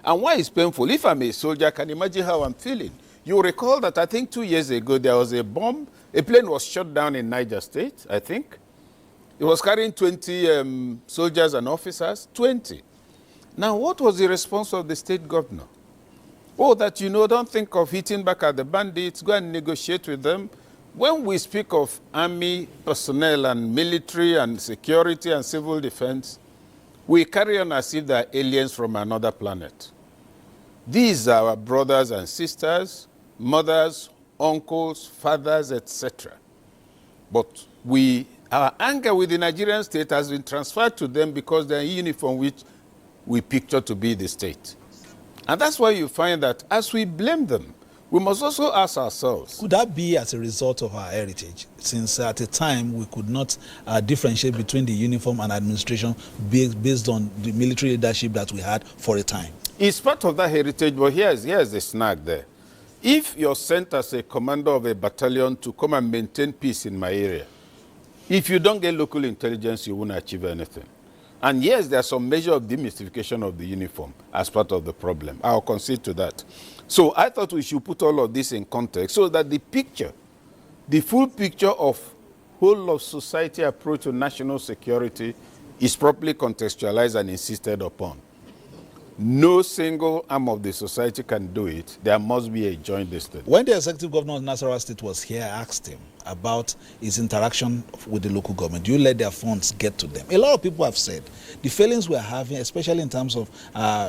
And why it's painful? If I'm a soldier, I can imagine how I'm feeling. You recall that I think 2 years ago, there was a bomb. A plane was shot down in Niger State, I think. It was carrying 20 soldiers and officers, 20. Now, what was the response of the state governor? Oh, that, you know, don't think of hitting back at the bandits, go and negotiate with them. When we speak of army personnel and military and security and civil defense, we carry on as if they're aliens from another planet. These are our brothers and sisters, mothers, uncles, fathers, etc. But our anger with the Nigerian state has been transferred to them because they're in uniform which we picture to be the state. And that's why you find that as we blame them, we must also ask ourselves. Could that be as a result of our heritage? Since at a time we could not differentiate between the uniform and administration based on the military leadership that we had for a time. It's part of that heritage, but here's the snag there. If you're sent as a commander of a battalion to come and maintain peace in my area, if you don't get local intelligence, you won't achieve anything. And yes, there's some measure of demystification of the uniform as part of the problem. I'll concede to that. So I thought we should put all of this in context so that the picture, the full picture of whole of society approach to national security is properly contextualized and insisted upon. No single arm of the society can do it. There must be a joint destiny. When the executive governor of Nasarawa State was here, I asked him about his interaction with the local government. Do you let their funds get to them? A lot of people have said the failings we're having, especially in terms of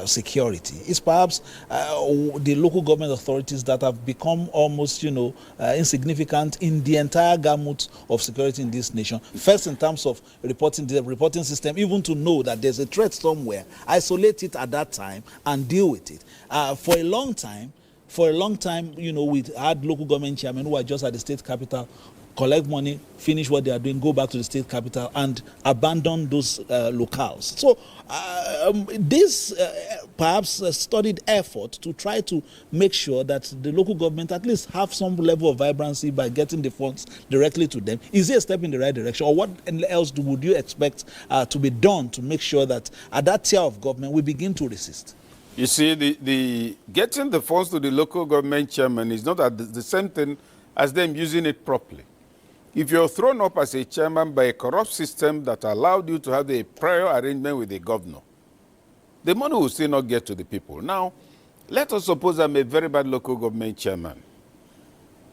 security, is perhaps the local government authorities that have become almost, insignificant in the entire gamut of security in this nation. First, in terms of reporting, the reporting system, even to know that there's a threat somewhere, isolate it at that time and deal with it. For a long time, we had local government chairmen who were just at the state capital, collect money, finish what they are doing, go back to the state capital, and abandon those locales. So this perhaps a studied effort to try to make sure that the local government at least have some level of vibrancy by getting the funds directly to them. Is it a step in the right direction? Or what else would you expect to be done to make sure that at that tier of government we begin to resist? You see, the getting the funds to the local government chairman is not the same thing as them using it properly. If you're thrown up as a chairman by a corrupt system that allowed you to have a prior arrangement with the governor, the money will still not get to the people. Now, let us suppose I'm a very bad local government chairman.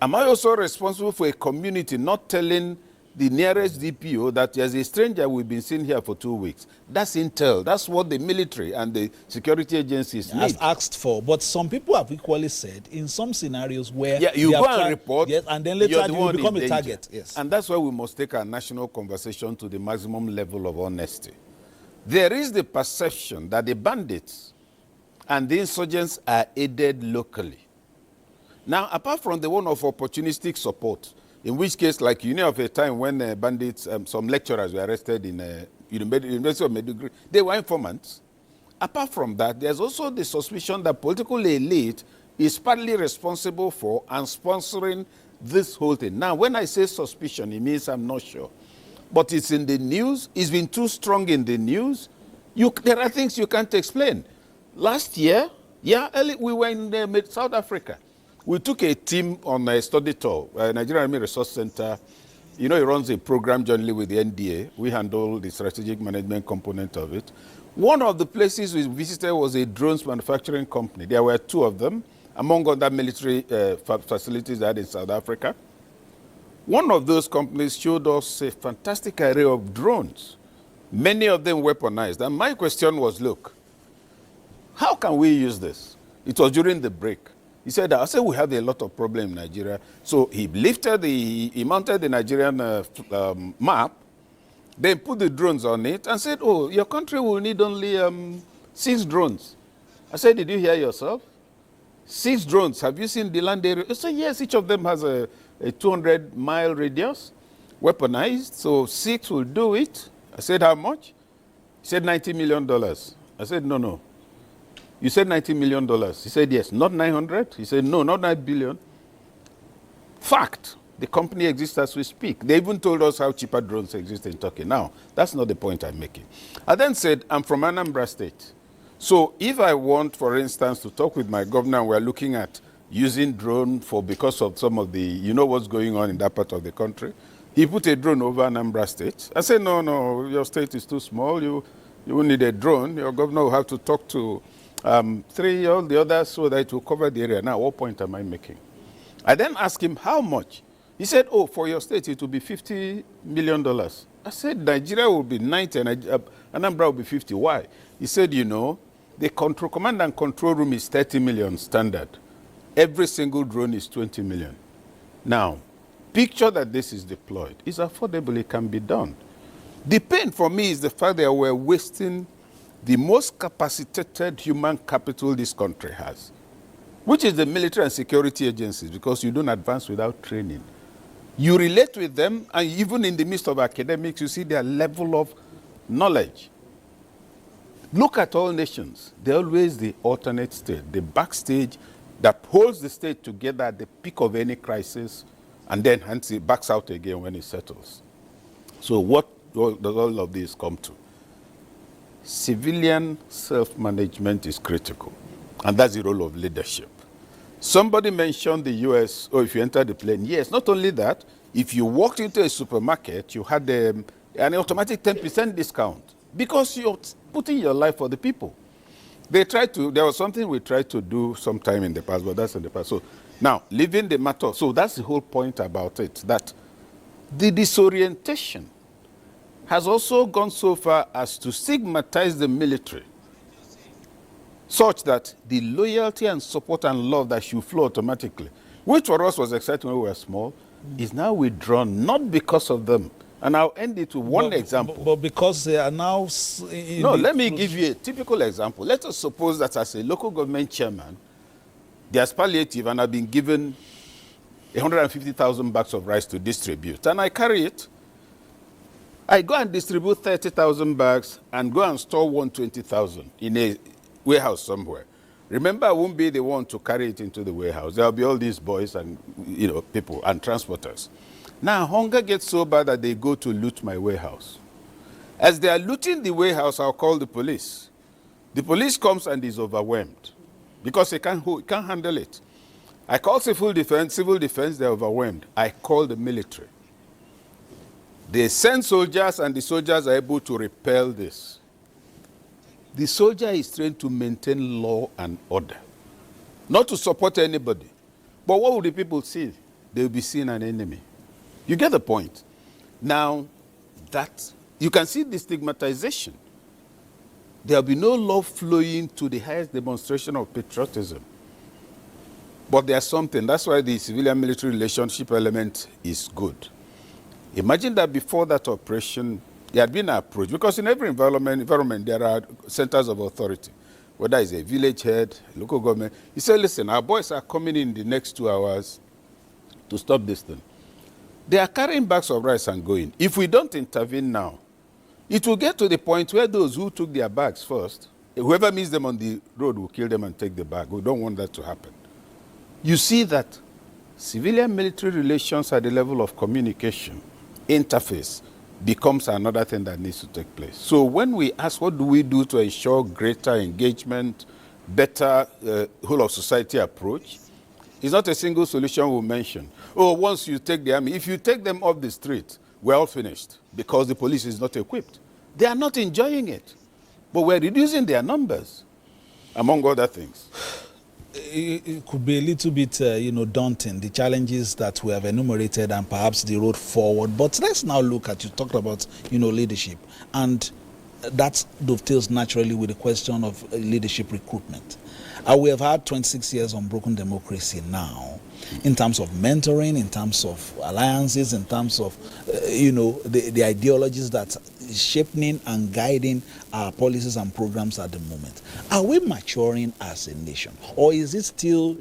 Am I also responsible for a community not telling the nearest DPO that there's a stranger we've been seeing here for 2 weeks. That's intel. That's what the military and the security agencies has need. asked for. But some people have equally said in some scenarios where you go and report, yes, and then later you're the you one become in a danger. target. Yes. And that's why we must take our national conversation to the maximum level of honesty. There is the perception that the bandits and the insurgents are aided locally. Now, apart from the one of opportunistic support, in which case, like you know of a time when bandits, some lecturers were arrested in University of Maiduguri, they were informants. Apart from that, there's also the suspicion that political elite is partly responsible for and sponsoring this whole thing. Now, when I say suspicion, it means I'm not sure. But it's in the news. It's been too strong in the news. There are things you can't explain. Last year, we were in South Africa. We took a team on a study tour, Nigerian Army Resource Center. You know, he runs a program jointly with the NDA. We handle the strategic management component of it. One of the places we visited was a drones manufacturing company. There were 2 of them, among other military facilities that in South Africa. One of those companies showed us a fantastic array of drones, many of them weaponized. And my question was, look, how can we use this? It was during the break. He said, I said, we have a lot of problems in Nigeria. So he mounted the Nigerian map, then put the drones on it and said, oh, your country will need only 6 drones. I said, did you hear yourself? 6 drones. Have you seen the land area? He said, yes, each of them has a 200-mile radius, weaponized, so 6 will do it. I said, how much? He said, $90 million. I said, no. You said $90 million. He said, yes. Not 900? He said, no, not 9 billion. Fact, the company exists as we speak. They even told us how cheaper drones exist in Turkey. Now, that's not the point I'm making. I then said, I'm from Anambra State. So if I want, for instance, to talk with my governor, we're looking at using drone because of some of the, you know what's going on in that part of the country. He put a drone over Anambra State. I said, no, your state is too small. You will need a drone. Your governor will have to talk to 3 all the others so that it will cover the area. Now, what point am I making? I then asked him, how much? He said, oh, for your state, it will be $50 million. I said, Nigeria will be 90 and Anambra will be 50. Why? He said, you know, the command and control room is 30 million standard. Every single drone is 20 million. Now, picture that this is deployed. It's affordable, it can be done. The pain for me is the fact that we're wasting the most capacitated human capital this country has, which is the military and security agencies, because you don't advance without training. You relate with them, and even in the midst of academics, you see their level of knowledge. Look at all nations. They're always the alternate state, the backstage that holds the state together at the peak of any crisis, and then hence it backs out again when it settles. So what does all of this come to? Civilian self-management is critical, and that's the role of leadership. Somebody mentioned the US, if you enter the plane. Yes, not only that, if you walked into a supermarket, you had an automatic 10% discount because you're putting your life for the people. There was something we tried to do sometime in the past, but that's in the past. So now, leaving the matter, so that's the whole point about it, that the disorientation has also gone so far as to stigmatize the military, such that the loyalty and support and love that should flow automatically, which for us was exciting when we were small, is now withdrawn, not because of them. And I'll end it with one example. But because they are now... let me give you a typical example. Let us suppose that as a local government chairman, there's palliative and I've been given 150,000 bags of rice to distribute. And I carry it. I go and distribute 30,000 bags and go and store 120,000 in a warehouse somewhere. Remember, I won't be the one to carry it into the warehouse. There'll be all these boys and people and transporters. Now, hunger gets so bad that they go to loot my warehouse. As they are looting the warehouse, I'll call the police. The police comes and is overwhelmed because they can't handle it. I call civil defense, they're overwhelmed. I call the military. They send soldiers, and the soldiers are able to repel this. The soldier is trained to maintain law and order, not to support anybody. But what will the people see? They will be seeing an enemy. You get the point. Now, that you can see the stigmatization. There will be no love flowing to the highest demonstration of patriotism. But there's something. That's why the civilian-military relationship element is good. Imagine that before that operation, there had been an approach. Because in every environment there are centers of authority, whether it's a village head, local government. He said, listen, our boys are coming in the next 2 hours to stop this thing. They are carrying bags of rice and going. If we don't intervene now, it will get to the point where those who took their bags first, whoever meets them on the road will kill them and take the bag. We don't want that to happen. You see that civilian-military relations at the level of communication, interface, becomes another thing that needs to take place. So when we ask what do we do to ensure greater engagement, better whole of society approach, it's not a single solution we'll mention. Oh, once you take the army, if you take them off the street, we're all finished because the police is not equipped. They are not enjoying it, but we're reducing their numbers, among other things. It could be a little bit, daunting, the challenges that we have enumerated and perhaps the road forward. But let's now look at, you talked about, leadership. And that dovetails naturally with the question of leadership recruitment. We have had 26 years unbroken democracy now, in terms of mentoring, in terms of alliances, in terms of, the ideologies that is shaping and guiding our policies and programs at the moment. Are we maturing as a nation? Or is it still,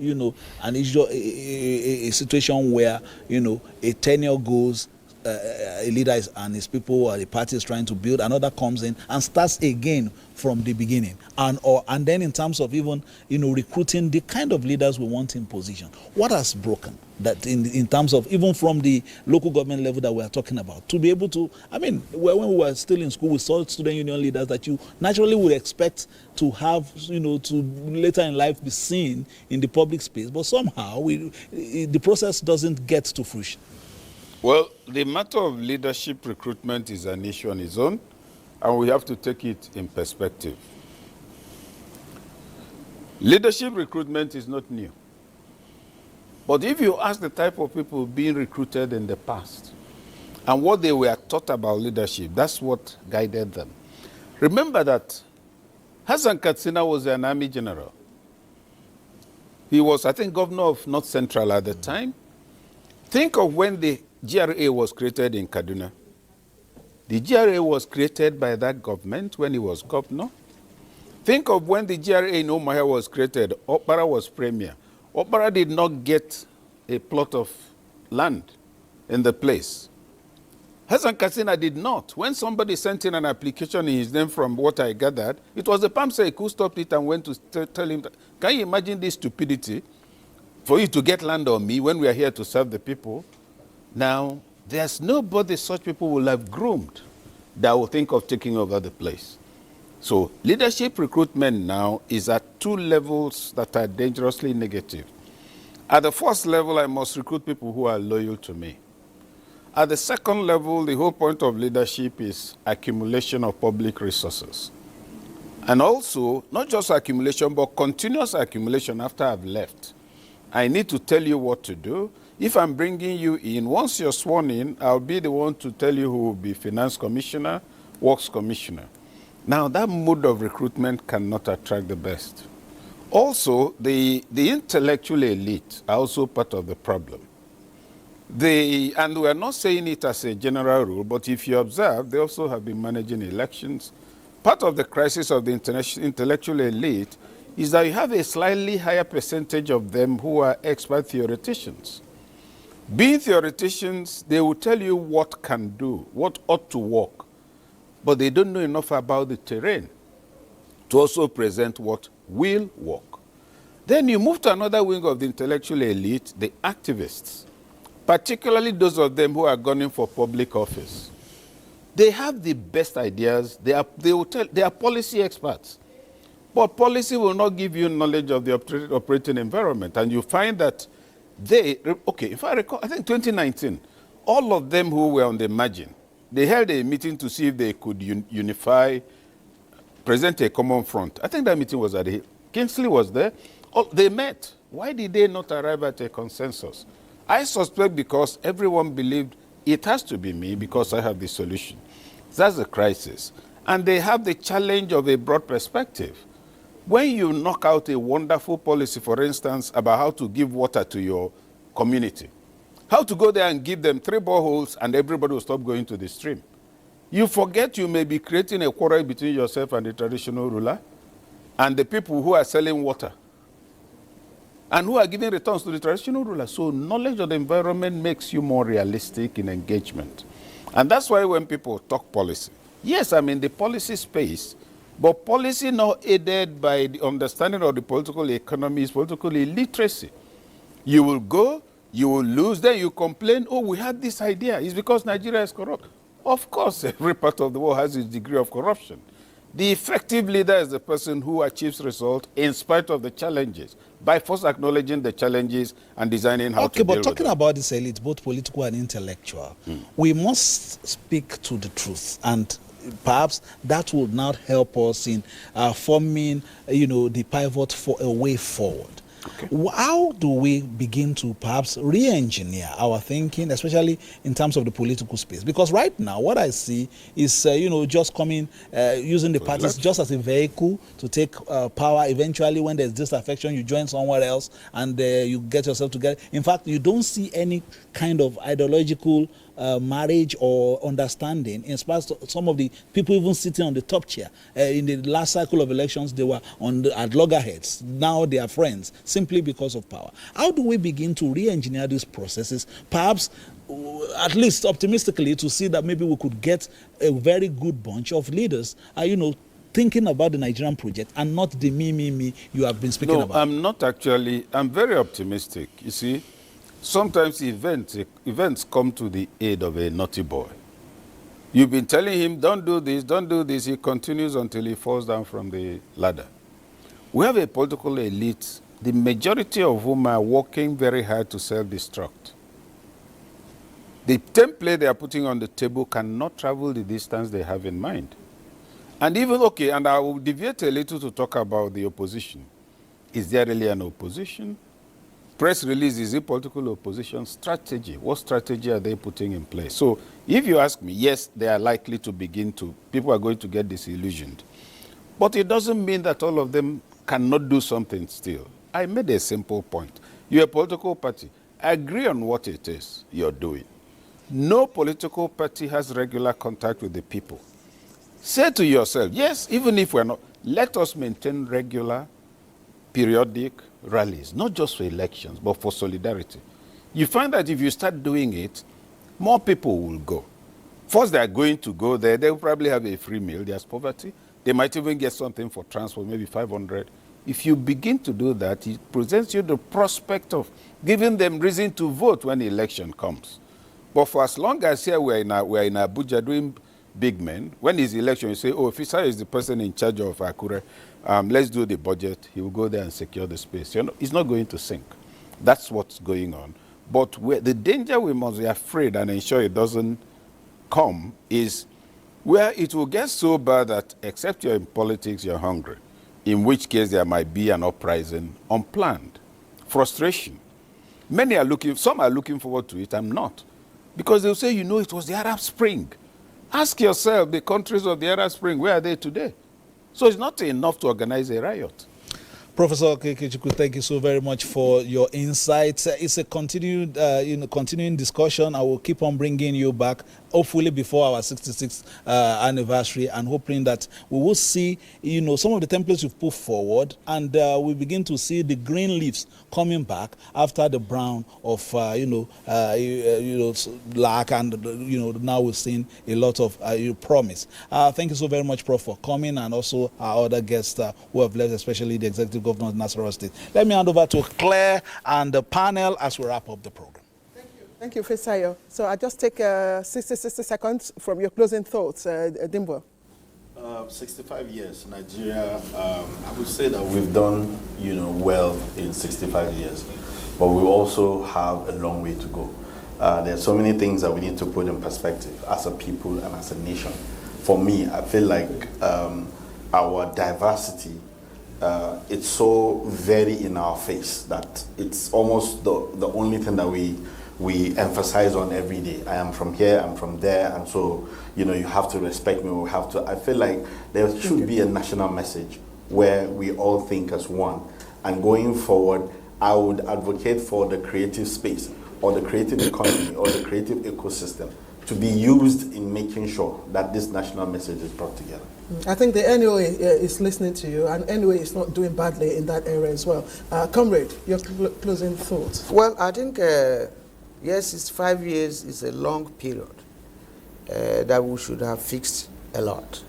an issue, a situation where, a tenure goes, a leader and his people or the party is trying to build, another comes in and starts again from the beginning, and then in terms of even recruiting the kind of leaders we want in position, what has broken that in terms of even from the local government level that we are talking about to be able to, when we were still in school we saw student union leaders that you naturally would expect to have, to later in life be seen in the public space, but somehow the process doesn't get to fruition. Well, the matter of leadership recruitment is an issue on its own, and we have to take it in perspective. Leadership recruitment is not new. But if you ask the type of people being recruited in the past and what they were taught about leadership, that's what guided them. Remember that Hassan Katsina was an army general. He was, I think, governor of North Central at the time. Think of when the GRA was created in Kaduna. The GRA was created by that government when he was governor. Think of when the GRA in Umuahia was created, Okpara was premier. Okpara did not get a plot of land in the place. Hassan Katsina did not. When somebody sent in an application in his name, from what I gathered, it was the PAMSEC who stopped it and went to tell him, can you imagine this stupidity for you to get land on me when we are here to serve the people? Now, there's nobody such people will have groomed that will think of taking over the place. So leadership recruitment now is at two levels that are dangerously negative. At the first level, I must recruit people who are loyal to me. At the second level, the whole point of leadership is accumulation of public resources. And also, not just accumulation, but continuous accumulation after I've left. I need to tell you what to do. If I'm bringing you in, once you're sworn in, I'll be the one to tell you who will be finance commissioner, works commissioner. Now, that mode of recruitment cannot attract the best. Also, the intellectual elite are also part of the problem. And we're not saying it as a general rule, but if you observe, they also have been managing elections. Part of the crisis of the intellectual elite is that you have a slightly higher percentage of them who are expert theoreticians. Being theoreticians, they will tell you what can do, what ought to work, but they don't know enough about the terrain to also present what will work. Then you move to another wing of the intellectual elite, the activists, particularly those of them who are gunning for public office. They have the best ideas. They are policy experts. But policy will not give you knowledge of the operating environment. And you find that if I recall, I think 2019, all of them who were on the margin, they held a meeting to see if they could unify, present a common front. I think that meeting was at the Hill. Kingsley was there. They met. Why did they not arrive at a consensus? I suspect because everyone believed it has to be me because I have the solution. That's the crisis. And they have the challenge of a broad perspective. When you knock out a wonderful policy, for instance, about how to give water to your community, how to go there and give them 3 boreholes and everybody will stop going to the stream, you forget you may be creating a quarrel between yourself and the traditional ruler and the people who are selling water and who are giving returns to the traditional ruler. So knowledge of the environment makes you more realistic in engagement. And that's why when people talk policy, yes, I'm in the policy space, but policy not aided by the understanding of the political economy is political illiteracy. You will go, you will lose, then you complain, oh, we had this idea. It's because Nigeria is corrupt. Of course, every part of the world has its degree of corruption. The effective leader is the person who achieves results in spite of the challenges, by first acknowledging the challenges and designing how to deal with them. Okay, but talking about this elite, both political and intellectual, we must speak to the truth, and perhaps that will not help us in forming, the pivot for a way forward. Okay. How do we begin to perhaps re-engineer our thinking, especially in terms of the political space? Because right now, what I see is, just coming, using the parties just as a vehicle to take power. Eventually, when there's disaffection, you join somewhere else and you get yourself together. In fact, you don't see any kind of ideological marriage or understanding. In spite of some of the people even sitting on the top chair in the last cycle of elections, they were at loggerheads. Now they are friends simply because of power. How do we begin to re-engineer these processes? Perhaps, at least optimistically, to see that maybe we could get a very good bunch of leaders, thinking about the Nigerian project and not the me you have been speaking about. No, I'm not actually. I'm very optimistic. You see, sometimes events come to the aid of a naughty boy. You've been telling him, don't do this, don't do this. He continues until he falls down from the ladder. We have a political elite, the majority of whom are working very hard to self-destruct. The template they are putting on the table cannot travel the distance they have in mind. And even, and I will deviate a little to talk about the opposition. Is there really an opposition? Press release, is it political opposition? Strategy, what strategy are they putting in place? So if you ask me, yes, they are likely to people are going to get disillusioned. But it doesn't mean that all of them cannot do something still. I made a simple point. You're a political party. Agree on what it is you're doing. No political party has regular contact with the people. Say to yourself, yes, even if we're not, let us maintain regular, periodic rallies, not just for elections, but for solidarity. You find that if you start doing it, more people will go. First, they're going to go there. They'll probably have a free meal. There's poverty. They might even get something for transport, maybe 500. If you begin to do that, it presents you the prospect of giving them reason to vote when the election comes. But for as long as here we're in Abuja doing big men, when it's election, you say, oh, Fisher is the person in charge of Akure, let's do the budget. He will go there and secure the space. It's not going to sink. That's what's going on. But the danger we must be afraid and ensure it doesn't come is where it will get so bad that except you're in politics, you're hungry, in which case there might be an uprising, unplanned, frustration. Some are looking forward to it, I'm not. Because they'll say, it was the Arab Spring. Ask yourself, the countries of the Arab Spring, where are they today? So it's not enough to organize a riot. Professor Okechukwu, thank you so very much for your insights. It's a continuing discussion. I will keep on bringing you back, hopefully before our 66th anniversary, and hoping that we will see, some of the templates you've put forward, and we begin to see the green leaves coming back after the brown of, lack, and now we're seeing a lot of promise. Thank you so very much, Prof, for coming, and also our other guests who have left, especially the Executive Governor of Nasarawa State. Let me hand over to Claire and the panel as we wrap up the program. Thank you, Fisayo. So I'll just take 60 seconds from your closing thoughts, Dimbo. 65 years, Nigeria, I would say that we've done, well in 65 years, but we also have a long way to go. There are so many things that we need to put in perspective as a people and as a nation. For me, I feel like our diversity, it's so very in our face that it's almost the only thing that we we emphasize on every day. I am from here, I'm from there, and so, you know, you have to respect me, we have to. I feel like there should be a national message where we all think as one. And going forward, I would advocate for the creative space or the creative economy or the creative ecosystem to be used in making sure that this national message is brought together. I think the NOA is listening to you, and NOA is not doing badly in that area as well. Comrade, your closing thoughts. Well, I think, yes, it's 5 years, it's a long period that we should have fixed a lot.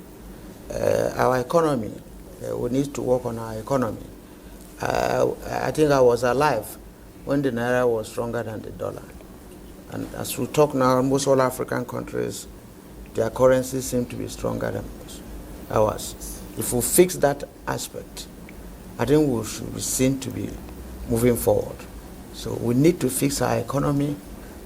Our economy, we need to work on our economy. I think I was alive when the Naira was stronger than the dollar. And as we talk now, most all African countries, their currencies seem to be stronger than ours. If we fix that aspect, I think we should be seen to be moving forward. So we need to fix our economy,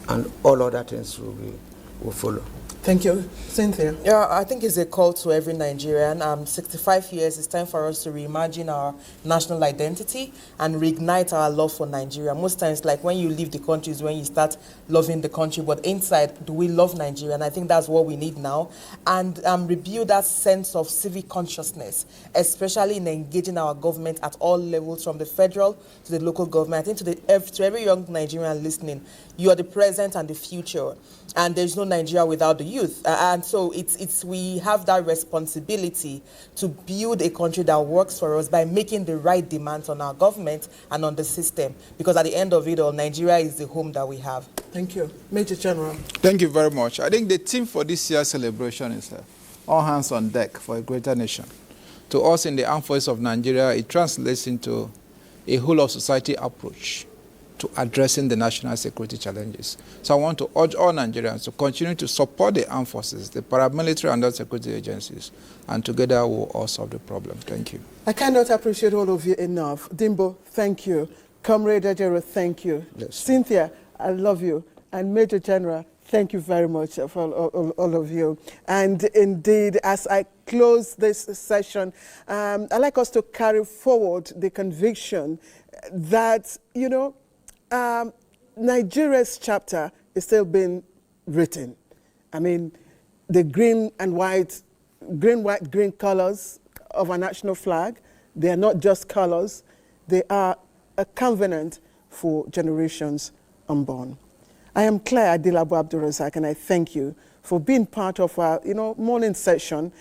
and all other things will follow. Thank you. Cynthia? Yeah, I think it's a call to every Nigerian. 65 years, it's time for us to reimagine our national identity and reignite our love for Nigeria. Most times, like when you leave the country is when you start loving the country, but inside, do we love Nigeria? And I think that's what we need now. And rebuild that sense of civic consciousness, especially in engaging our government at all levels, from the federal to the local government. I think to every young Nigerian listening, you are the present and the future. And there's no Nigeria without the youth. And so we have that responsibility to build a country that works for us by making the right demands on our government and on the system. Because at the end of it all, Nigeria is the home that we have. Thank you. Major General. Thank you very much. I think the theme for this year's celebration is all hands on deck for a greater nation. To us in the armed forces of Nigeria, it translates into a whole of society approach to addressing the national security challenges. So I want to urge all Nigerians to continue to support the armed forces, the paramilitary and other security agencies, and together we'll all solve the problem. Thank you. I cannot appreciate all of you enough. Dimbo, thank you. Comrade Ajero, thank you. Yes. Cynthia, I love you. And Major General, thank you very much for all of you. And indeed, as I close this session, I'd like us to carry forward the conviction that, you know, Nigeria's chapter is still being written. I mean, the green, white, colors of our national flag, they are not just colors, they are a covenant for generations unborn. I am Claire Adilabu Abdulrazak, and I thank you for being part of our morning session